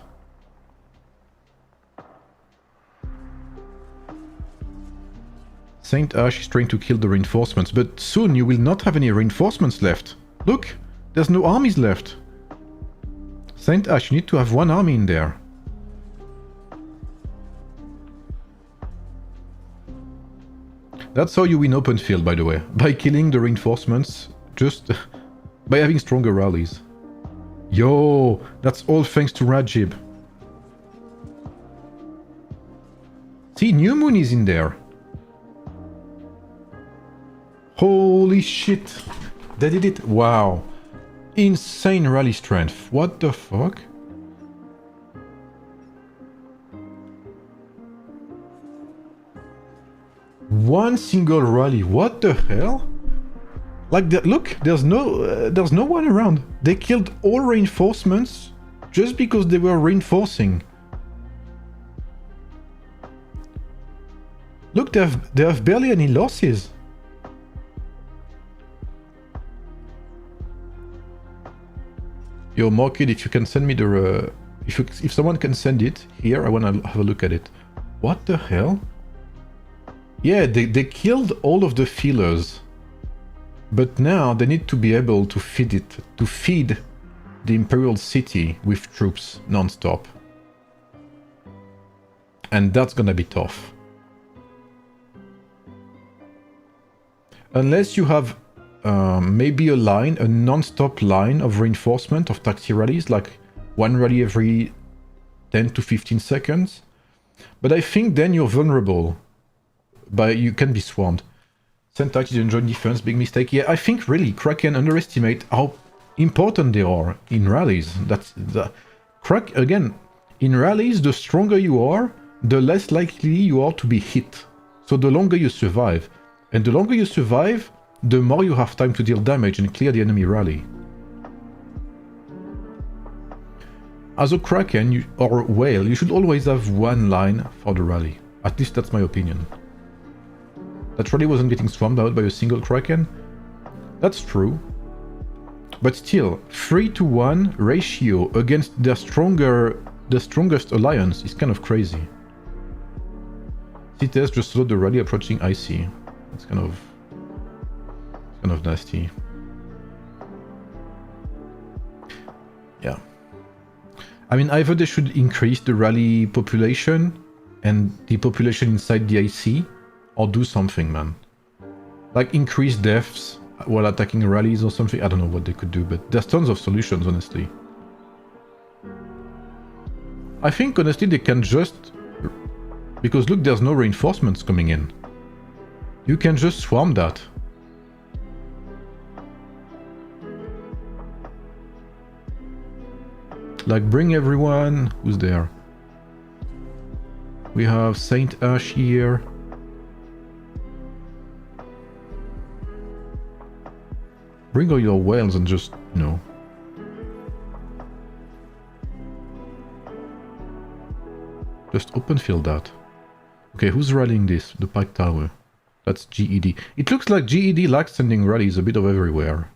Saint Ash is trying to kill the reinforcements, but soon you will not have any reinforcements left. Look, there's no armies left. Saint Ash, you need to have one army in there. That's how you win open field, by the way. By killing the reinforcements, just by having stronger rallies. Yo, that's all thanks to Rajib. See, New Moon is in there. Holy shit. They did it. Wow. Insane rally strength. What the fuck? One single rally. What the hell? Like, look, there's no one around. They killed all reinforcements just because they were reinforcing. Look, they have barely any losses. Yo, Market, if you can send me the... if someone can send it here, I want to have a look at it. What the hell? Yeah, they killed all of the fillers. But now they need to be able to feed it, to feed the Imperial City with troops non-stop. And that's gonna be tough. Unless you have maybe a line, a non-stop line of reinforcement of taxi rallies, like one rally every 10 to 15 seconds. But I think then you're vulnerable. But you can be swarmed. Centax didn't join defense, big mistake. Yeah, I think really Kraken underestimate how important they are in rallies. That's the again, in rallies, the stronger you are, the less likely you are to be hit. So the longer you survive. And the longer you survive, the more you have time to deal damage and clear the enemy rally. As a Kraken or a whale, you should always have one line for the rally. At least that's my opinion. That rally wasn't getting swarmed out by a single Kraken. That's true. But still, 3-to-1 ratio against the strongest alliance is kind of crazy. CTS just slowed the rally approaching IC. That's kind of nasty. Yeah. I mean, either they should increase the rally population and the population inside the IC, or do something, man. Like increase deaths while attacking rallies or something. I don't know what they could do, but there's tons of solutions, honestly. I think, honestly, they can just... Because look, there's no reinforcements coming in. You can just swarm that. Like, bring everyone... Who's there? We have Saint Ash here. Bring all your whales and just, you know... Just open field that. Okay, who's rallying this? The Pike Tower. That's GED. It looks like GED likes sending rallies a bit of everywhere.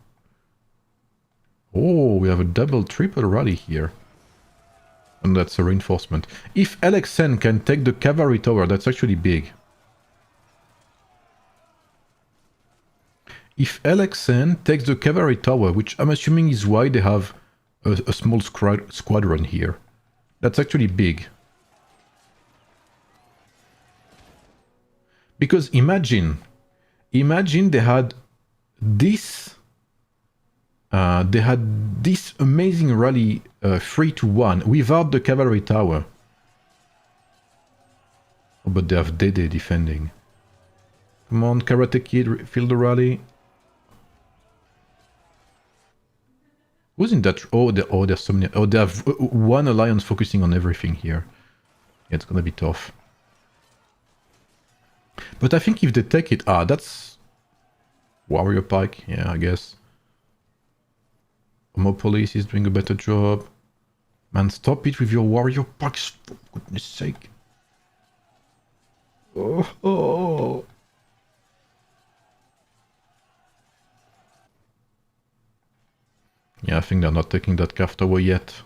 Oh, we have a double, triple rally here. And that's a reinforcement. If LXN can take the cavalry tower, that's actually big. if LXN takes the cavalry tower, which I'm assuming is why they have a small squadron here. That's actually big. Because imagine they had this amazing rally 3-1 without the cavalry tower. Oh, but they have Dede defending. Come on, Karate Kid, fill the rally. Who's in that? Oh, there's so many. Oh, they have one alliance focusing on everything here. Yeah, it's gonna be tough. But I think if they take it... Ah, that's... Warrior Pike, yeah, I guess. Homopolis is doing a better job. Man, stop it with your Warrior Pikes, for goodness sake. Oh. Yeah, I think they're not taking that Cav Tower yet.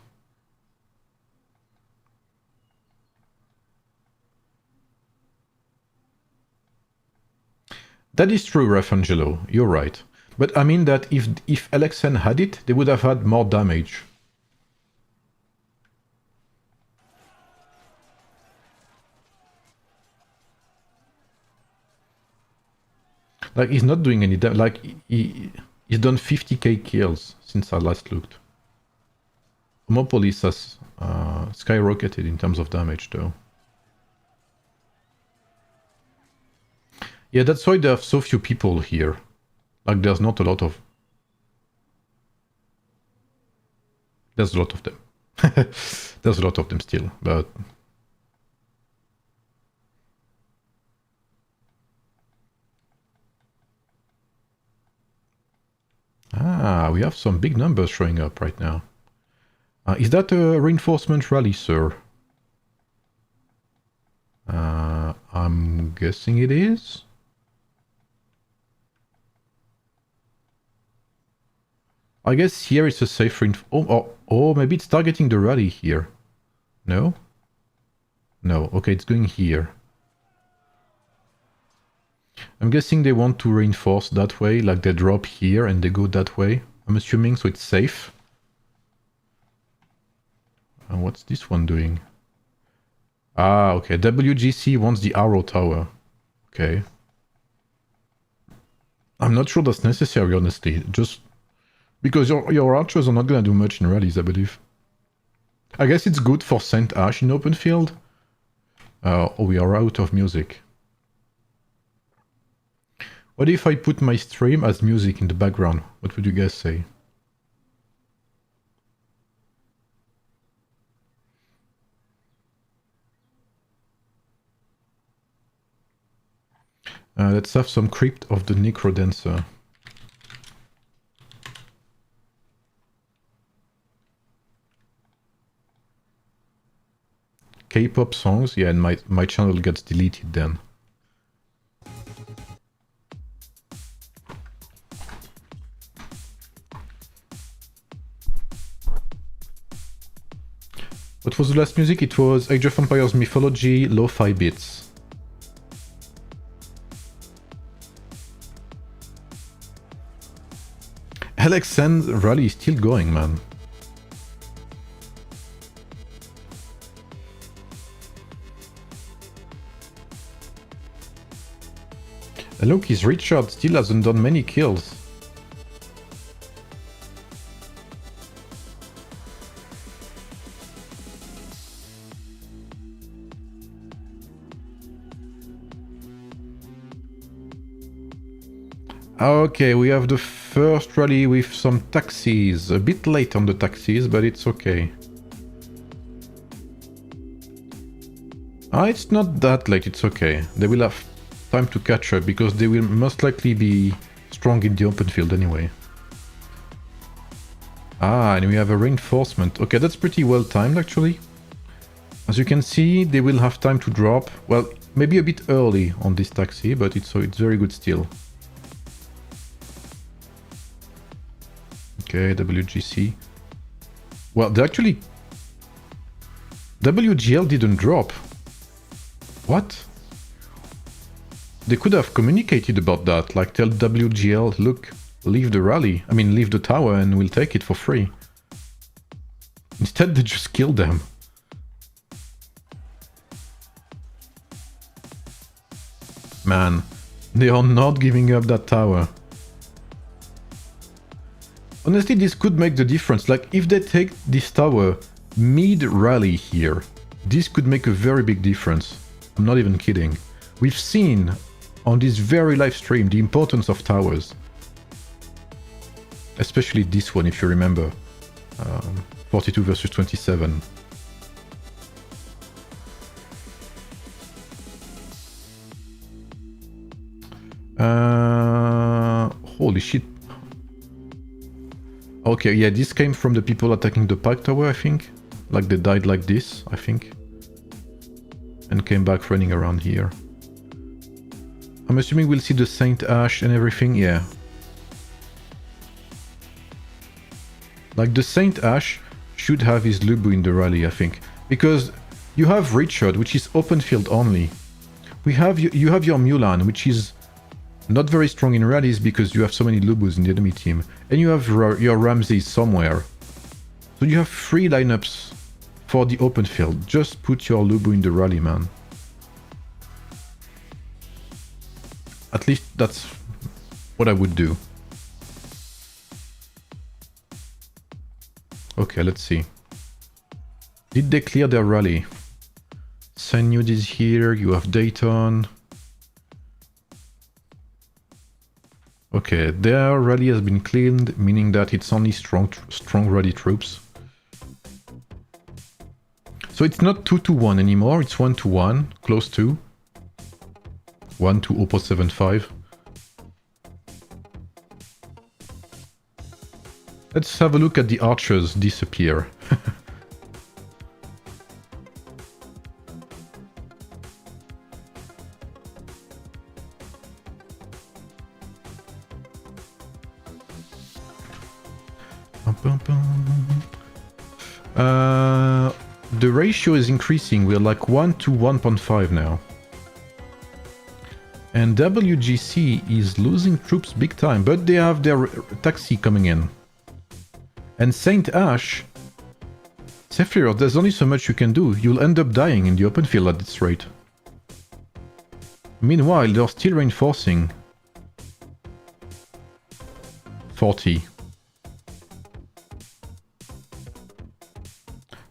That is true, Rafangelo, you're right. But I mean that if LXN had it, they would have had more damage. Like, he's not doing any damage. Like, he's done 50k kills since I last looked. Homopolis has skyrocketed in terms of damage, though. Yeah, that's why there are so few people here. Like, there's not a lot of... There's a lot of them. There's a lot of them still, but... Ah, we have some big numbers showing up right now. Is that a reinforcement rally, sir? I'm guessing it is. I guess here is a safe oh, maybe it's targeting the rally here. No? No, okay, it's going here. I'm guessing they want to reinforce that way, like they drop here and they go that way. I'm assuming, so it's safe. And what's this one doing? Ah, okay, WGC wants the arrow tower. Okay. I'm not sure that's necessary, honestly. Just because your archers are not gonna do much in rallies, I believe. I guess it's good for Saint Ash in open field. Oh, we are out of music. What if I put my stream as music in the background? What would you guys say? Let's have some Crypt of the Necrodancer. K-pop songs? Yeah, and my channel gets deleted then. What was the last music? It was Age of Empires Mythology, Lo-Fi Bits. LXN's rally is still going, man. And look, his Richard still hasn't done many kills. Okay, we have the first rally with some taxis. A bit late on the taxis, but it's okay. Ah, it's not that late, it's okay. They will have time to catch up, because they will most likely be strong in the open field anyway. Ah, and we have a reinforcement. Okay, that's pretty well timed, actually. As you can see, they will have time to drop. Well, maybe a bit early on this taxi, but it's very good still. Okay, WGC. Well, they actually... WGL didn't drop. What? They could have communicated about that, like tell WGL, look, leave the rally, I mean leave the tower and we'll take it for free. Instead they just killed them. Man, they are not giving up that tower. Honestly, this could make the difference. Like, if they take this tower mid-rally here, this could make a very big difference. I'm not even kidding. We've seen on this very live stream the importance of towers. Especially this one, if you remember. 42 versus 27. Holy shit. Okay, yeah, this came from the people attacking the Pike Tower, I think. Like, they died like this, I think. And came back running around here. I'm assuming we'll see the Saint Ash and everything, yeah. Like, the Saint Ash should have his Lubu in the rally, I think. Because you have Richard, which is open field only. You have your Mulan, which is not very strong in rallies because you have so many Lubus in the enemy team. And you have your Ramses somewhere. So you have 3 lineups for the open field. Just put your Lubu in the rally, man. At least that's what I would do. Okay, let's see. Did they clear their rally? Sanyud is here, you have Dayton. Okay, their rally has been cleaned, meaning that it's only strong rally troops. So it's not 2-1 anymore, it's 1-1, close to. 1-0.75. Let's have a look at the archers disappear. The ratio is increasing, we're like 1-1.5 now. And WGC is losing troops big time, but they have their taxi coming in. And Saint Ash, Sephiroth, there's only so much you can do. You'll end up dying in the open field at this rate. Meanwhile, they're still reinforcing. 40.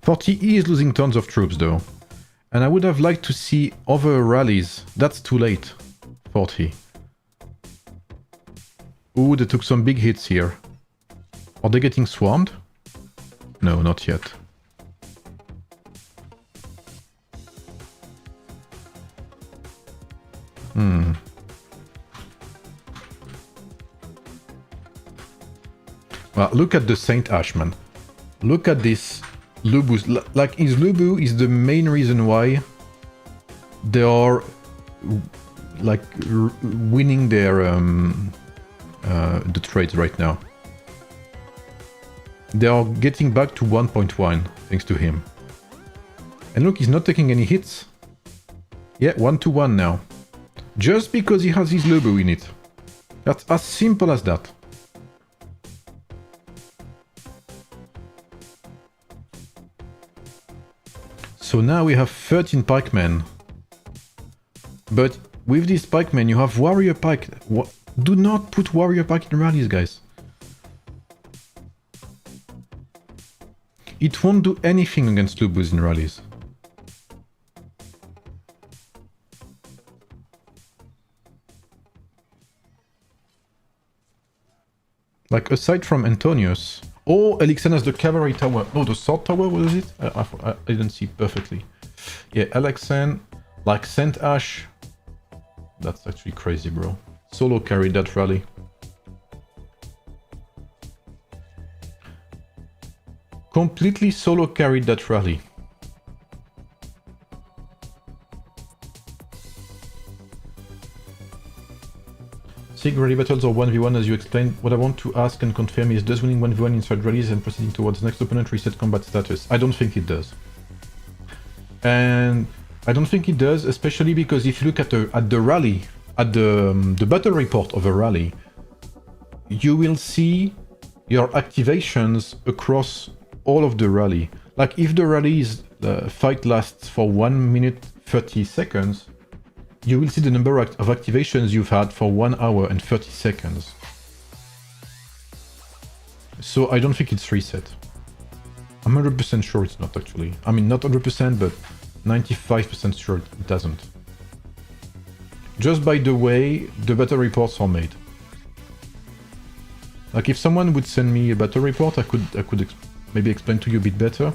40E is losing tons of troops though. And I would have liked to see other rallies. That's too late. 40. Ooh, they took some big hits here. Are they getting swarmed? No, not yet. Well, look at the Saint Ashman. Look at this Lubus. Like, his Lubu is the main reason why they are like winning their the trades right now. They are getting back to 1.1 thanks to him. And look, he's not taking any hits. Yeah, 1-1 now. Just because he has his Lubu in it. That's as simple as that. So now we have 13 pikemen. But with this pikemen you have warrior pike. Do not put warrior pike in rallies, guys. It won't do anything against Lubus in rallies. Like, aside from Antonius... Oh, Elixir has the cavalry tower. No, the sword tower, was it? I didn't see it perfectly. Yeah, Elixir, like Saint Ash. That's actually crazy, bro. Solo carried that rally. Completely solo carried that rally. Sig rally battles or 1v1 as you explained. What I want to ask and confirm is, does winning 1v1 inside rallies and proceeding towards next opponent reset combat status? I don't think it does. And I don't think it does, especially because if you look at the rally at the battle report of a rally, you will see your activations across all of the rally. Like if the rally's fight lasts for 1 minute 30 seconds, you will see the number of activations you've had for 1 hour and 30 seconds. So I don't think it's reset. I'm 100% sure it's not actually. I mean, not 100%, but 95% sure it doesn't. Just by the way the battle reports are made. Like if someone would send me a battle report, I could maybe explain to you a bit better.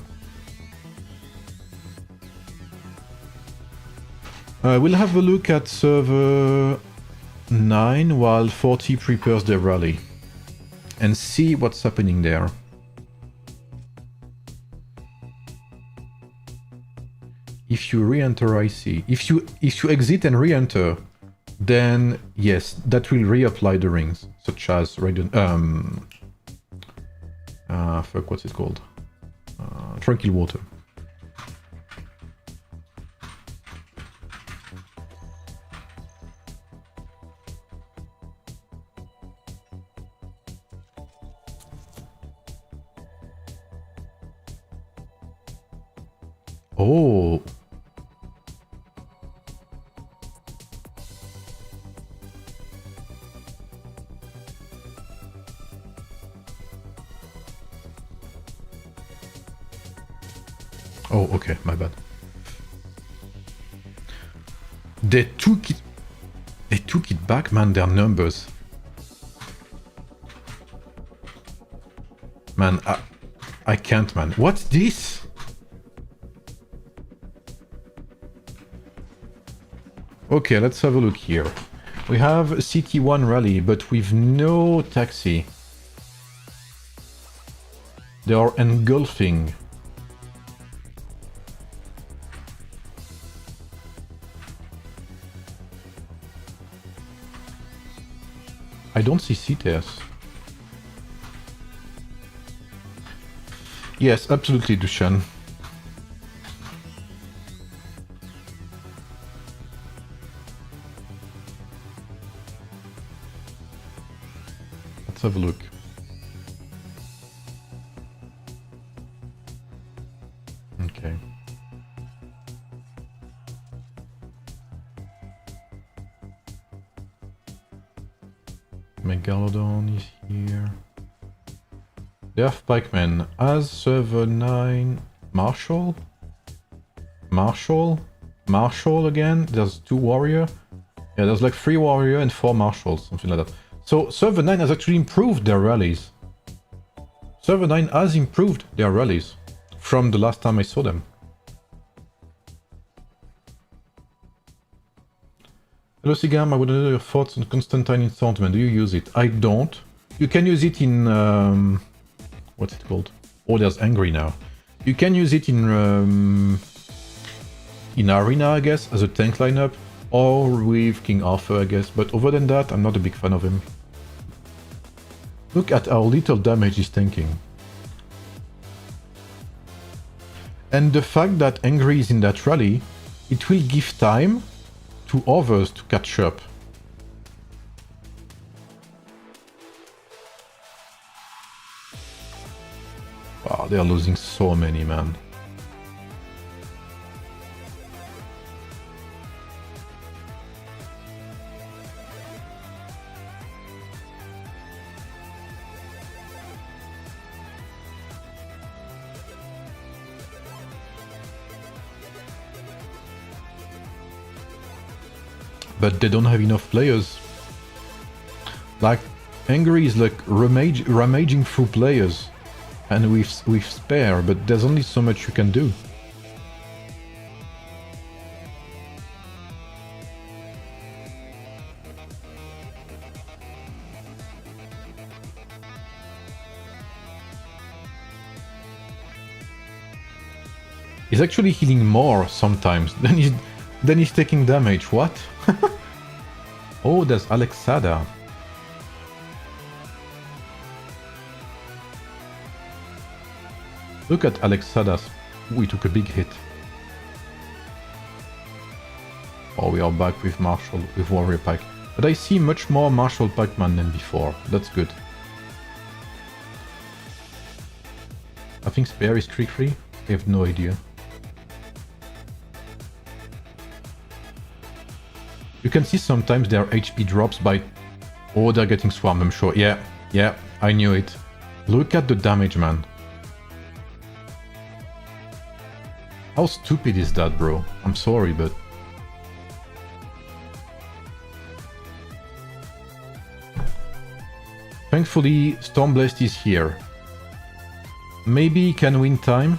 We'll have a look at server 9 while 40 prepares their rally and see what's happening there. If you re-enter, I see. If you exit and re-enter, then yes, that will reapply the rings, such as Radiant. Fuck, what's it called? Tranquil Water. Oh. Oh, okay, my bad. They took it back, man, their numbers. Man, I can't, man. What's this? Okay, let's have a look here. We have a CT1 rally, but with no taxi. They are engulfing. I don't see CTS. Yes, absolutely, Dushan. Let's have a look. Okay. Megalodon is here. They have pikemen as server 9. Marshall again. There's 2 warrior. Yeah, there's like 3 warrior and 4 marshals, something like that. So server 9 has actually improved their rallies. Server 9 has improved their rallies from the last time I saw them. Hello Sigam, I would know your thoughts on Constantine enchantment. Do you use it? I don't. You can use it in... what's it called? Oh, there's Angry now. You can use it in Arena, I guess, as a tank lineup. Or with King Arthur, I guess. But other than that, I'm not a big fan of him. Look at how little damage he's tanking. And the fact that Angry is in that rally, it will give time to others to catch up. Wow, they are losing so many, man. But they don't have enough players. Like, Angry is like ramaging through players. And with spare, but there's only so much you can do. He's actually healing more sometimes than he's taking damage. What? Oh, there's Alexada. Look at Alexada's. Ooh, he took a big hit. Oh, we are back with Marshall, with Warrior Pack. But I see much more Marshall Pac-Man than before. That's good. I think Spare is trick free. I have no idea. You can see sometimes their HP drops by... Oh, they're getting swarmed, I'm sure. Yeah, I knew it. Look at the damage, man. How stupid is that, bro? I'm sorry, but... Thankfully, Stormblast is here. Maybe he can win time.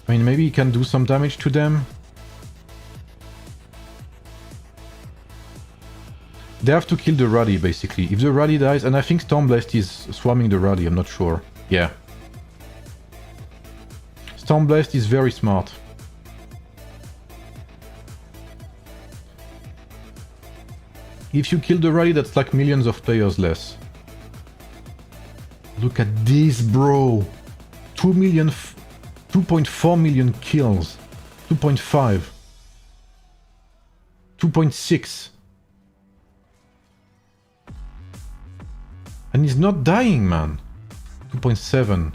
I mean, maybe he can do some damage to them. They have to kill the rally, basically. If the rally dies, and I think Stormblast is swarming the rally, I'm not sure. Yeah. Stormblast is very smart. If you kill the rally, that's like millions of players less. Look at this, bro. 2.4 million kills. 2.5. 2.6. And he's not dying, man. 2.7.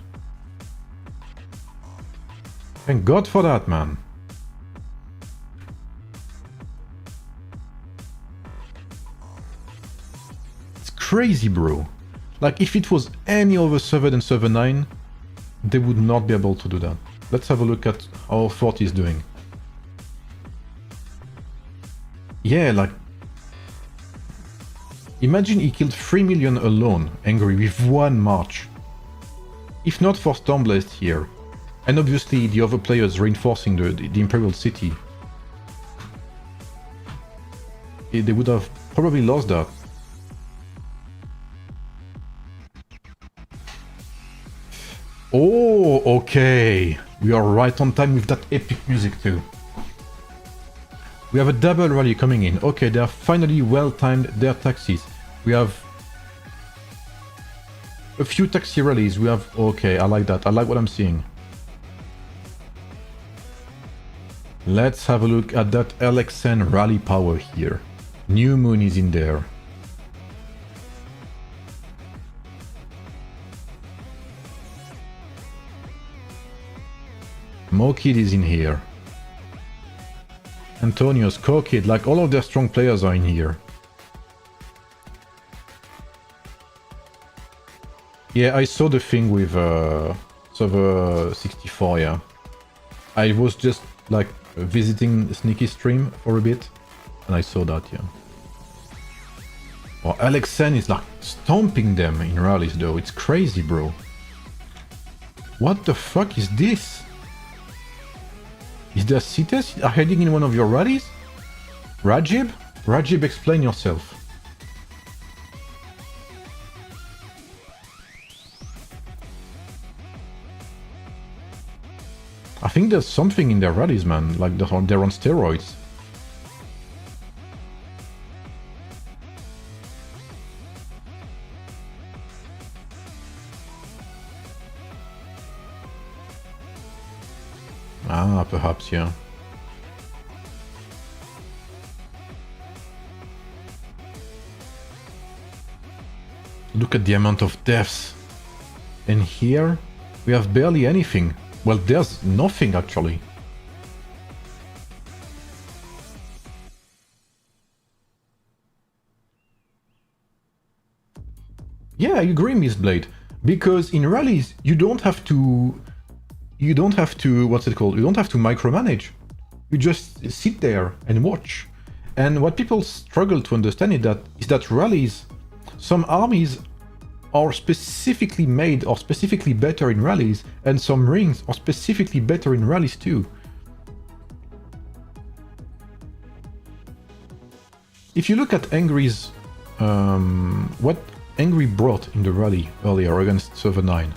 Thank God for that, man. It's crazy, bro. Like, if it was any other server than server 9, they would not be able to do that. Let's have a look at how 40 is doing. Yeah, like... Imagine he killed 3 million alone, angry, with one march. If not for Stormblast here, and obviously the other players reinforcing the Imperial City, they would have probably lost that. Oh, okay. We are right on time with that epic music too. We have a double rally coming in. Okay, they are finally well-timed their taxis. We have a few taxi rallies. We have... Okay, I like that. I like what I'm seeing. Let's have a look at that LXN rally power here. New Moon is in there. Mokid is in here. Antonio's, Kokid, like all of their strong players are in here. Yeah, I saw the thing with server 64, yeah. I was just like visiting Sneaky stream for a bit, and I saw that, yeah. Oh, LXN is like stomping them in rallies though, it's crazy, bro. What the fuck is this? Is there CITES hiding in one of your rallies? Rajib? Rajib, explain yourself. I think there's something in their rallies, man. Like they're on steroids. Ah, perhaps, yeah. Look at the amount of deaths. And here, we have barely anything. Well, there's nothing, actually. Yeah, I agree, Miss Blade. Because in rallies, you don't have to... what's it called? You don't have to micromanage. You just sit there and watch. And what people struggle to understand is that rallies, some armies are specifically made or specifically better in rallies, and some rings are specifically better in rallies too. If you look at Angry's, what Angry brought in the rally earlier against server 9,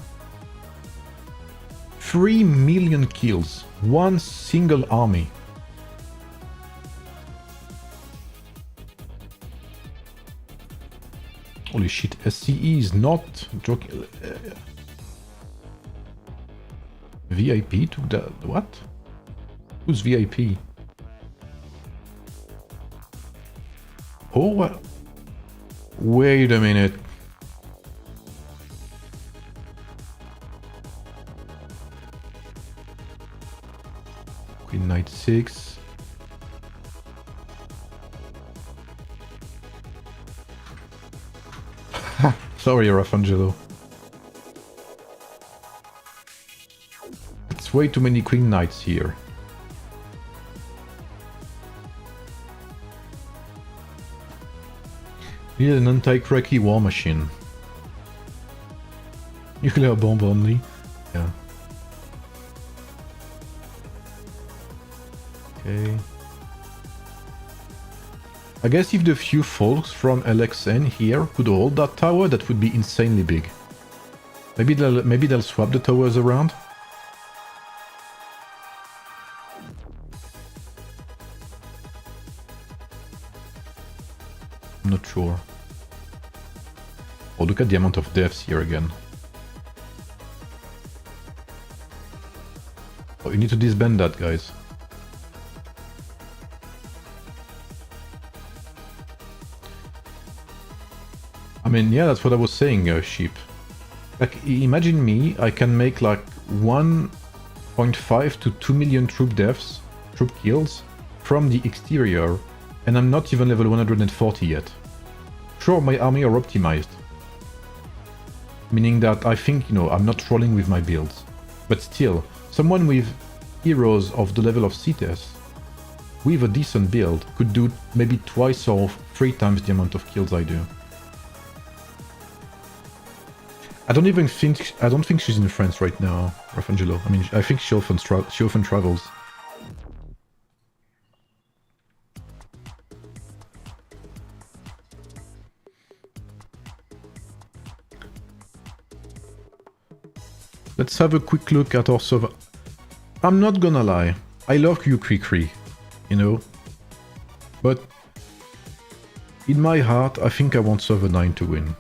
3 million kills, one single army. Holy shit, SCE is not joking. VIP took that. What? Who's VIP? Oh, what? Wait a minute. Queen knight 6. Sorry, Rafangelo. It's way too many queen knights here. Need an anti-cracky war machine. Nuclear bomb only. Yeah. Okay. I guess if the few folks from LXN here could hold that tower, that would be insanely big. Maybe they'll swap the towers around. I'm not sure. Oh, look at the amount of deaths here again. Oh, you need to disband that, guys. I mean, yeah, that's what I was saying, Sheep. Like, imagine me, I can make like 1.5 to 2 million troop deaths, troop kills, from the exterior, and I'm not even level 140 yet. Sure, my army are optimized. Meaning that I think, you know, I'm not trolling with my builds. But still, someone with heroes of the level of CTS, with a decent build, could do maybe twice or 3 times the amount of kills I do. I don't think she's in France right now, Rafangelo. I mean, I think she often travels. Let's have a quick look at our server. I'm not gonna lie, I love Q-Cree, you know? But in my heart, I think I want server 9 to win.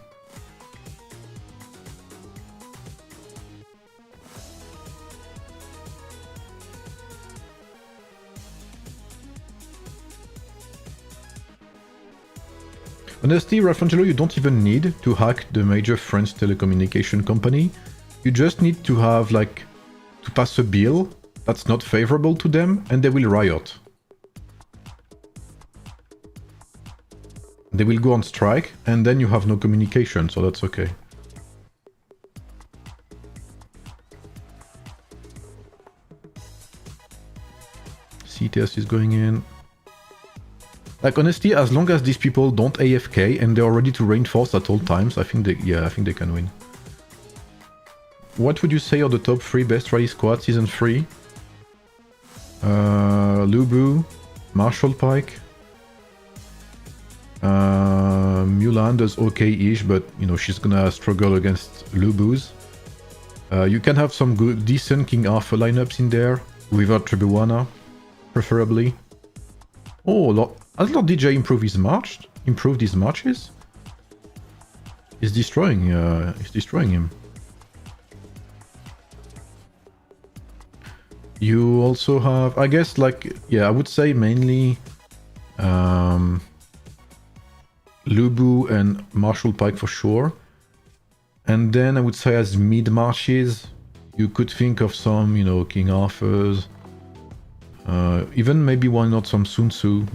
Honestly, Rafangelo, you don't even need to hack the major French telecommunication company. You just need to have, like, to pass a bill that's not favorable to them, and they will riot. They will go on strike, and then you have no communication, so that's okay. CTS is going in. Like, honestly, as long as these people don't AFK and they're ready to reinforce at all times, I think they can win. What would you say are the top 3 best rally squad season 3? Lubu, Marshall Pike. Mulan does okay-ish, but you know she's gonna struggle against Lubu's. You can have some good, decent King Arthur lineups in there without Tribuana, preferably. Oh, has Lord DJ improved his march? Improved his marches? He's destroying him. You also have, I guess, like, yeah, I would say mainly Lubu and Marshall Pike for sure. And then I would say as mid-marches, you could think of some, you know, King Arthur's. Even maybe why not some Sun Tzu,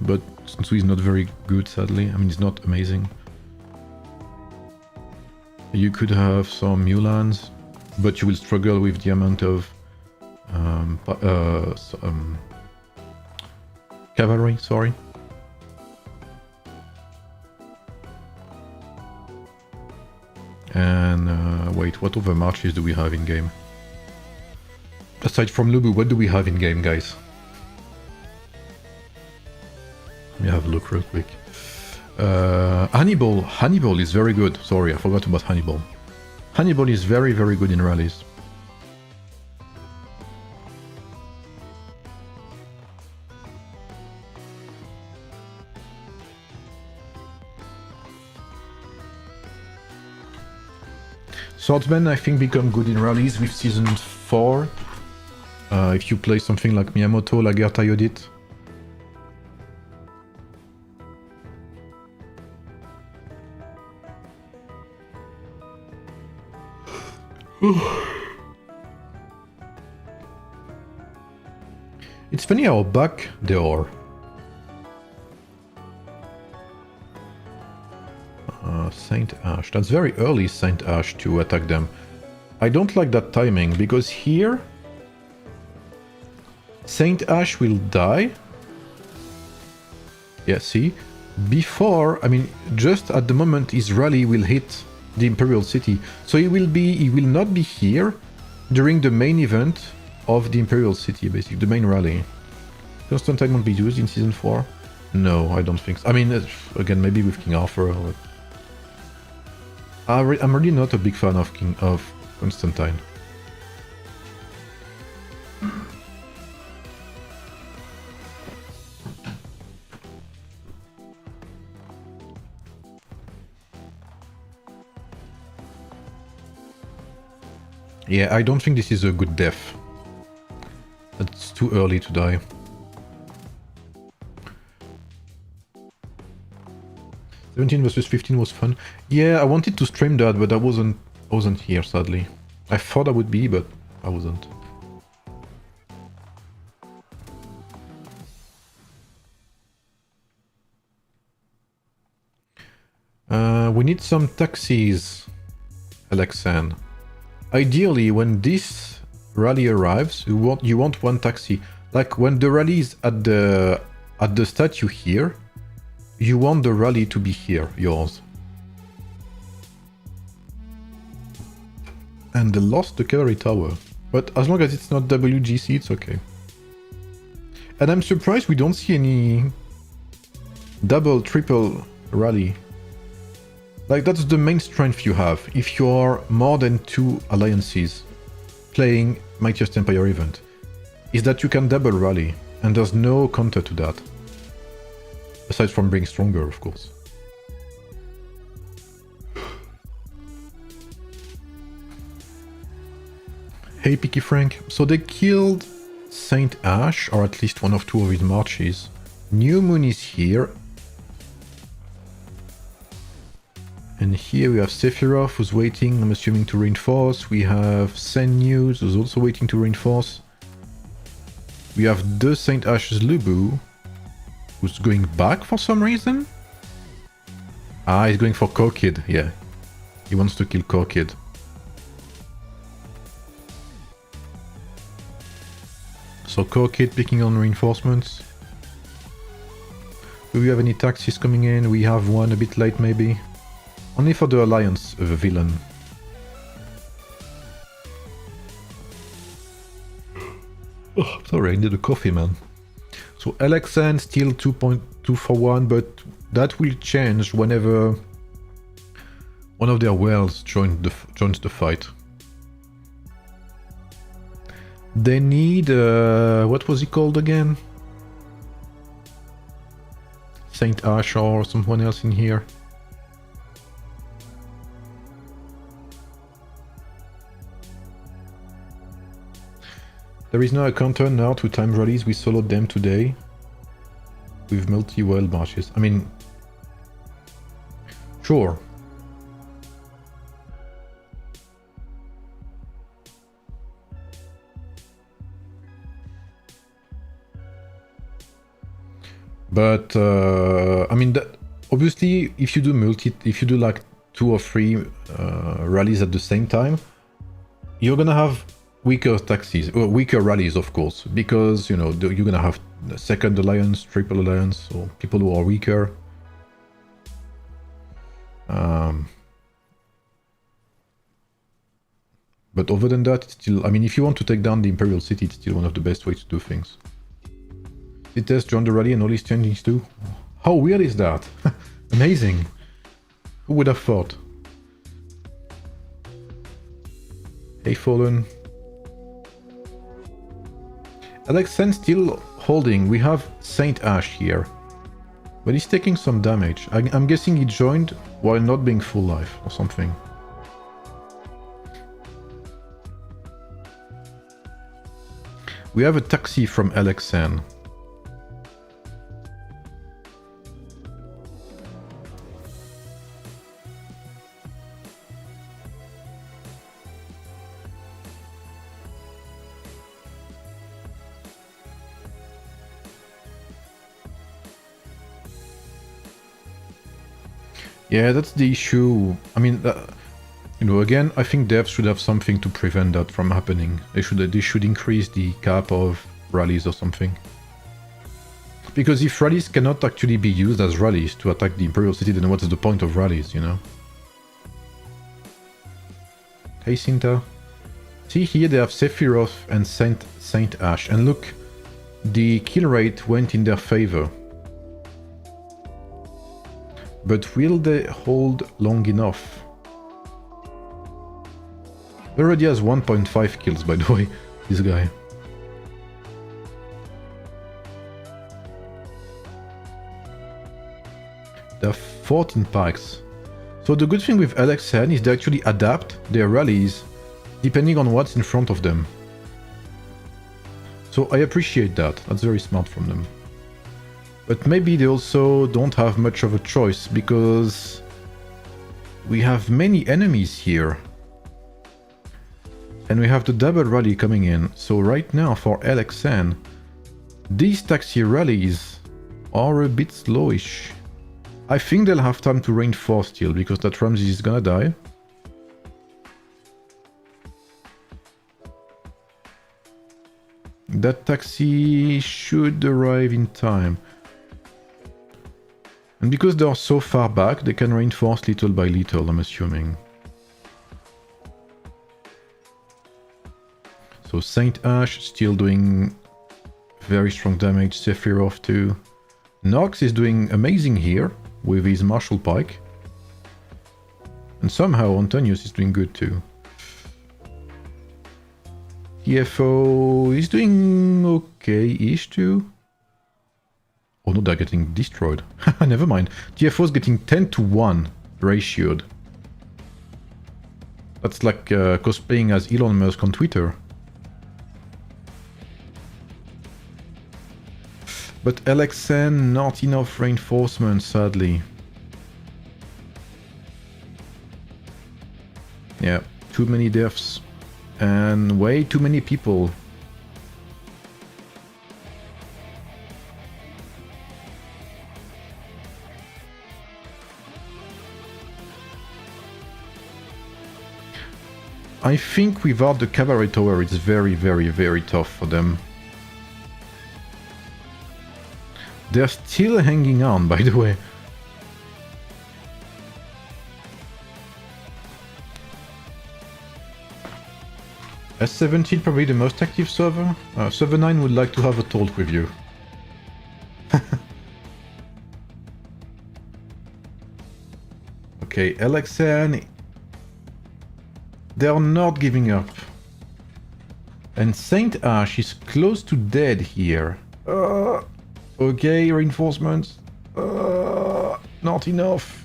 but Sun Tzu is not very good, sadly. I mean, it's not amazing. You could have some Mulans, but you will struggle with the amount of cavalry, sorry. And wait, what other marches do we have in game? Aside from Lubu, what do we have in game, guys? Let me have a look real quick. Hannibal is very good. Sorry, I forgot about Hannibal. Hannibal is very, very good in rallies. Swordsmen, I think, become good in rallies with Season 4. If you play something like Miyamoto, Lagertha Yodit. It's funny how back they are. Saint Ash. That's very early, Saint Ash, to attack them. I don't like that timing, because here Saint Ash will die. Yeah, see? Before, I mean, just at the moment his rally will hit the Imperial City. So he will not be here during the main event of the Imperial City, basically, the main rally. Constantine won't be used in Season 4? No, I don't think so. I mean, again, maybe with King Arthur. Or... I'm really not a big fan of Constantine. Yeah, I don't think this is a good death. It's too early to die. $17 versus 15 was fun. Yeah, I wanted to stream that, but I wasn't here, sadly. I thought I would be, but I wasn't. We need some taxis, Alexan. Ideally, when this rally arrives, you want one taxi. Like when the rally is at the statue here, you want the rally to be here, yours. And they lost the cavalry tower. But as long as it's not WGC, it's okay. And I'm surprised we don't see any double, triple rally. Like, that's the main strength you have if you are more than 2 alliances playing Mightiest Empire event, is that you can double rally, and there's no counter to that. Aside from being stronger, of course. Hey, Picky Frank. So they killed Saint Ash, or at least one of 2 of his marches. New Moon is here. And here we have Sephiroth, who's waiting, I'm assuming, to reinforce. We have Sen News, who's also waiting to reinforce. We have the Saint Ash's Lubu, who's going back for some reason. Ah, he's going for Korkid, yeah. He wants to kill Korkid. So Korkid picking on reinforcements. Do we have any taxis coming in? We have one a bit late, maybe. Only for the Alliance villain. Oh, sorry, I need a coffee, man. So LXN still 2.2 for 1, but that will change whenever one of their wells joins the fight. They need... what was he called again? Saint Ash or someone else in here. There is no counter now to time rallies. We soloed them today with multi-well marches. I mean, sure. But I mean, that, obviously, if you do like 2 or 3 rallies at the same time, you're gonna have weaker taxis, or weaker rallies, of course, because, you know, you're gonna have second alliance, triple alliance, or people who are weaker. But other than that, it's still, I mean, if you want to take down the Imperial City, it's still one of the best ways to do things. Cites joined the rally and all his changes too. How weird is that? Amazing. Who would have thought? Hey, Fallen. Alexen still holding. We have Saint Ash here. But he's taking some damage. I'm guessing he joined while not being full life or something. We have a taxi from Alexen. Yeah, that's the issue. I mean, you know, again, I think devs should have something to prevent that from happening. They should increase the cap of rallies or something. Because if rallies cannot actually be used as rallies to attack the Imperial City, then what's the point of rallies, you know? Hey, Cinta. See here they have Sephiroth and Saint Ash, and look, the kill rate went in their favor. But will they hold long enough? He already has 1.5 kills, by the way, this guy. There are 14 packs. So the good thing with LXN is they actually adapt their rallies depending on what's in front of them. So I appreciate that. That's very smart from them. But maybe they also don't have much of a choice because we have many enemies here. And we have the double rally coming in. So right now for LXN, these taxi rallies are a bit slowish. I think they'll have time to reinforce still because that Ramses is gonna die. That taxi should arrive in time. And because they are so far back, they can reinforce little by little, I'm assuming. So Saint Ash still doing very strong damage, Sephiroth too. Nox is doing amazing here with his Martial Pike. And somehow Antonius is doing good too. TFO is doing okay-ish too. Oh no, they're getting destroyed. Never mind. TFO is getting 10-to-1 ratioed. That's like cosplaying as Elon Musk on Twitter. But LXN, not enough reinforcement, sadly. Yeah, too many deaths. And way too many people. I think without the cavalry tower it's very, very, very tough for them. They're still hanging on, by the way. S18 probably the most active server. Server 9 would like to have a talk with you. Okay, LXN. They are not giving up. And Saint Ash is close to dead here. Okay, reinforcements. Not enough.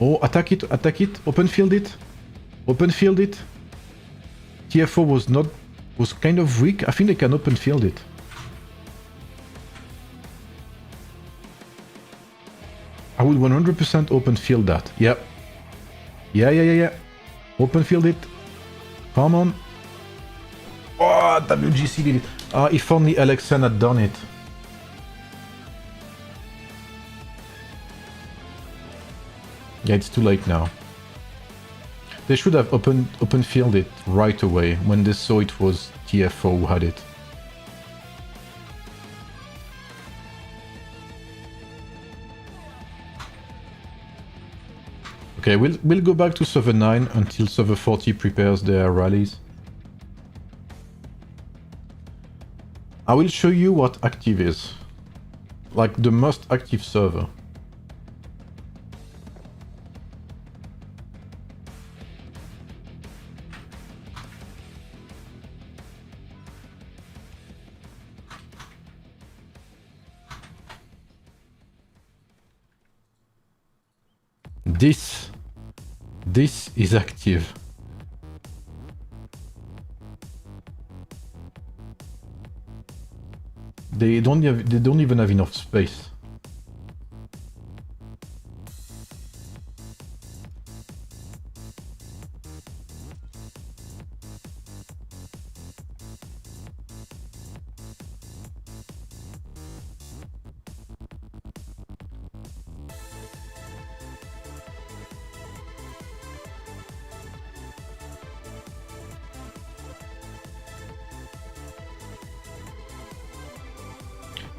Oh, attack it, open field it. Open field it. TFO was kind of weak. I think they can open field it. I would 100% open field that. Yep. Yeah. Open field it. Come on. Oh, WGC did it. If only LXN had done it. Yeah, it's too late now. They should have open field it right away when they saw it was TFO who had it. Okay, we'll go back to server 9 until server 40 prepares their rallies. I will show you what active is. Like the most active server. This is active. They don't even have enough space.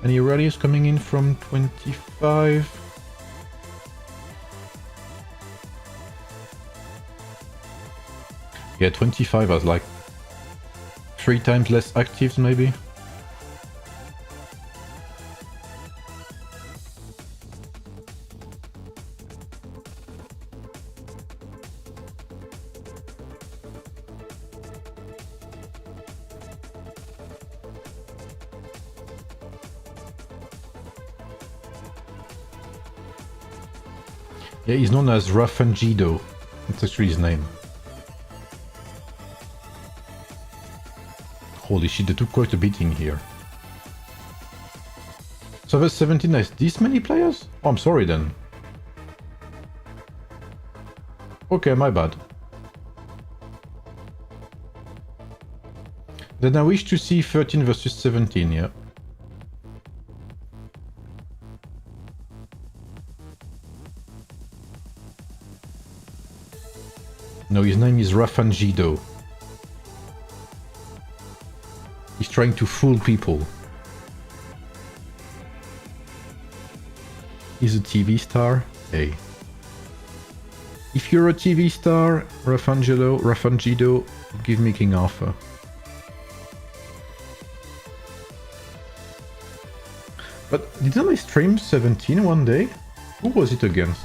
Any rallies coming in from 25? Yeah, 25 has like 3 times less actives maybe. Yeah, he's known as Rafangido. That's actually his name. Holy shit, they took quite a beating here. Server 17 has this many players? Oh, I'm sorry then. Okay, my bad. Then I wish to see 13 versus 17, yeah. No, his name is Rafangido. He's trying to fool people. He's a TV star? Hey. If you're a TV star, Rafangido, give me King Arthur. But didn't I stream 17 one day? Who was it against?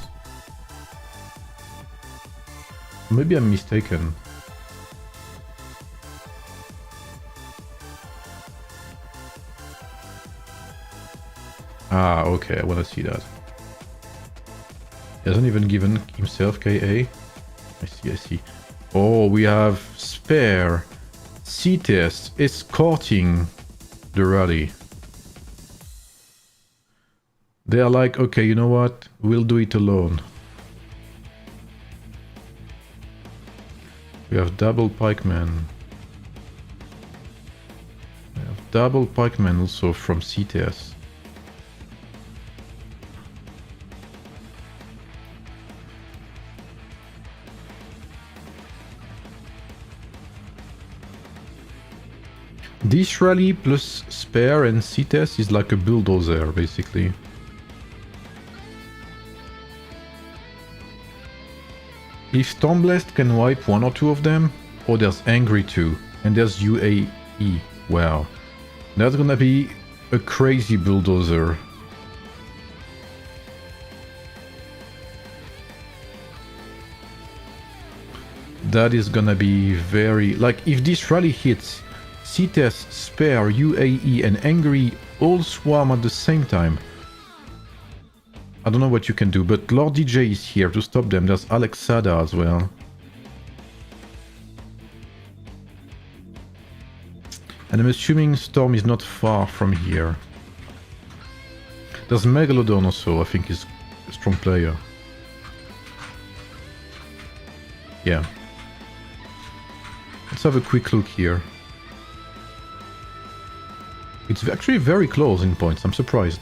Maybe I'm mistaken. Ah, okay, I wanna see that. He hasn't even given himself KA. I see. Oh, we have Spare, CTS, escorting the rally. They are like, okay, you know what? We'll do it alone. We have double pikemen. We have double pikemen also from CTS. This rally plus Spare and CTS is like a bulldozer, basically. If Stormblast can wipe one or two of them, oh, there's Angry too, and there's UAE. Wow, that's gonna be a crazy bulldozer. That is gonna be very... like, if this rally hits, CTS, Spare, UAE and Angry all swarm at the same time. I don't know what you can do, but Lord DJ is here to stop them. There's Alex Sada as well. And I'm assuming Storm is not far from here. There's Megalodon also, I think is a strong player. Yeah. Let's have a quick look here. It's actually very close in points, I'm surprised.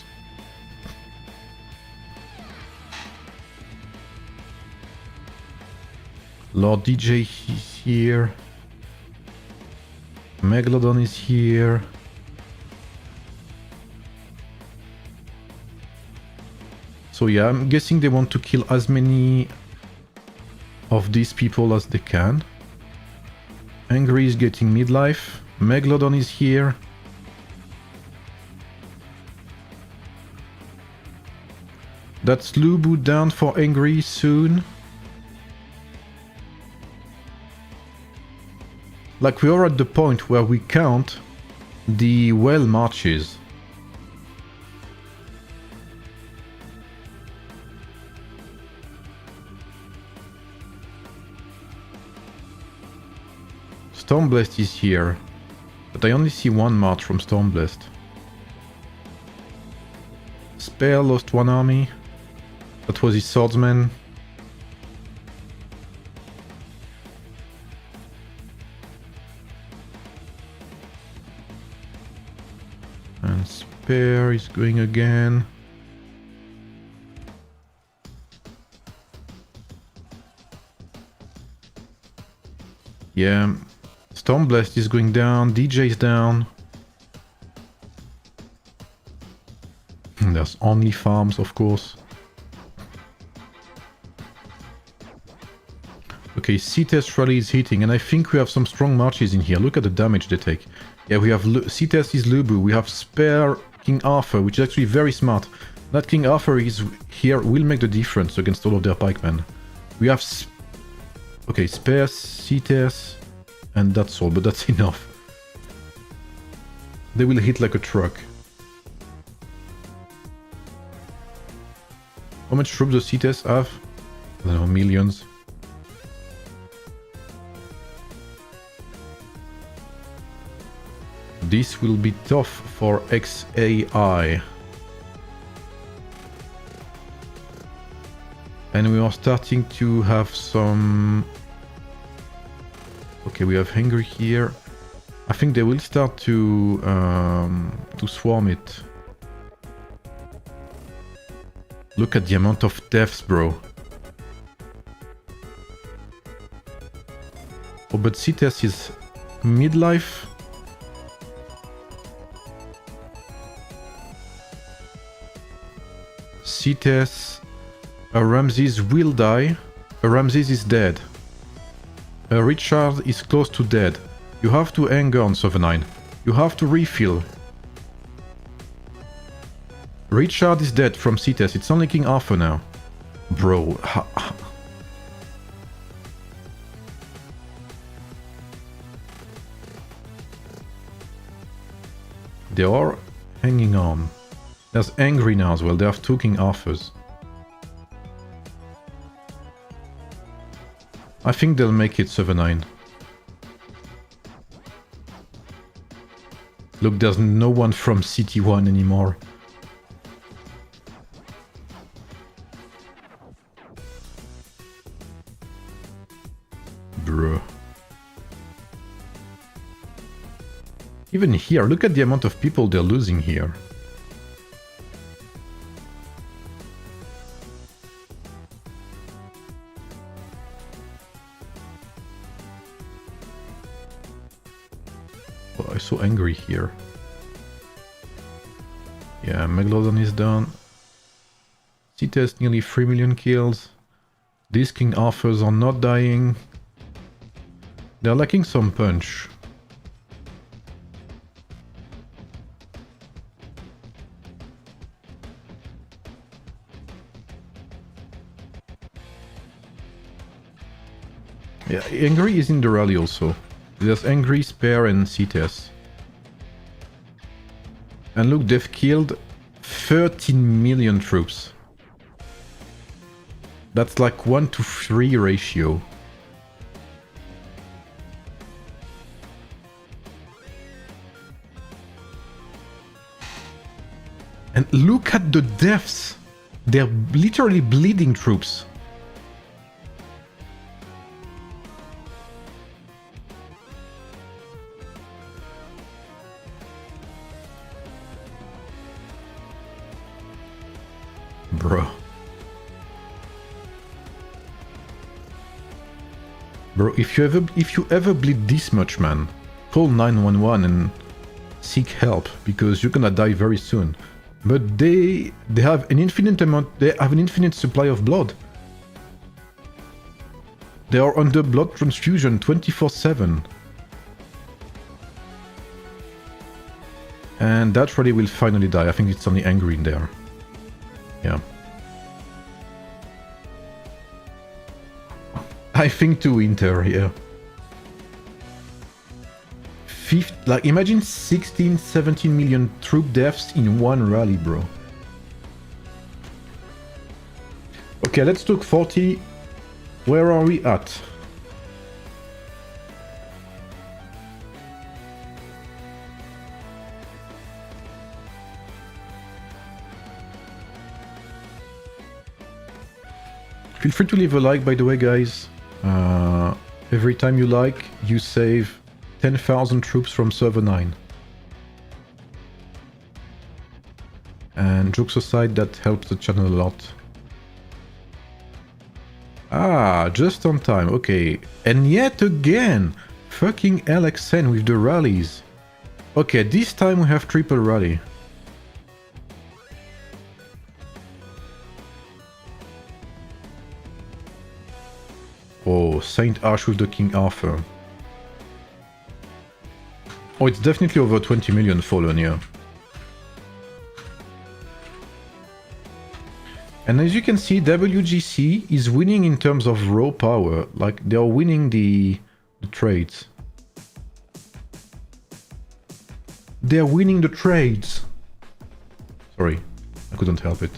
Lord DJ is here. Megalodon is here. So yeah, I'm guessing they want to kill as many of these people as they can. Angry is getting midlife. Megalodon is here. That's Lubu down for Angry soon. Like, we are at the point where we count the well marches. Stormblast is here, but I only see one march from Stormblast. Spare lost one army. That was his swordsman. And Spare is going again. Yeah, Stormblast is going down, DJ is down. And there's only farms, of course. Okay, C-Test rally is hitting, and I think we have some strong marches in here. Look at the damage they take. Yeah, we have C-Test is Lubu, we have spare King Arthur, which is actually very smart. That King Arthur is here will make the difference against all of their pikemen. We have okay, spare C-Test, and that's all, but that's enough. They will hit like a truck. How much troops does C-Test have? I don't know, millions. This will be tough for XAI. And we are starting to have some... Okay, we have Hungary here. I think they will start to swarm it. Look at the amount of deaths, bro. Oh, but C-Test is midlife. C-Test. Ramses will die. Ramses is dead. Richard is close to dead. You have to hang on, 79. You have to refill. Richard is dead from C-Test. It's only King Arthur now. Bro. They are hanging on. There's Angry now as well. They have 2 King Arthurs. I think they'll make it 7-9. Look, there's no one from CT1 anymore. Bruh. Even here, look at the amount of people they're losing here. Oh, I'm so angry here. Yeah, Megalodon is done. C-Test nearly 3 million kills. These King Arthurs are not dying. They're lacking some punch. Yeah, Angry is in the rally also. There's Angry, Spare and C-Test. And look, they've killed 13 million troops. That's like 1-to-3 ratio. And look at the deaths. They're literally bleeding troops. Bro. Bro, if you ever bleed this much, man, call 911 and seek help because you're gonna die very soon. But they have an infinite amount. They have an infinite supply of blood. They are under blood transfusion 24/7. And that rally will finally die. I think it's only Angry in there. Yeah. I think to Inter, yeah. Like, imagine 16, 17 million troop deaths in one rally, bro. Okay, let's talk 40. Where are we at? Feel free to leave a like, by the way, guys. Every time you like, you save 10,000 troops from server 9. And jokes aside, that helps the channel a lot. Ah, just on time, okay. And yet again, fucking LXN with the rallies. Okay, this time we have triple rally. Oh, Saint Arch with the King Arthur. Oh, it's definitely over 20 million fallen here. And as you can see, WGC is winning in terms of raw power. Like, they are winning the trades. They are winning the trades. Sorry, I couldn't help it.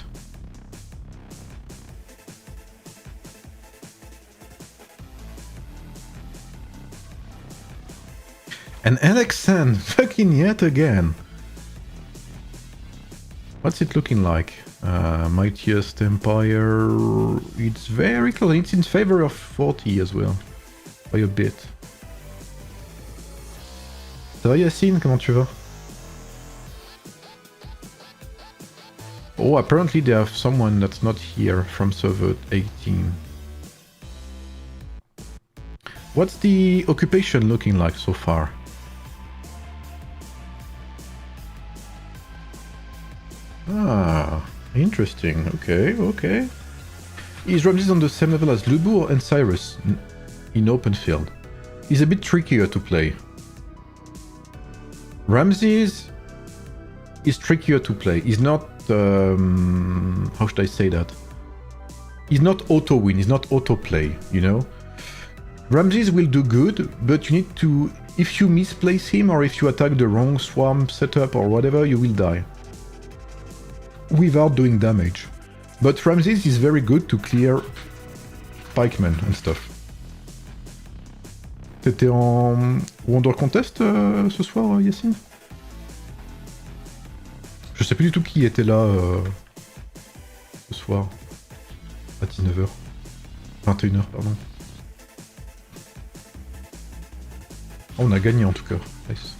And LXN, fucking yet again. What's it looking like? Mightiest Empire... It's very close. It's in favor of 40 as well. By a bit. Ça va Yacine? Comment tu vas? Oh, apparently they have someone that's not here from server 18. What's the occupation looking like so far? Ah, interesting. Okay, okay. Is Ramses on the same level as Lubu and Cyrus in open field? He's a bit trickier to play. Ramses is trickier to play. He's not... how should I say that? He's not auto-win, he's not auto-play, you know? Ramses will do good, but you need to... If you misplace him or if you attack the wrong swarm setup or whatever, you will die. Without doing damage. But Ramses is very good to clear pikemen and stuff. T'étais en Wonder Contest ce soir, Yacine? Je sais plus du tout qui était là ce soir. À 19h. 21h, pardon. Oh, on a gagné en tout cas. Nice.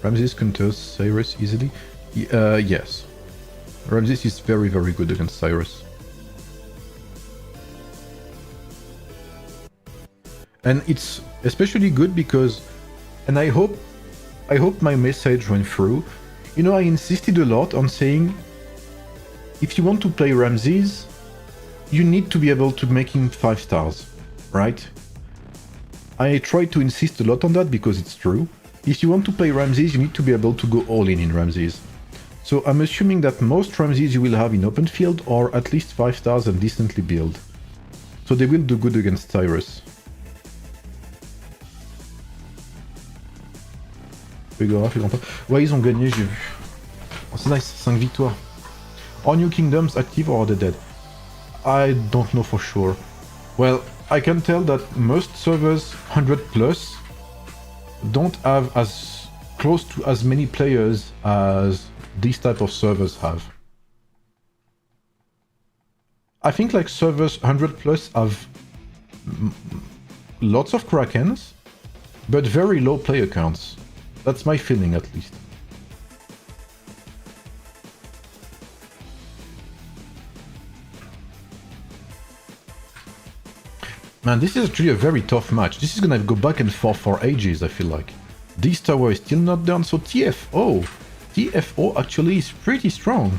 Ramses counters Cyrus easily? Yes. Ramses is very, very good against Cyrus. And it's especially good because, and I hope my message went through. You know, I insisted a lot on saying, if you want to play Ramses, you need to be able to make him 5 stars, right? I try to insist a lot on that because it's true. If you want to play Ramses, you need to be able to go all in Ramses. So I'm assuming that most Ramses you will have in open field are at least 5 stars and decently built. So they will do good against Cyrus. Ouais, ils ont gagné, j'ai vu. Oh, c'est nice, 5 victoires. Are New Kingdoms active or are they dead? I don't know for sure. Well, I can tell that most servers 100 plus don't have as close to as many players as these type of servers have. I think like servers 100 plus have lots of Krakens, but very low player counts. That's my feeling at least. Man, this is actually a very tough match. This is gonna go back and forth for ages, I feel like. This tower is still not done, so TFO. TFO actually is pretty strong.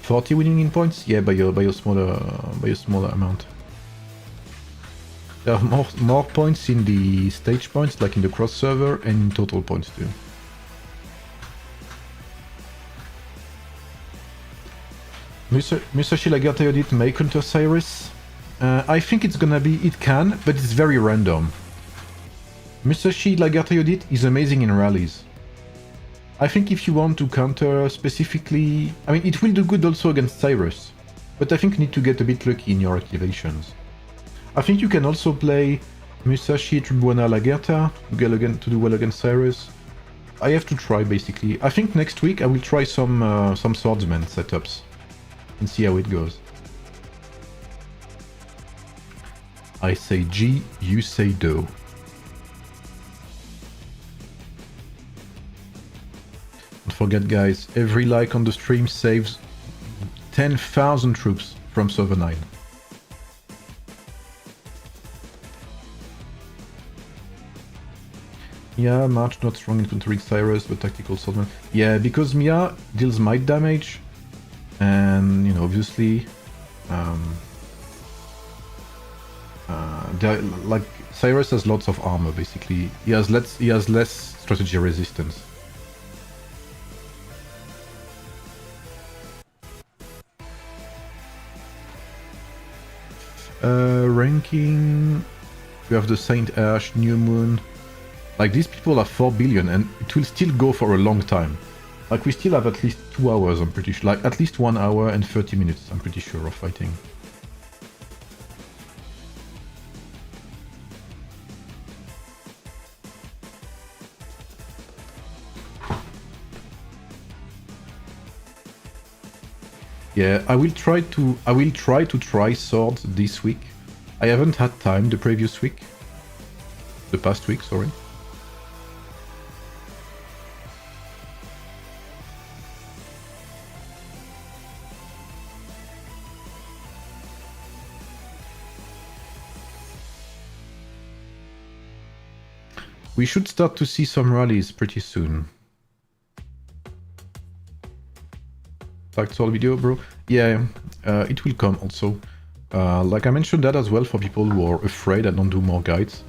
$40 winning in points? Yeah, by a smaller amount. There are more points in the stage points, like in the cross server, and in total points too. Musashi Lagarde may counter Cyrus. I think it's gonna be... It can, but it's very random. Musashi Lagarde is amazing in rallies. I think if you want to counter specifically... I mean, it will do good also against Cyrus. But I think you need to get a bit lucky in your activations. I think you can also play Musashi Tribuana Lagerta to do well against Cyrus. I have to try, basically. I think next week I will try some swordsman setups and see how it goes. I say G, you say Do. Don't forget, guys, every like on the stream saves 10,000 troops from server 9. Yeah, March not strong in countering Cyrus, but tactical swordsman. Yeah, because Mia deals might damage, and you know, obviously, um, like Cyrus has lots of armor. Basically, he has less strategy resistance. Ranking. We have the Saint Ash, New Moon. Like, these people are 4 billion, and it will still go for a long time. Like, we still have at least 2 hours, I'm pretty sure. Like, at least 1 hour and 30 minutes, I'm pretty sure, of fighting. Yeah, I will try to try swords this week. I haven't had time the previous week. The past week, sorry. We should start to see some rallies pretty soon. Fact all video, bro. Yeah, it will come also. Like I mentioned that as well for people who are afraid I don't do more guides.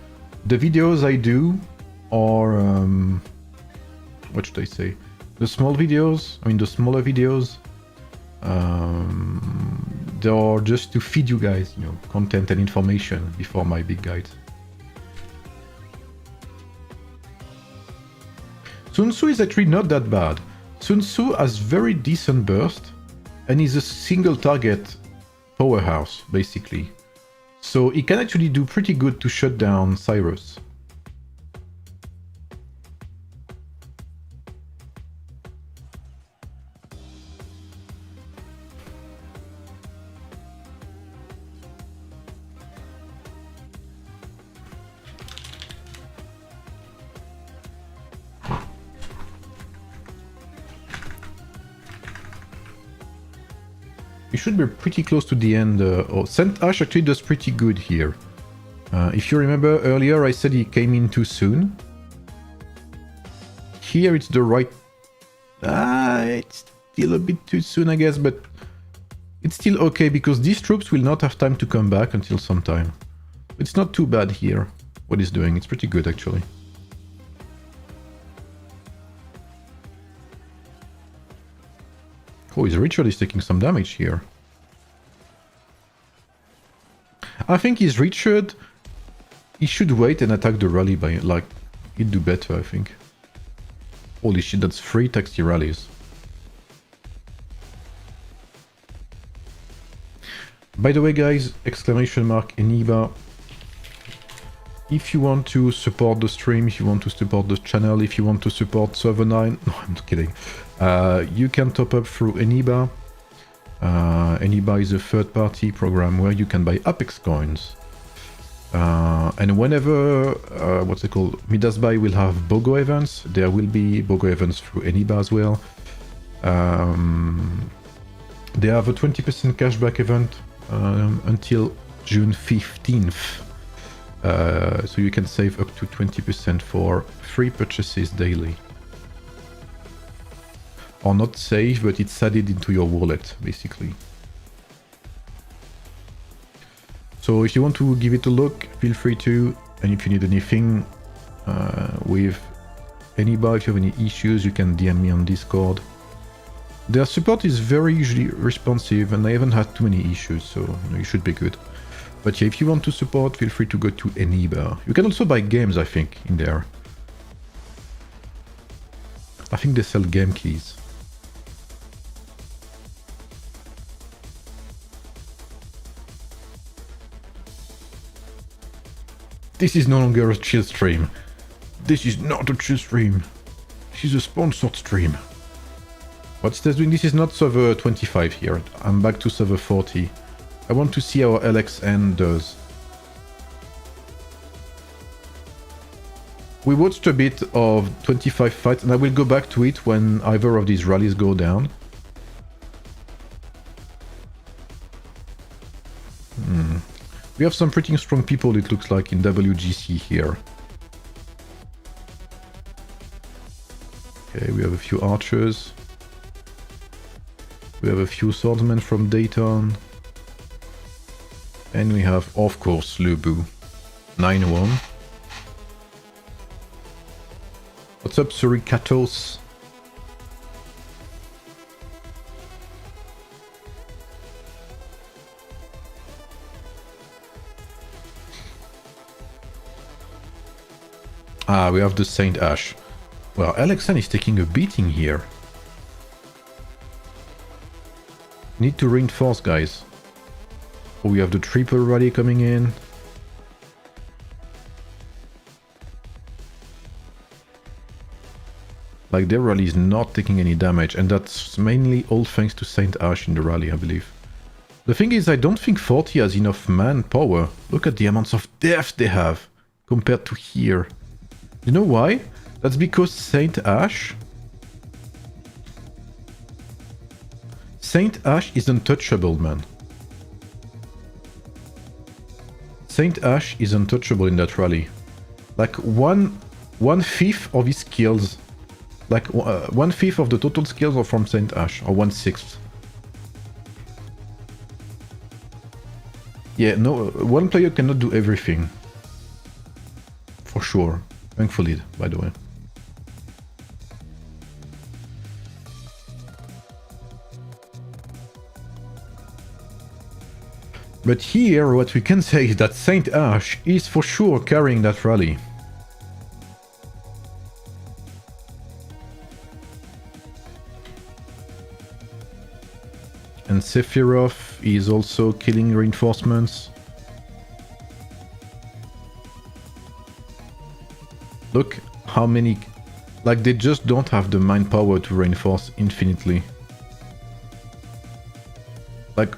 The videos I do are... what should I say? The small videos, I mean the smaller videos, they are just to feed you guys, you know, content and information before my big guides. Sun Tzu is actually not that bad. Sun Tzu has very decent burst and is a single target powerhouse, basically. So he can actually do pretty good to shut down Cyrus. We should be pretty close to the end. Saint Ash actually does pretty good here. If you remember earlier, I said he came in too soon. Here it's the right... it's still a bit too soon, I guess, but it's still okay because these troops will not have time to come back until some time. It's not too bad here, what he's doing. It's pretty good, actually. Oh, his Richard is taking some damage here. I think his Richard... he should wait and attack the rally by, like... he'd do better, I think. Holy shit, that's 3 taxi rallies. By the way, guys, exclamation mark eneba. If you want to support the stream, if you want to support the channel, if you want to support Server 9... no, I'm kidding. You can top up through eneba. Eneba is a third-party program where you can buy Apex coins. And whenever, what's it called, Midas Buy will have BOGO events, there will be BOGO events through eneba as well. They have a 20% cashback event until June 15th. So you can save up to 20% for free purchases daily. Or not save, but it's added into your wallet, basically. So if you want to give it a look, feel free to. And if you need anything with eneba, if you have any issues, you can DM me on Discord. Their support is very usually responsive, and I haven't had too many issues, so you know, you should be good. But yeah, if you want to support, feel free to go to eneba. You can also buy games, I think, in there. I think they sell game keys. This is no longer a chill stream. This is not a chill stream. This is a sponsored stream. What's this doing? This is not server 25 here. I'm back to server 40. I want to see how LXN does. We watched a bit of 25 fights, and I will go back to it when either of these rallies go down. We have some pretty strong people, it looks like, in WGC here. Okay, we have a few archers. We have a few swordsmen from Dayton. And we have, of course, Lubu. 9-1. What's up, Theorycrafting? Ah, we have the Saint Ash. Well, Alexan is taking a beating here. Need to reinforce, guys. Oh, we have the triple rally coming in. Like, their rally is not taking any damage, and that's mainly all thanks to Saint Ash in the rally, I believe. The thing is, I don't think 40 has enough manpower. Look at the amounts of death they have compared to here. You know why? That's because Saint Ash is untouchable, man. Saint Ash is untouchable in that rally. Like one-fifth of his skills, like 1/5 of the total skills are from Saint Ash, or 1/6. Yeah, no, one player cannot do everything. For sure. Thankfully, by the way. But here, what we can say is that Saint Ash is for sure carrying that rally. And Sephiroth is also killing reinforcements. Look how many... Like, they just don't have the manpower to reinforce infinitely. Like...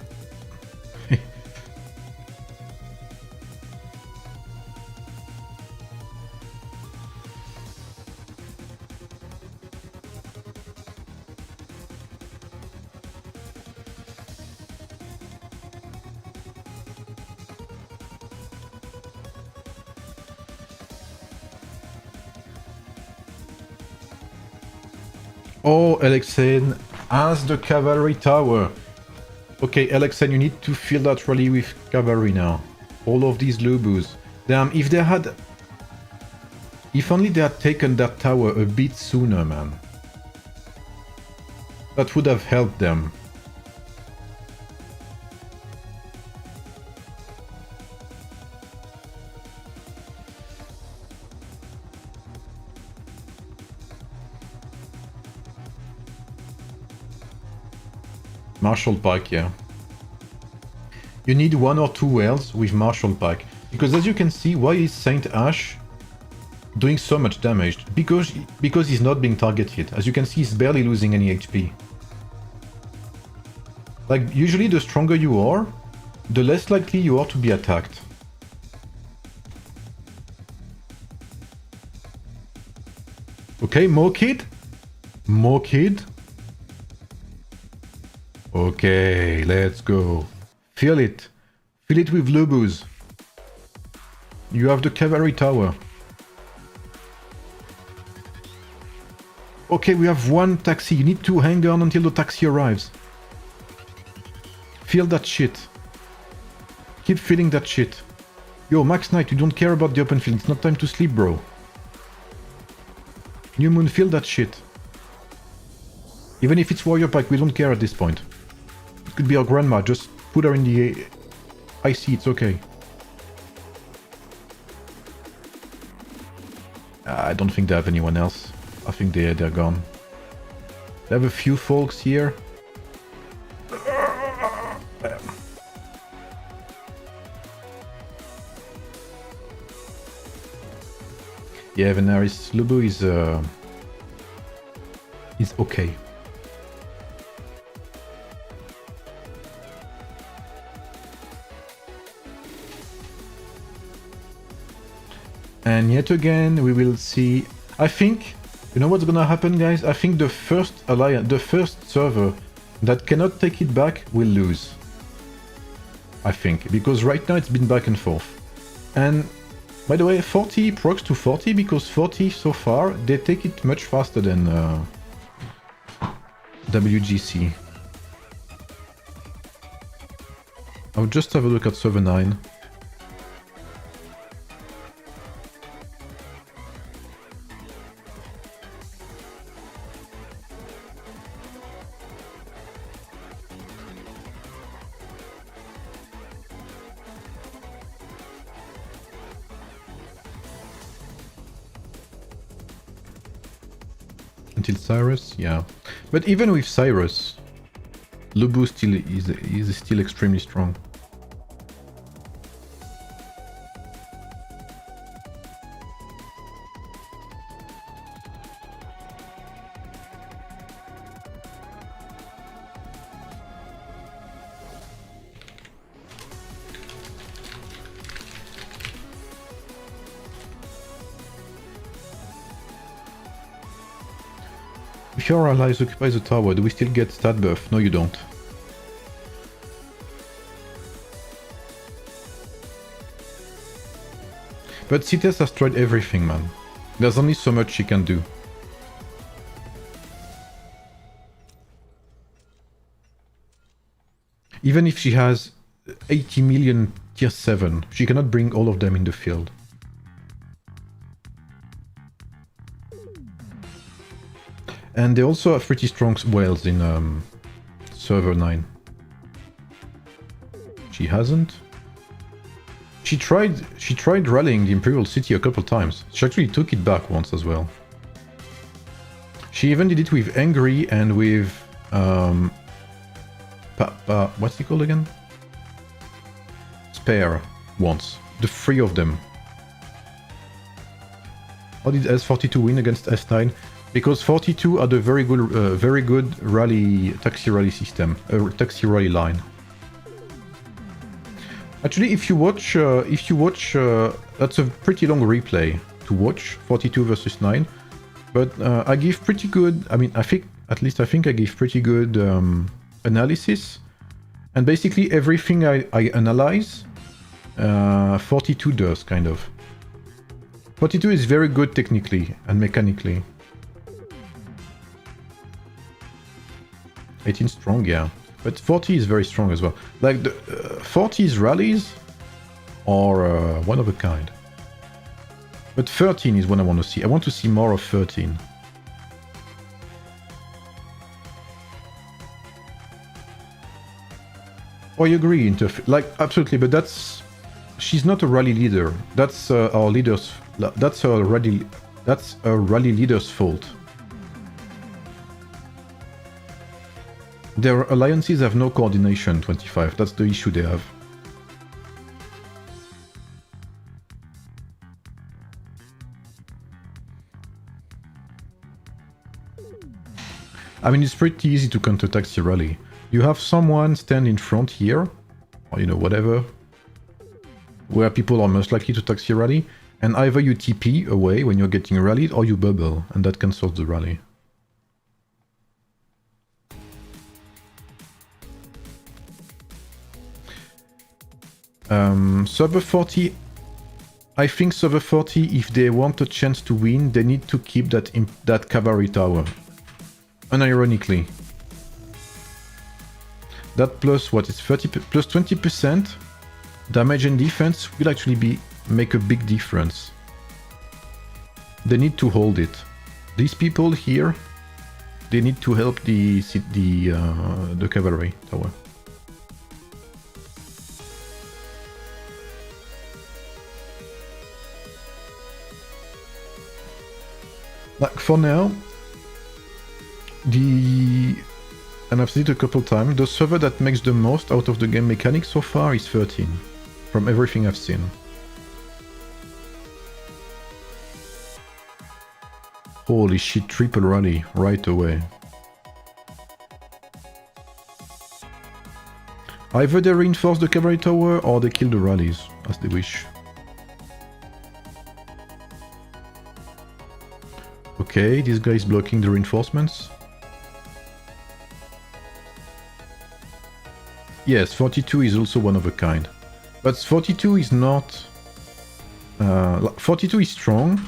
Oh, Alexen has the cavalry tower. Okay, Alexen, you need to fill that rally with cavalry now. All of these Lubus. Damn, if they had... If only they had taken that tower a bit sooner, man. That would have helped them. Marshall Pike, yeah. You need 1 or 2 wells with Marshall Pike. Because as you can see, why is Saint Ash doing so much damage? Because he's not being targeted. As you can see, he's barely losing any HP. Like, usually the stronger you are, the less likely you are to be attacked. Okay, more kid? More kid? Okay, let's go. Fill it. Fill it with Lubus. You have the cavalry tower. Okay, we have 1 taxi. You need to hang on until the taxi arrives. Fill that shit. Keep filling that shit. Yo, Max Knight, you don't care about the open field. It's not time to sleep, bro. New Moon, fill that shit. Even if it's Warrior Pack, we don't care at this point. It could be our grandma, just put her in the IC, it's okay. I don't think they have anyone else. I think they're gone. They have a few folks here. Yeah, Venaris Lubu is okay. And yet again, we will see... I think... You know what's gonna happen, guys? I think the first alliance, the first server that cannot take it back will lose. I think. Because right now it's been back and forth. And By the way, 40 procs to 40 because 40 so far, they take it much faster than WGC. I'll just have a look at server 9. Until Cyrus, yeah. But even with Cyrus, Lubu still is still extremely strong. If your allies occupy the tower, do we still get stat buff? No, you don't. But Cites has tried everything, man. There's only so much she can do. Even if she has 80 million tier 7, she cannot bring all of them in the field. And they also have pretty strong whales in server 9. She hasn't. She tried rallying the Imperial City a couple times. She actually took it back once as well. She even did it with Angry and with what's he called again? Spare once. The three of them. How did S42 win against S9? Because 42 had a very good rally taxi rally system, taxi rally line. Actually, if you watch, that's a pretty long replay to watch, 42 versus 9. But I give pretty good. I mean, I think I give pretty good analysis, and basically everything I analyze, 42 does kind of. 42 is very good technically and mechanically. 18 strong, yeah. But 40 is very strong as well. Like, the 40's rallies are one of a kind. But 13 is what I want to see. I want to see more of 13. Oh, I agree, like, absolutely, but that's... She's not a rally leader. That's our leader's... That's a rally leader's fault. Their alliances have no coordination, 25. That's the issue they have. I mean, it's pretty easy to counter taxi rally. You have someone stand in front here, or you know, whatever, where people are most likely to taxi rally, and either you TP away when you're getting rallied, or you bubble, and that cancels the rally. Server 40, I think server 40, if they want a chance to win, they need to keep that cavalry tower. Unironically. That plus what is 30 plus 20% damage and defense will actually make a big difference. They need to hold it. These people here, they need to help the cavalry tower. Like for now, and I've said it a couple times, the server that makes the most out of the game mechanics so far is 13, from everything I've seen. Holy shit, triple rally right away. Either they reinforce the cavalry tower or they kill the rallies, as they wish. Okay, this guy is blocking the reinforcements. Yes, 42 is also one of a kind. But 42 is not 42 is strong,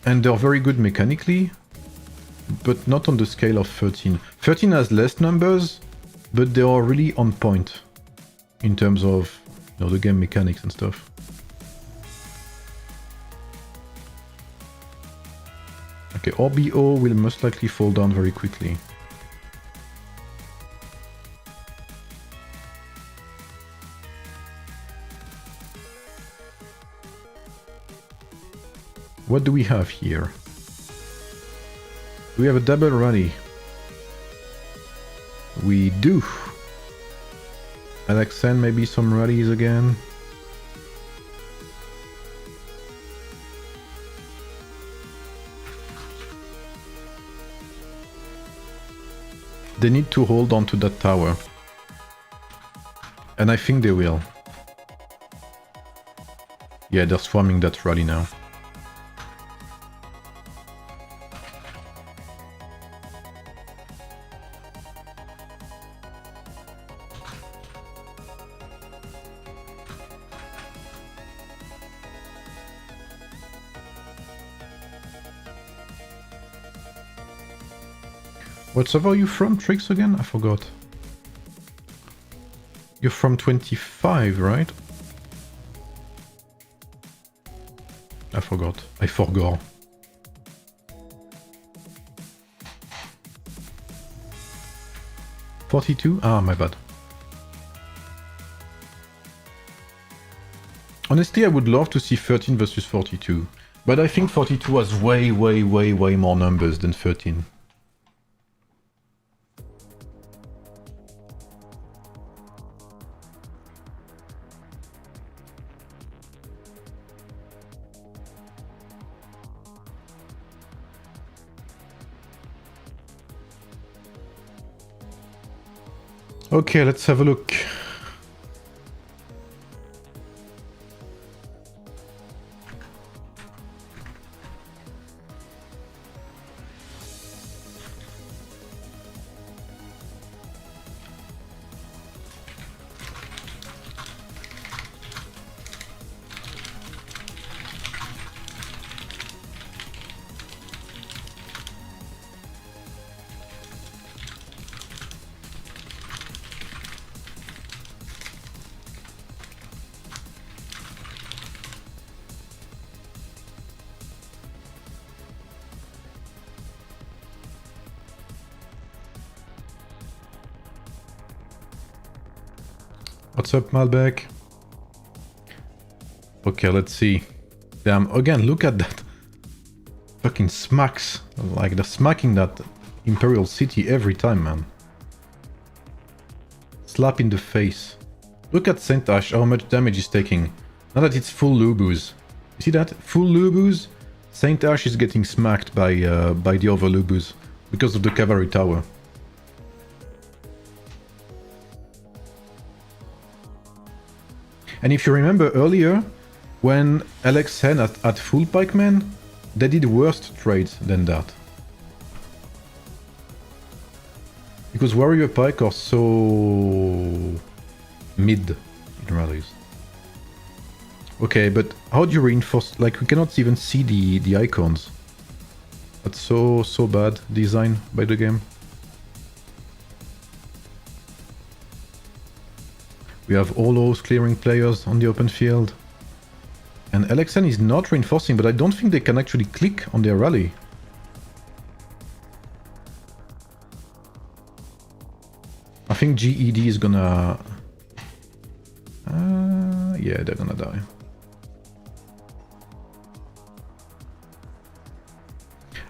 and they're very good mechanically, but not on the scale of 13. 13 has less numbers, but they are really on point in terms of, you know, the game mechanics and stuff. Okay, RBO will most likely fall down very quickly. What do we have here? Do we have a double rally? We do. Alexan, maybe some rallies again. They need to hold on to that tower. And I think they will. Yeah, they're swarming that rally now. What server are you from, Trix, again? I forgot. You're from 25, right? I forgot. I forgot. $42? Ah, my bad. Honestly, I would love to see 13 versus 42. But I think 42 has way more numbers than 13. Okay, let's have a look. What's up, Malbec? Okay, let's see. Damn, again, look at that. Fucking smacks. Like, they're smacking that Imperial City every time, man. Slap in the face. Look at Saint Ash, how much damage it's taking. Now that it's full Lubus. You see that? Full Lubus. Saint Ash is getting smacked by the other Lubus because of the cavalry tower. And if you remember earlier, when Alexen at full pikemen, they did worse trades than that. Because warrior pike are so mid in rallies. Okay, but how do you reinforce? Like, we cannot even see the icons. That's so bad design by the game. We have all those clearing players on the open field. And Alexen is not reinforcing, but I don't think they can actually click on their rally. I think GED is gonna... yeah, they're gonna die.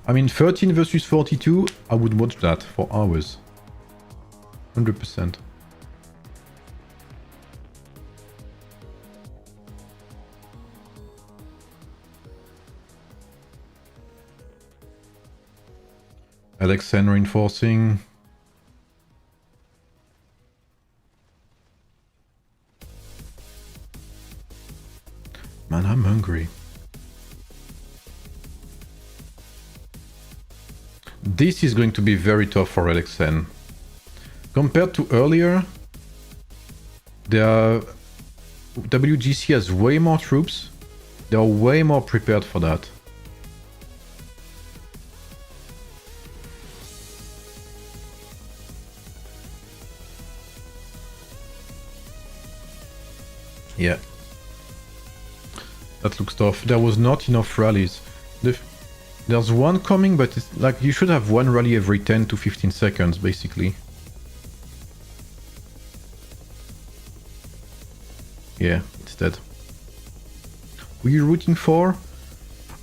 I mean, 13 versus 42, I would watch that for hours. 100%. Alexen reinforcing. Man, I'm hungry. This is going to be very tough for Alexen. Compared to earlier, WGC has way more troops, They are way more prepared for that. Yeah. That looks tough. There was not enough rallies. There's one coming, but it's like you should have one rally every 10 to 15 seconds, basically. Yeah, it's dead. Who are you rooting for?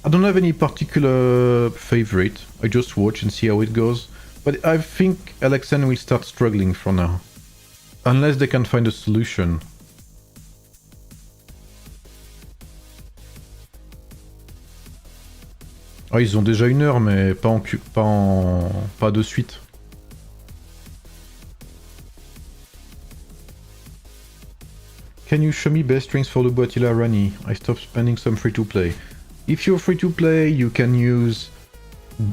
I don't have any particular favorite. I just watch and see how it goes. But I think LXN will start struggling for now. Unless they can find a solution. Ah, ils ont déjà 1 heure, mais pas de suite. Can you show me best strings for Lubu Attila Rani? I stopped spending some free-to-play. If you're free-to-play, you can use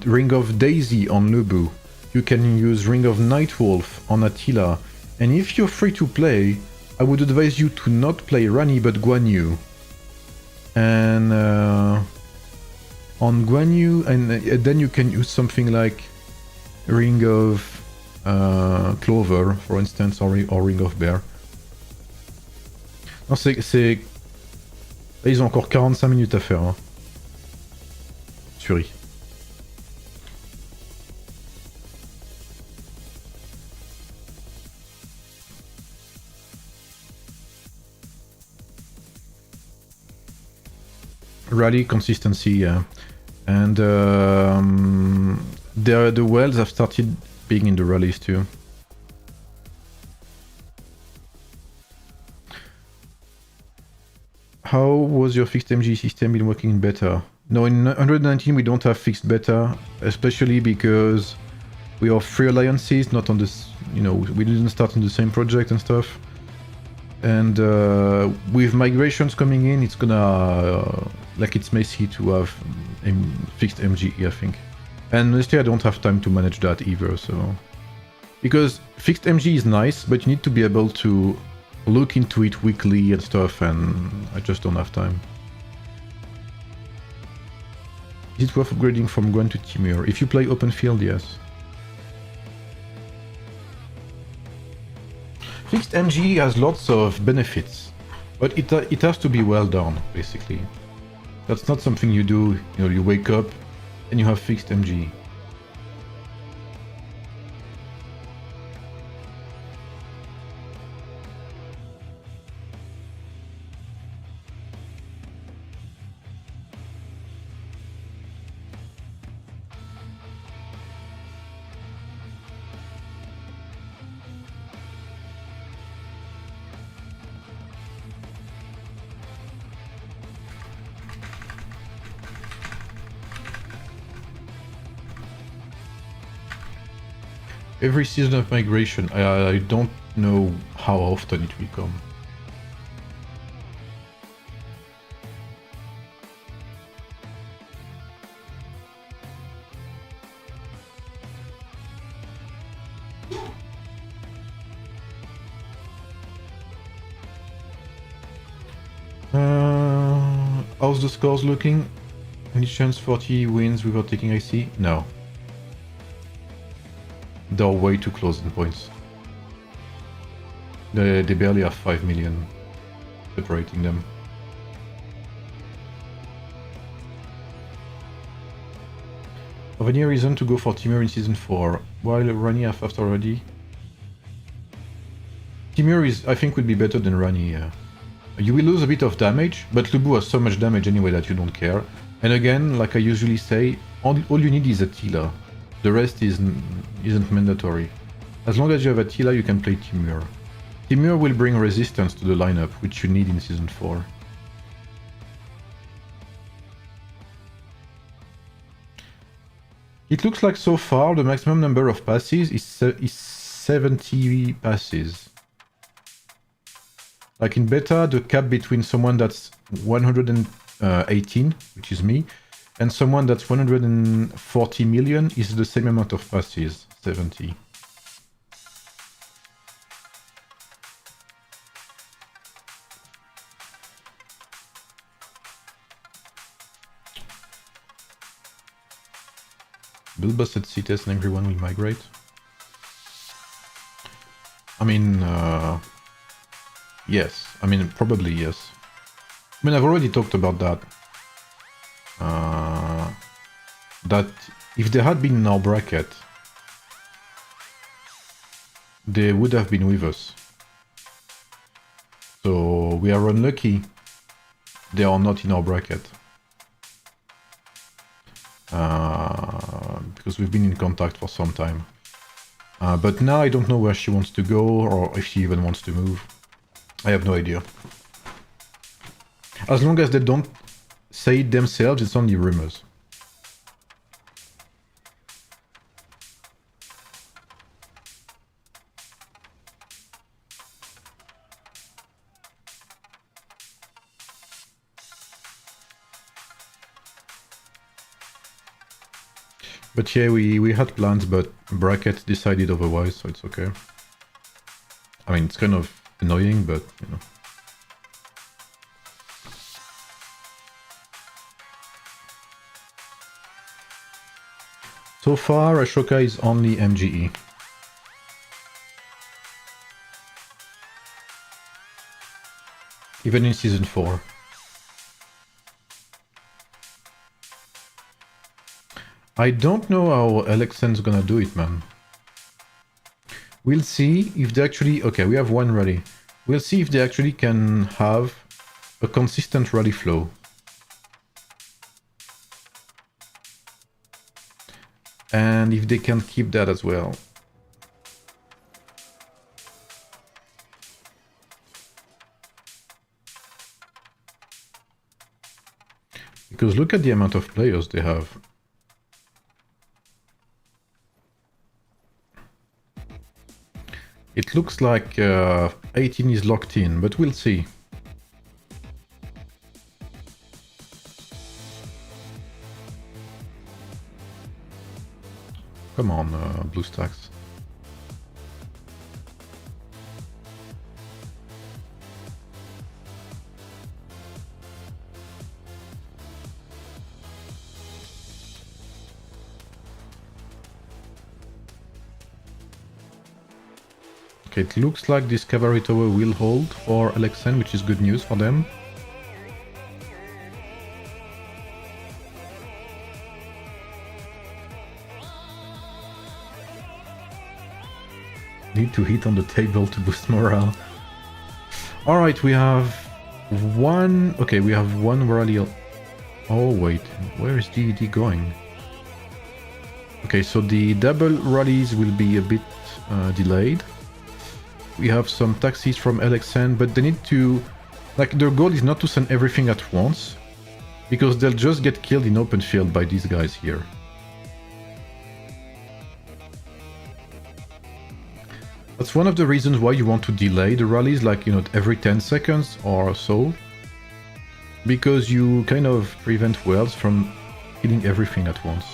Ring of Daisy on Lubu. You can use Ring of Nightwolf on Attila. And if you're free-to-play, I would advise you to not play Rani but Guan Yu. And on Guan Yu, and then you can use something like Ring of Clover, for instance, or Ring of Bear. Non, c'est... Là, ils ont encore 45 minutes à faire. Hein. Suri. Rally consistency, yeah. And the wells have started being in the rallies too. How was your fixed MG system been working in beta? No, in 119 we don't have fixed beta, especially because we are 3 alliances, not on this, you know, we didn't start in the same project and stuff. And with migrations coming in, it's gonna, like it's messy to have fixed MG, I think. And honestly, I don't have time to manage that either, so... Because fixed MG is nice, but you need to be able to look into it weekly and stuff, and I just don't have time. Is it worth upgrading from Guan to Timur? If you play open field, yes. Fixed MG has lots of benefits, but it has to be well done, basically. That's not something you do, you know, you wake up and you have fixed MG. Every season of migration, I don't know how often it will come. How's the scores looking? Any chance 40 wins without taking IC? No. They're way too close in points. They barely have 5 million separating them. Have any reason to go for Timur in Season 4, while Rani have after already? Timur is, I think, would be better than Rani, yeah. You will lose a bit of damage, but Lubu has so much damage anyway that you don't care. And again, like I usually say, all you need is Attila. The rest isn't mandatory. As long as you have Attila, you can play Timur. Timur will bring resistance to the lineup, which you need in Season 4. It looks like so far the maximum number of passes is 70 passes. Like in beta, the cap between someone that's 118, which is me, and someone that's 140 million is the same amount of passes, 70. Build busted cities and everyone will migrate. I mean, yes. I mean, probably yes. I mean, I've already talked about that. That if they had been in our bracket, they would have been with us. So we are unlucky they are not in our bracket. Because we've been in contact for some time. But now I don't know where she wants to go or if she even wants to move. I have no idea. As long as they don't say it themselves, it's only rumors. But yeah, we had plans, but bracket decided otherwise, so it's okay. I mean, it's kind of annoying, but you know. So far, Ashoka is only MGE. Even in Season 4. I don't know how Alexan's gonna do it, man. We'll see if they actually... Okay, we have one rally. We'll see if they actually can have a consistent rally flow. And if they can keep that as well. Because look at the amount of players they have. It looks like 18 is locked in, but we'll see. Come on, BlueStacks. Okay, it looks like this cavalry tower will hold for Alexan, which is good news for them. Need to hit on the table to boost morale. Alright, we have one... Okay, we have one rally... Oh wait, where is DD going? Okay, so the double rallies will be a bit delayed. We have some taxis from Alexan, but they need to... Like, their goal is not to send everything at once, because they'll just get killed in open field by these guys here. That's one of the reasons why you want to delay the rallies, like, you know, every 10 seconds or so. Because you kind of prevent worlds from killing everything at once.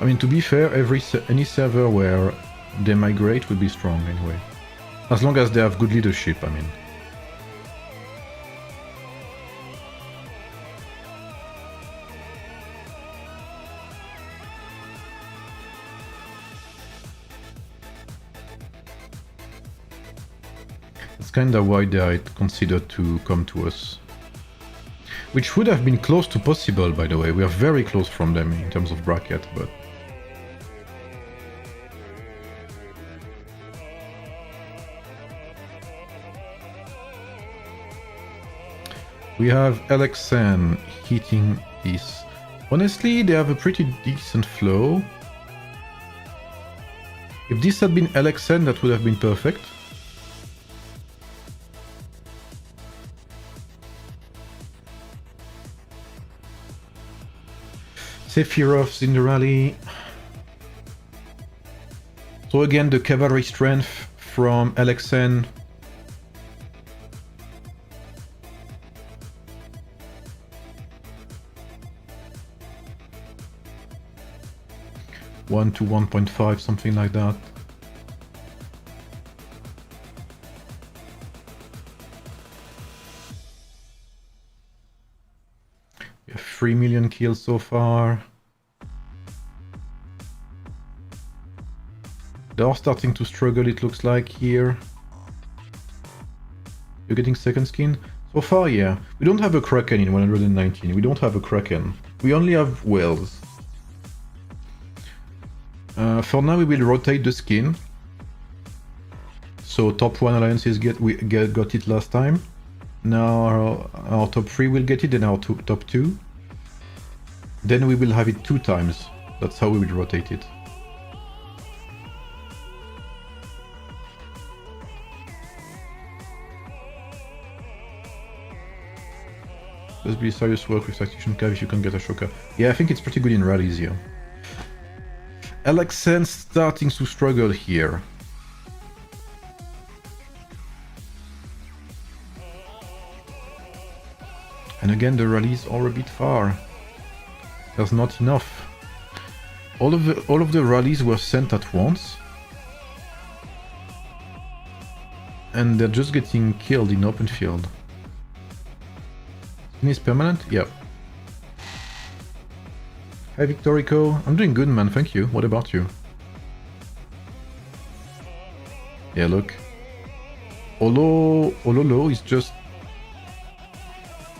I mean, to be fair, any server where they migrate will be strong anyway. As long as they have good leadership, I mean. It's kinda why they are considered to come to us. Which would have been close to possible, by the way. We are very close from them in terms of bracket, but... We have Alexan hitting this. Honestly, they have a pretty decent flow. If this had been Alexan, that would have been perfect. Sephiroth's in the rally. So again, the cavalry strength from Alexan. One to 1.5, something like that. 3 million kills so far. They are starting to struggle, it looks like, here. You're getting second skin? So far, yeah. We don't have a Kraken in 119. We don't have a Kraken. We only have whales. For now, we will rotate the skin. So top 1 alliances got it last time. Now our top 3 will get it, and our top 2. Then we will have it 2 times. That's how we will rotate it. Let's be serious work with Tactician Cav if you can get a Shoka. Yeah, I think it's pretty good in rallies here. Alexen starting to struggle here. And again, the rallies are a bit far. There's not enough. All of the rallies were sent at once. And they're just getting killed in open field. Is permanent? Yep. Hi Victorico, I'm doing good man, thank you. What about you? Yeah, look. Ololo is just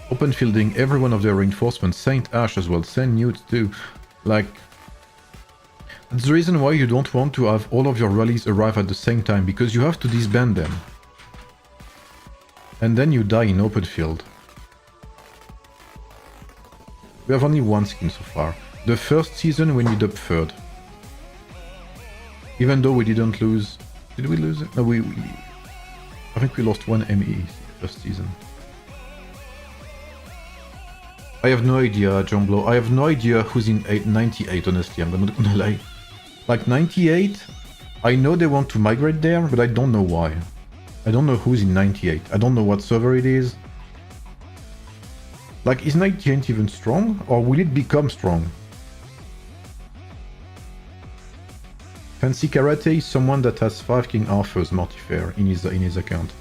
open fielding every one of their reinforcements. Saint Ash as well, Saint Newt too. Like, that's the reason why you don't want to have all of your rallies arrive at the same time, because you have to disband them. And then you die in open field. We have only one skin so far. The first season we ended up third. Even though we didn't lose... Did we lose it? No, I think we lost 1 ME first season. I have no idea, John Blow. I have no idea who's in 98, honestly. I'm not gonna lie. Like 98, I know they want to migrate there, but I don't know why. I don't know who's in 98. I don't know what server it is. Like, is 98 even strong? Or will it become strong? Fancy Karate is someone that has 5 King Arthur's Mortifair in his account.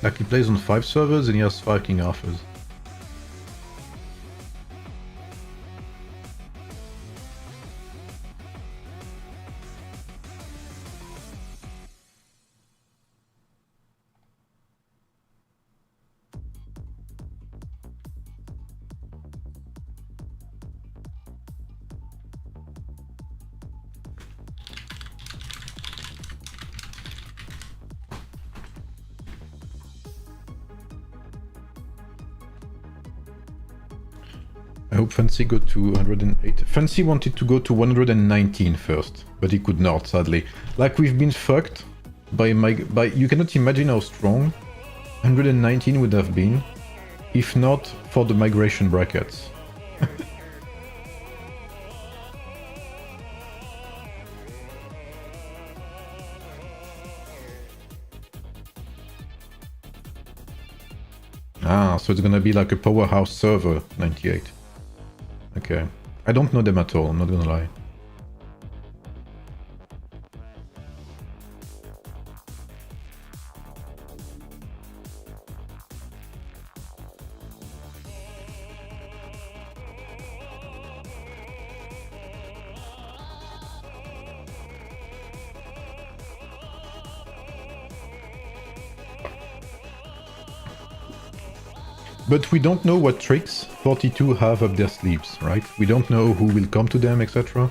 Like, he plays on 5 servers and he has 5 King Arthur's. I hope Fancy got to 108. Fancy wanted to go to 119 first, but he could not, sadly. Like, we've been fucked by you cannot imagine how strong 119 would have been if not for the migration brackets. Ah, so it's gonna be like a powerhouse server, 98. Okay. I don't know them at all, I'm not gonna lie. But we don't know what tricks 42 have up their sleeves, right? We don't know who will come to them, etc.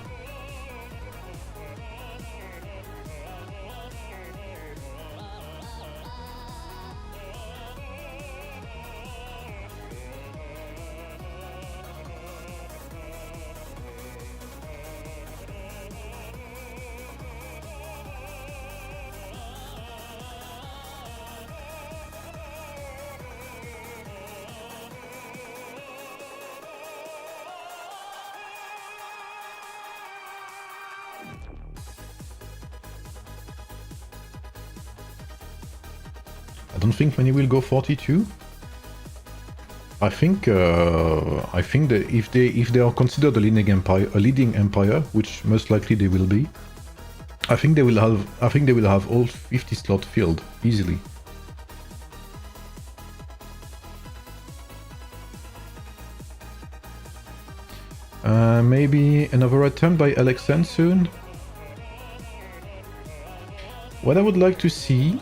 I don't think many will go 42. I think that if they are considered a leading empire, which most likely they will be, I think they will have. I think they will have all 50 slot filled easily. Maybe another attempt by LXN soon. What I would like to see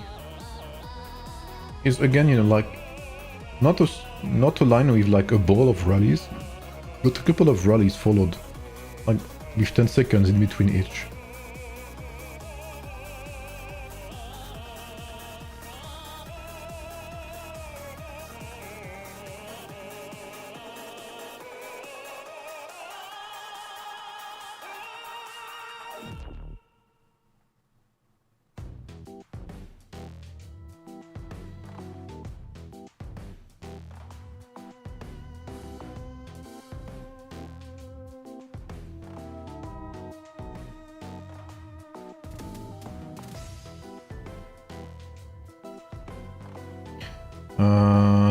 is again, you know, like not a line with like a ball of rallies, but a couple of rallies followed, like with 10 seconds in between each.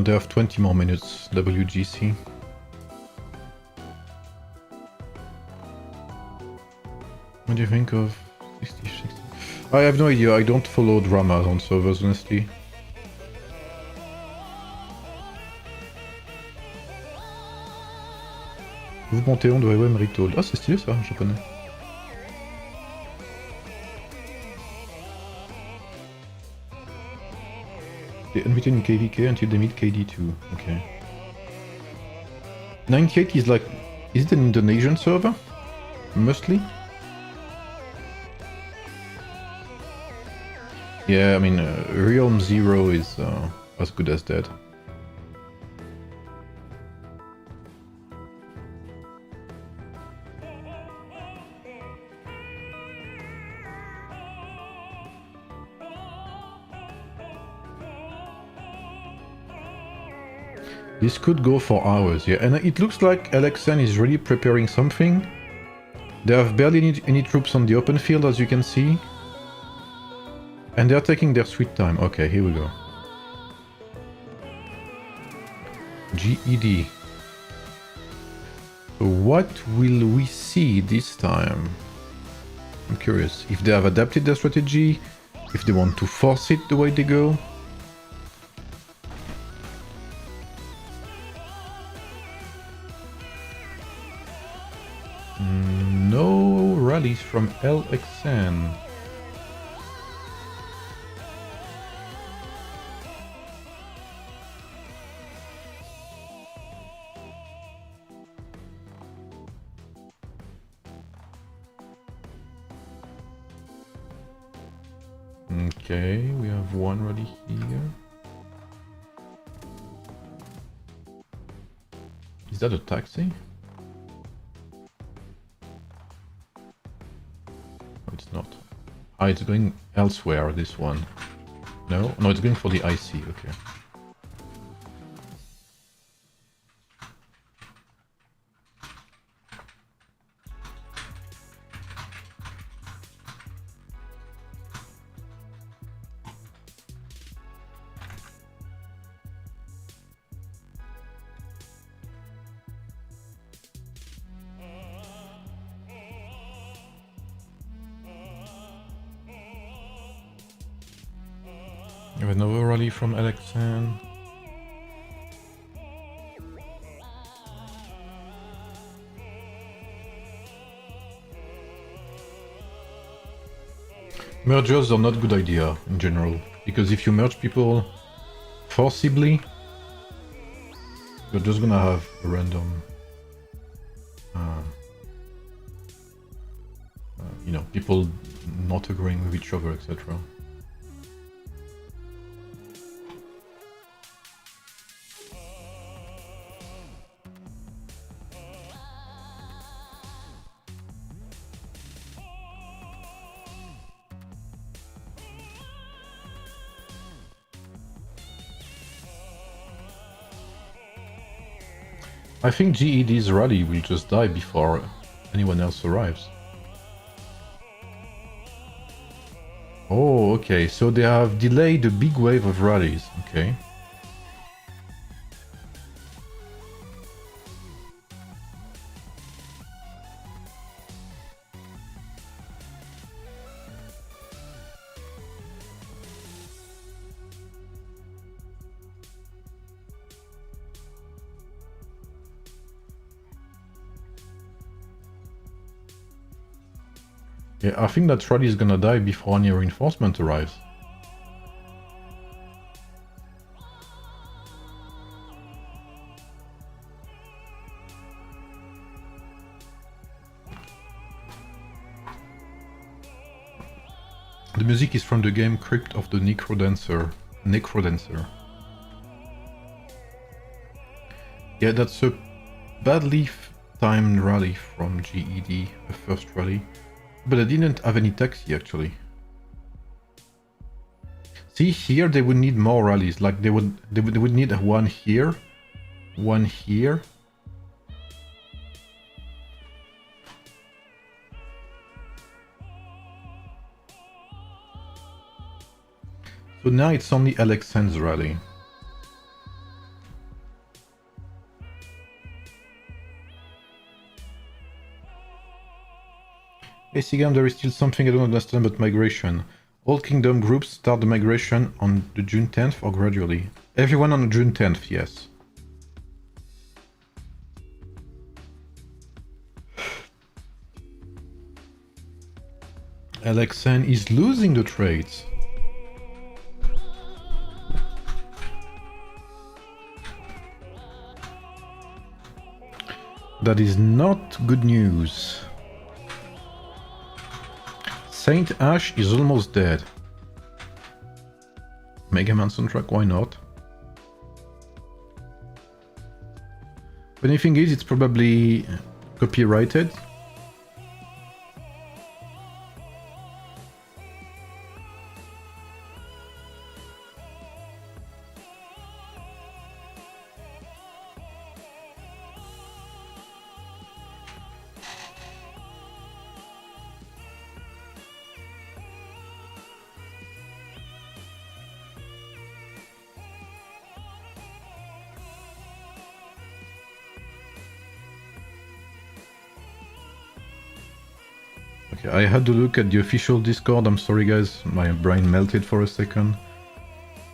They have 20 more minutes, WGC. What do you think of 60? I have no idea, I don't follow dramas on servers, honestly. Vous Panthéon de AoEM Retold. Ah, c'est stylé ça, japonais. They unbeaten in KVK until they meet KD2. Okay. 98 is like... Is it an Indonesian server? Mostly? Yeah, I mean, Realm Zero is as good as dead. This could go for hours, yeah, and it looks like LXN is really preparing something. They have barely any troops on the open field, as you can see. And they're taking their sweet time. Okay, here we go. GED. So what will we see this time? I'm curious if they have adapted their strategy, if they want to force it the way they go. No rallies from LXN. Okay, we have one rally here. Is that a taxi? No, it's not. Ah, it's going elsewhere, this one. No? No, it's going for the IC, okay. We have another rally from LXN. Mergers are not a good idea in general, because if you merge people forcibly, you're just gonna have a random, you know, people not agreeing with each other, etc. I think GED's rally will just die before anyone else arrives. Oh, okay, so they have delayed a big wave of rallies, okay. Yeah, I think that rally is gonna die before any reinforcement arrives. The music is from the game Crypt of the Necrodancer. Yeah, that's a badly timed rally from GED, the first rally. But I didn't have any taxi actually. See, here they would need more rallies. Like they would need one here, one here. So now it's only Alexand's rally. Hey Sigam, there is still something I don't understand about migration. All kingdom groups start the migration on the June 10th or gradually? Everyone on June 10th, yes. Alexan is losing the trades. That is not good news. Saint Ash is almost dead. Mega Man soundtrack, why not? Funny thing is, it's probably copyrighted. Okay, I had to look at the official Discord. I'm sorry guys, my brain melted for a second.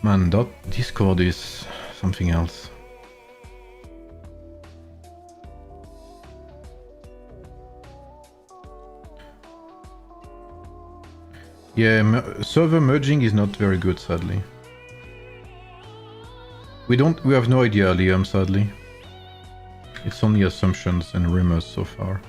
Man, that Discord is something else. Yeah, server merging is not very good, sadly. We have no idea, Liam, sadly. It's only assumptions and rumors so far.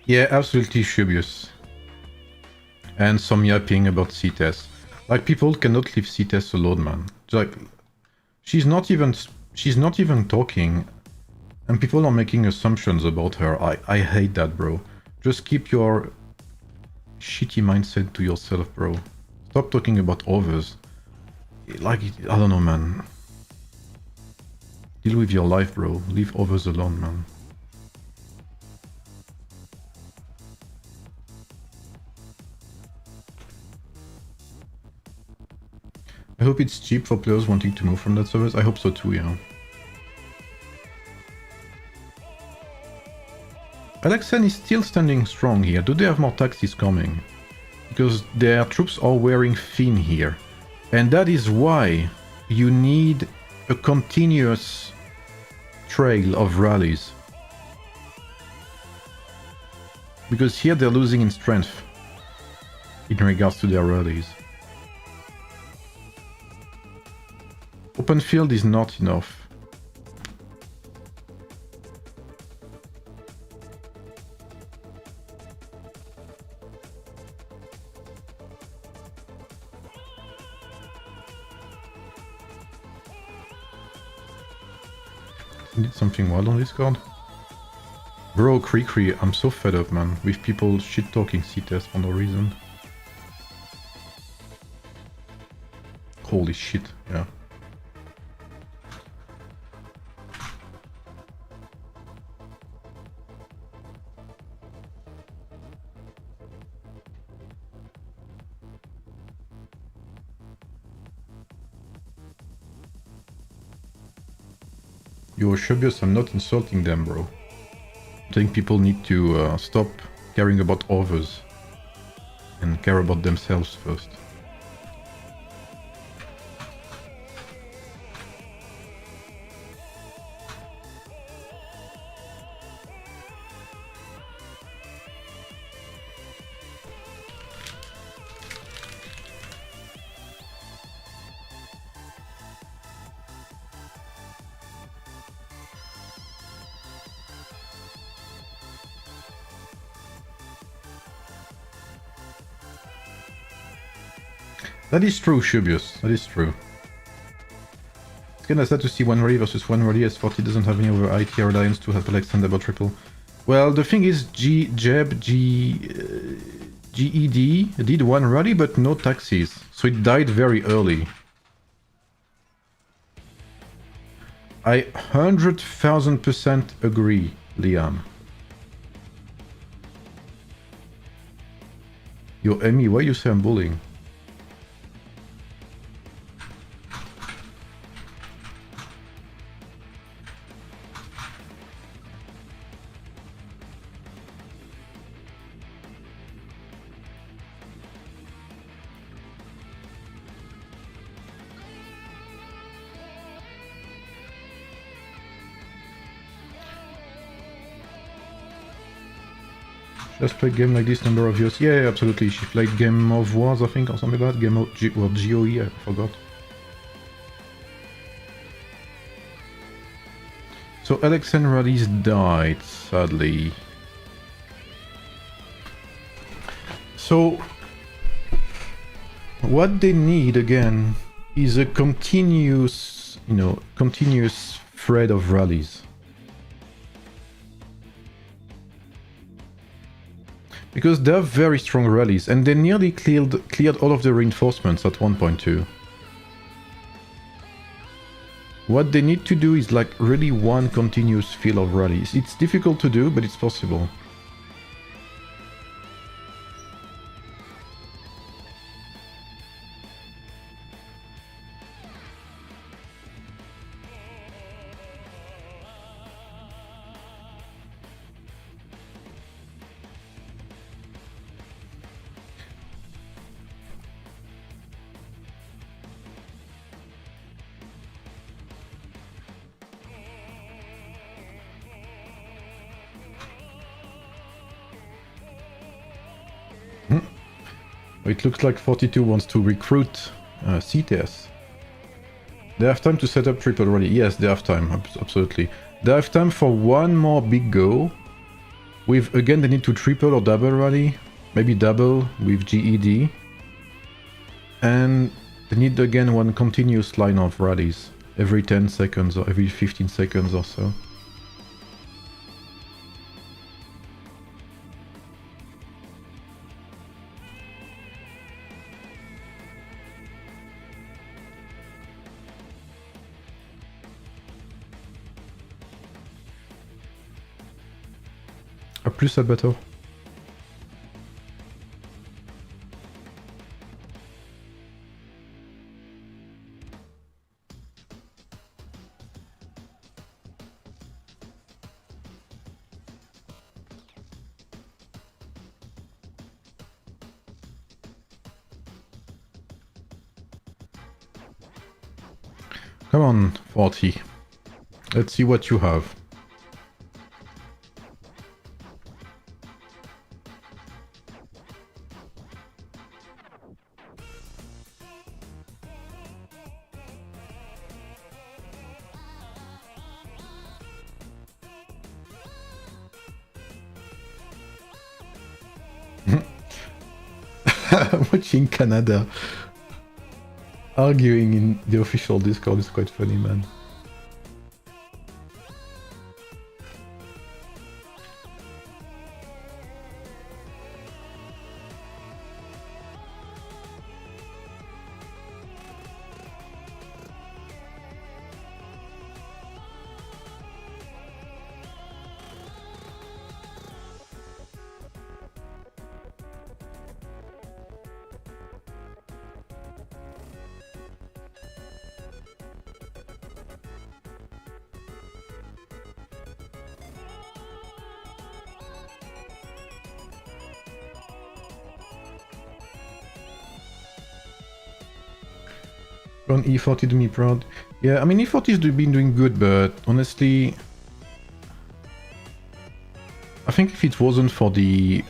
Yeah, absolutely dubious. And some yapping about CTES. Like, people cannot leave CTES alone, man. Like, she's not even talking, and people are making assumptions about her. I hate that, bro. Just keep your shitty mindset to yourself, bro. Stop talking about others. Like, I don't know, man. Deal with your life, bro. Leave others alone, man. I hope it's cheap for players wanting to move from that service. I hope so too, yeah. Alexan is still standing strong here. Do they have more taxis coming? Because their troops are wearing thin here. And that is why you need a continuous trail of rallies. Because here they're losing in strength in regards to their rallies. Open field is not enough. Need something wild on Discord? Bro, Cree, I'm so fed up, man, with people shit-talking CTS for no reason. Holy shit, yeah. Yo, Shubius, I'm not insulting them, bro. I think people need to stop caring about others and care about themselves first. That is true, Shubius. That is true. It's kinda sad to see one rally versus one rally. S40 doesn't have any other IT alliance to help Alex double triple. Well, the thing is, GED did one rally but no taxis, so it died very early. I 100,000% agree, Liam. Yo, Emmy, why you say I'm bullying? Just played game like this number of years. Yeah, absolutely. She played Game of Wars, I think, or something like that. Game of GOE, I forgot. So Alex and Rallies died, sadly. So what they need again is a continuous, continuous thread of rallies. Because they're very strong rallies, and they nearly cleared all of the reinforcements at 1.2. What they need to do is like really one continuous field of rallies. It's difficult to do, but it's possible. It looks like 42 wants to recruit CTS. They have time to set up triple rally. Yes, they have time, absolutely. They have time for one more big go. With, again, they need to triple or double rally. Maybe double with GED. And they need again one continuous line of rallies. Every 10 seconds or every 15 seconds or so. A plus à bateau. Come on, 40. Let's see what you have. Watching Canada arguing in the official Discord is quite funny, man. On E40 do me proud. Yeah, I mean E40 has been doing good, but honestly, I think if it wasn't for the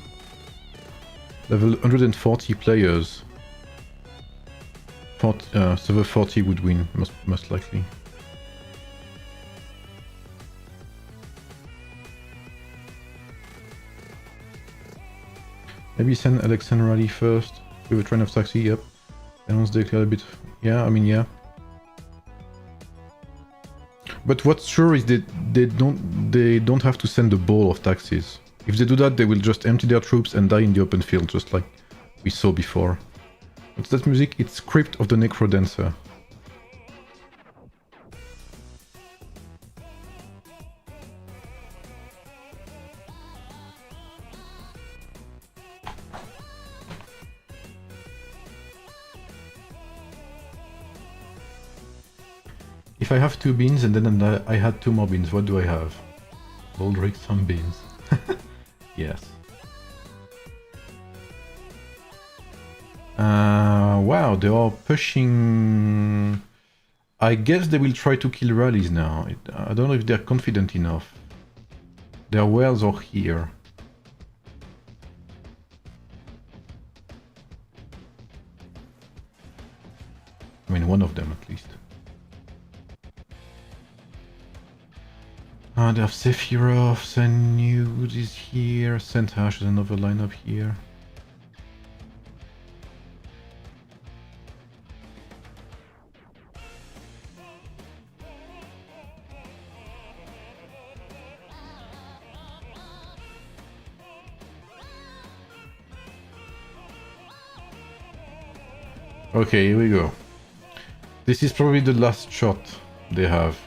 level 140 players, server 40 would win, most likely. Maybe send Alexander Rally first with a train of taxi, yep. And once they clear a bit, yeah, I mean, yeah. But what's sure is that they don't have to send a ball of taxis. If they do that, they will just empty their troops and die in the open field, just like we saw before. What's that music? It's Crypt of the Necrodancer. If I have 2 beans and then I had 2 more beans, what do I have? Baldric, some beans. Yes. Wow, they are pushing... I guess they will try to kill rallies now. I don't know if they're confident enough. Their wells are here. I mean, one of them at least. They have Sephiroth, Senud is here, Sentash is another lineup here. Okay, here we go. This is probably the last shot they have.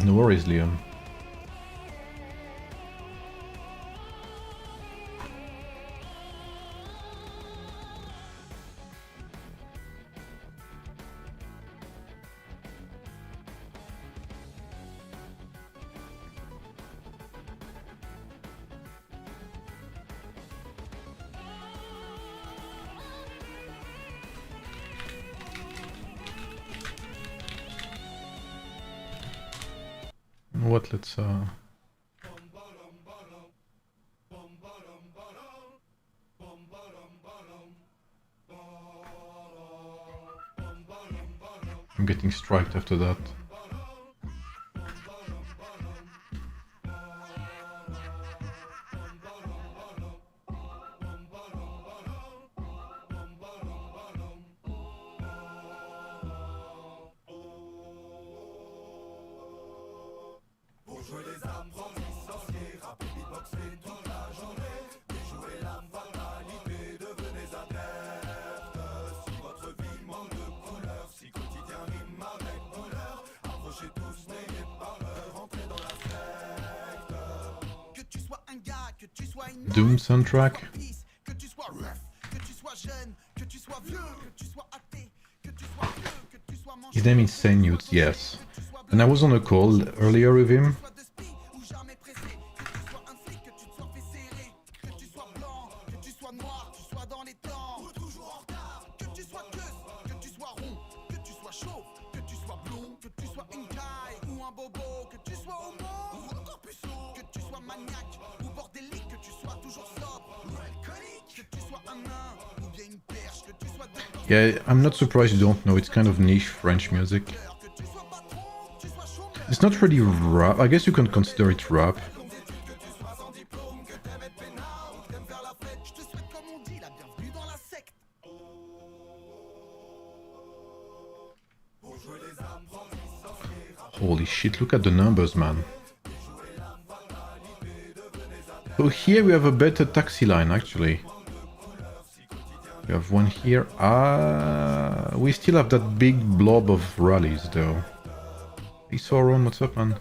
No worries, Liam. What, let's I'm getting striked after that. Doom soundtrack. His name is Senud, yes. And I was on a call earlier with him. Yeah, I'm not surprised you don't know, it's kind of niche French music. It's not really rap, I guess you can consider it rap. Holy shit, look at the numbers, man. So here we have a better taxi line, actually. We have one here. We still have that big blob of rallies, though. Hey, Sauron, what's up, man?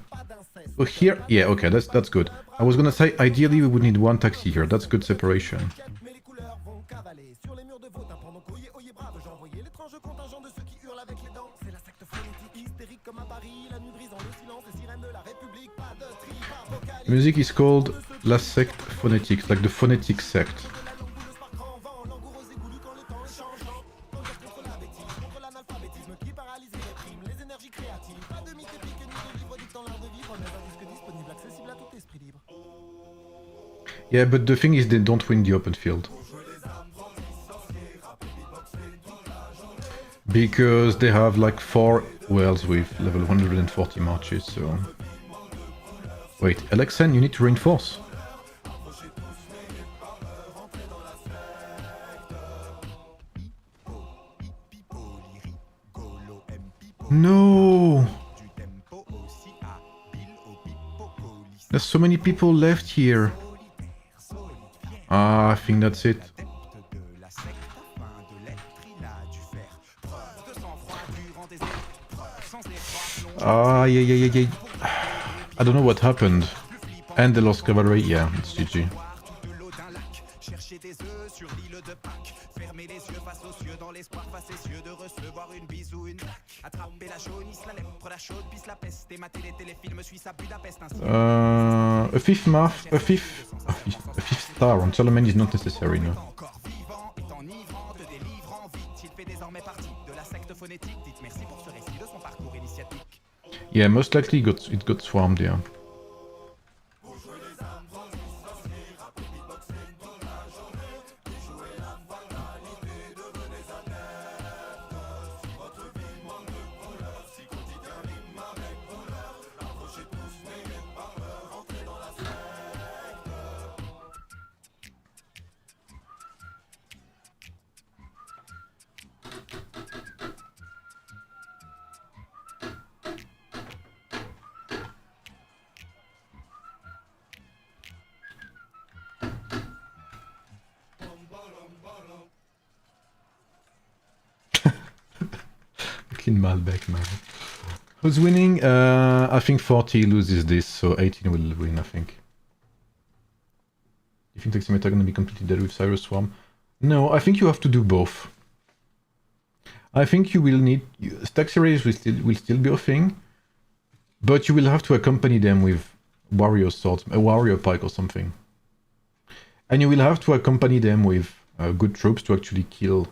So here, yeah, okay, that's good. I was gonna say, ideally we would need one taxi here. That's good separation. Music is called La Secte Phonetics, like the phonetic sect. Yeah, but the thing is they don't win the open field. Because they have like 4 wells with level 140 marches, so... Wait, Alexen, you need to reinforce. No! There's so many people left here. Ah, I think that's it. Ah, yeah. I don't know what happened. And they lost cavalry, yeah, it's GG. A fifth star on Solomon is not necessary, no. Yeah, most likely it got swarmed, yeah. Fucking Malbec, man. Who's winning? I think 40 loses this, so 18 will win, I think. You think Taximeter are gonna be completely dead with Cyrus Swarm? No, I think you have to do both. I think you will need... Taxi rays will still be a thing, but you will have to accompany them with warrior swords, a warrior pike or something. And you will have to accompany them with good troops to actually kill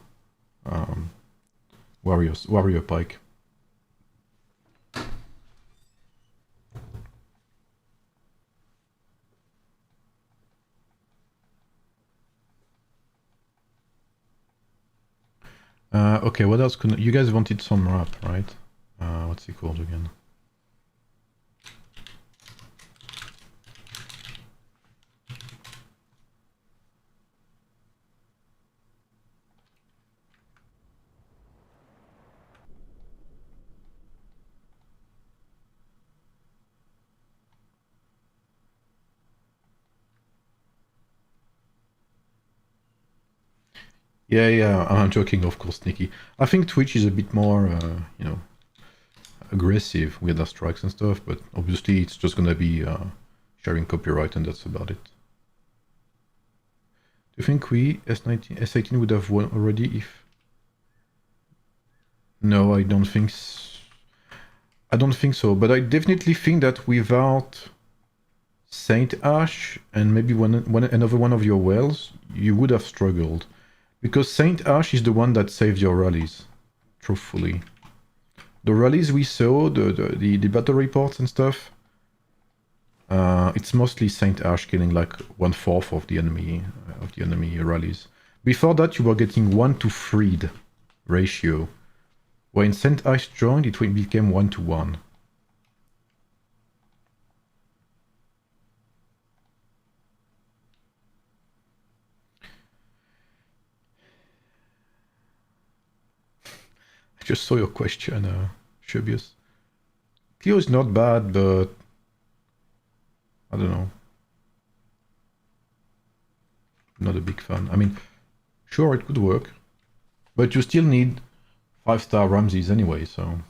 warrior pike. Okay, what else could... You guys wanted some rap, right? What's it called again? Yeah, I'm joking, of course, Nikki. I think Twitch is a bit more, you know, aggressive with their strikes and stuff, but obviously it's just gonna be sharing copyright and that's about it. Do you think we, S18 would have won already if... No, I don't think so, but I definitely think that without Saint Ash and maybe another one of your wells, you would have struggled. Because Saint Ash is the one that saved your rallies, truthfully. The rallies we saw, the battle reports and stuff, it's mostly Saint Ash killing like 1/4 of the enemy rallies. Before that, you were getting 1 to 3 ratio. When Saint Ash joined, it became 1 to 1. I just saw your question, Shubius. Cleo is not bad, but I don't know. Not a big fan. I mean, sure, it could work, but you still need 5-star Ramses anyway, so...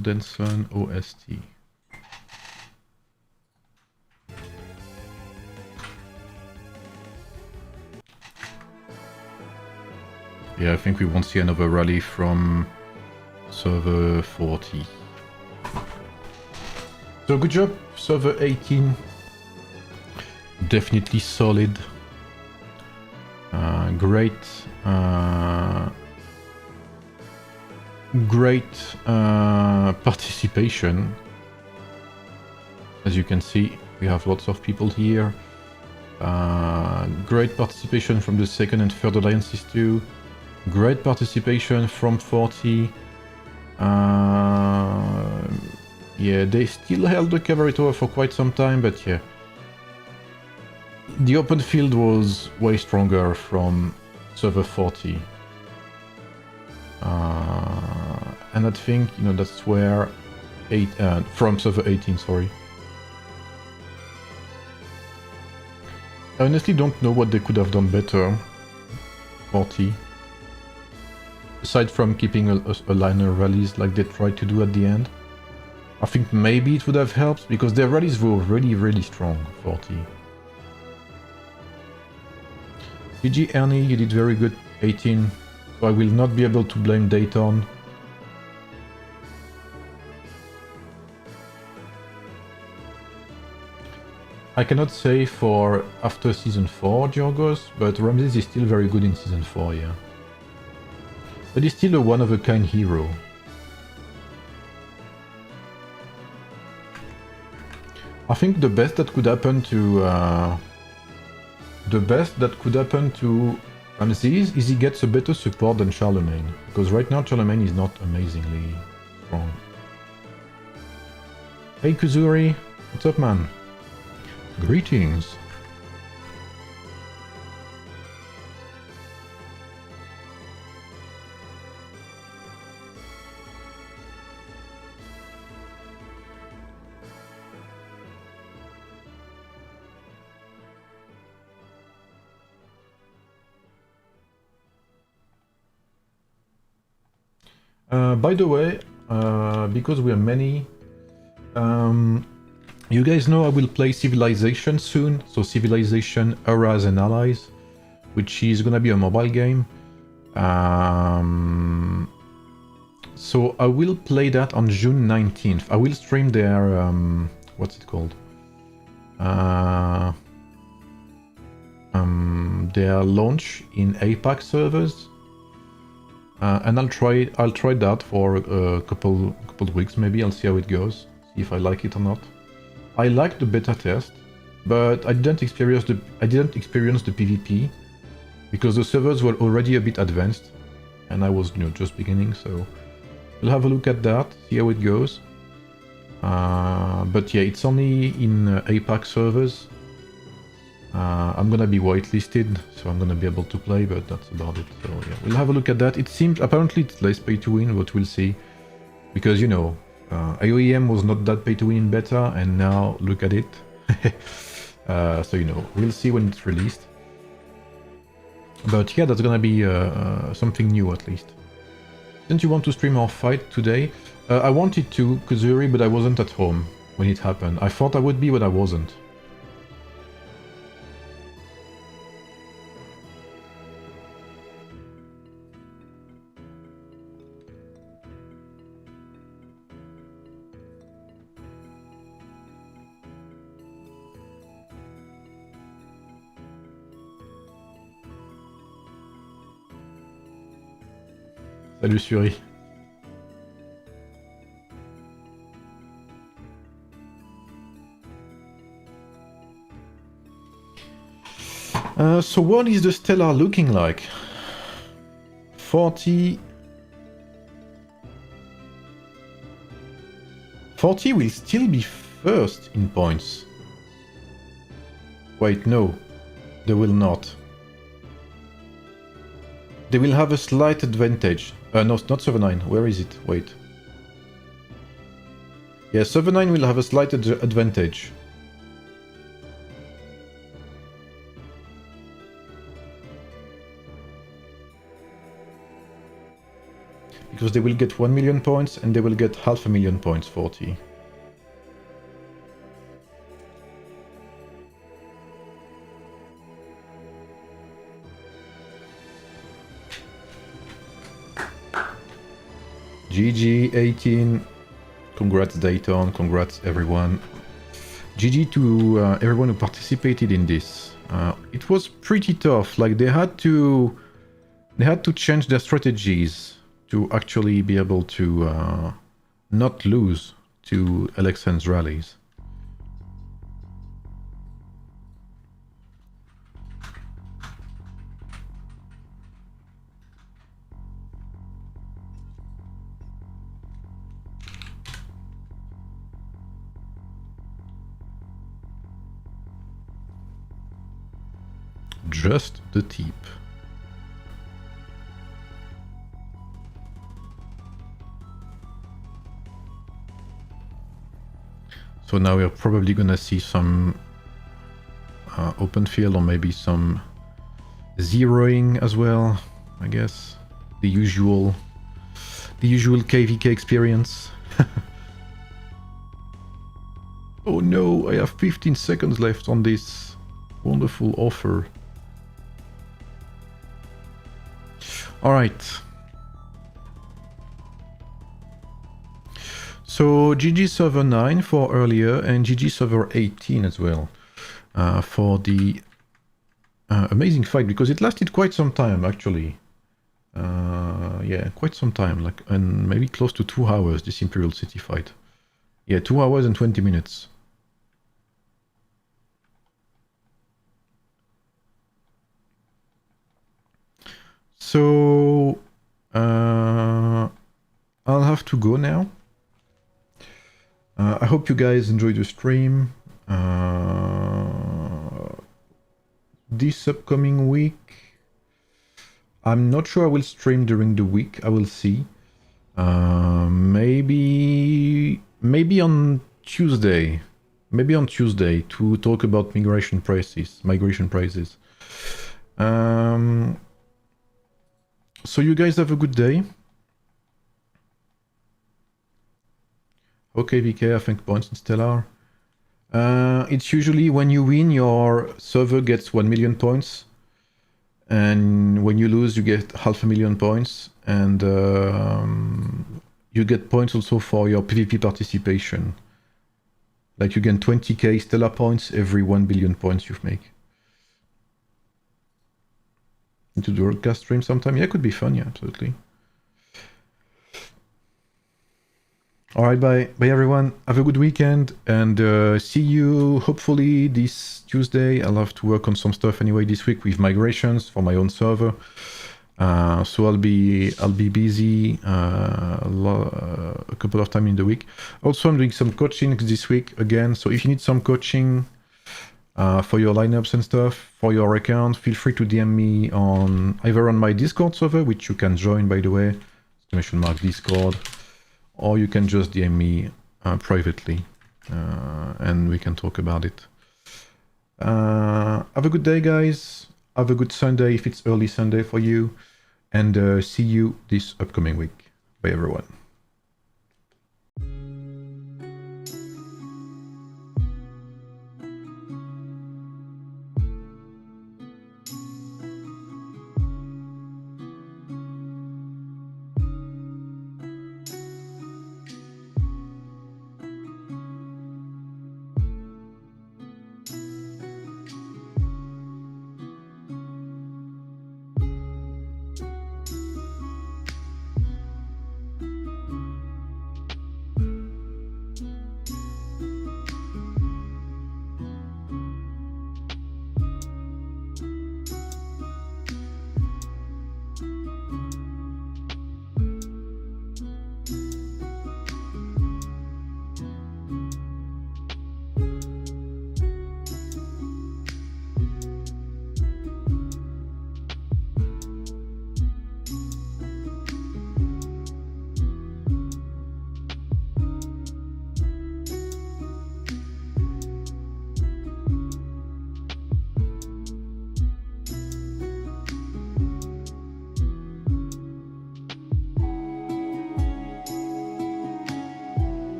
Golden Sun OST. Yeah, I think we won't see another rally from server 40. So good job, server 18. Definitely solid. Great participation. As you can see, we have lots of people here. Great participation from the second and third alliances too. Great participation from 40. Yeah, they still held the cavalry tower for quite some time, but yeah. The open field was way stronger from server 40. And I think, you know, that's where from server 18, sorry. I honestly don't know what they could have done better, 40. Aside from keeping a liner rallies like they tried to do at the end. I think maybe it would have helped, because their rallies were really, really strong, 40. GG Ernie, you did very good, 18. So I will not be able to blame Dayton. I cannot say for after Season 4, Georgos, but Ramses is still very good in Season 4, yeah. But he's still a one-of-a-kind hero. I think the best that could happen to Ramses is he gets a better support than Charlemagne, because right now Charlemagne is not amazingly strong. Hey Kuzuri, what's up, man? Greetings. By the way, because we are many, you guys know I will play Civilization soon, so Civilization Eras and Allies, which is gonna be a mobile game. So I will play that on June 19th. I will stream their, what's it called? Their launch in APAC servers. And I'll try that for a couple of weeks maybe. I'll see how it goes, see if I like it or not. I liked the beta test, but I didn't experience the PvP because the servers were already a bit advanced, and I was, you know, just beginning. So we'll have a look at that, see how it goes. But yeah, it's only in APAC servers. I'm gonna be whitelisted, so I'm gonna be able to play, but that's about it. So yeah, we'll have a look at that. It seems, apparently it's less pay to win, but we'll see. Because, you know, AoEM was not that pay to win in beta, and now look at it. So, you know, we'll see when it's released. But yeah, that's gonna be something new at least. Didn't you want to stream our fight today? I wanted to, Kuzuri, but I wasn't at home when it happened. I thought I would be, but I wasn't. Salut Suri. So what is the Stellar looking like? 40 will still be first in points. Wait, no, they will not. They will have a slight advantage. No, it's not 7-9. Where is it? Wait. Yeah, 7-9 will have a slight advantage. because they will get 1 million points and they will get 500,000 points 40. GG 18. Congrats Dayton, congrats everyone. GG to everyone who participated in this. It was pretty tough. Like they had to change their strategies to actually be able to not lose to Alexand's rallies. Just the tip. So now we're probably gonna see some open field or maybe some zeroing as well, I guess. The usual KVK experience. Oh no, I have 15 seconds left on this wonderful offer. All right. So GG server 9 for earlier and GG server 18 as well for the amazing fight, because it lasted quite some time actually. Yeah, quite some time, like, and maybe close to 2 hours, this Imperial City fight. Yeah, 2 hours and 20 minutes. So I'll have to go now. I hope you guys enjoyed the stream. This upcoming week, I'm not sure I will stream during the week. I will see. Maybe on Tuesday. Maybe on Tuesday to talk about migration prices. So you guys have a good day. Okay, VK, I think points in Stellar. It's usually when you win, your server gets 1 million points. And when you lose, you get 500,000 points. And you get points also for your PvP participation. Like you get 20k Stellar points every 1 billion points you make. Into the broadcast stream sometime? Yeah, it could be fun, yeah, absolutely. Alright, bye everyone. Have a good weekend and see you hopefully this Tuesday. I'll have to work on some stuff anyway this week with migrations for my own server. So I'll be busy a couple of times in the week. Also, I'm doing some coaching this week again. So if you need some coaching for your lineups and stuff, for your account, feel free to DM me either on my Discord server, which you can join by the way, !Discord, or you can just DM me privately and we can talk about it. Have a good day, guys. Have a good Sunday if it's early Sunday for you, and see you this upcoming week. Bye, everyone.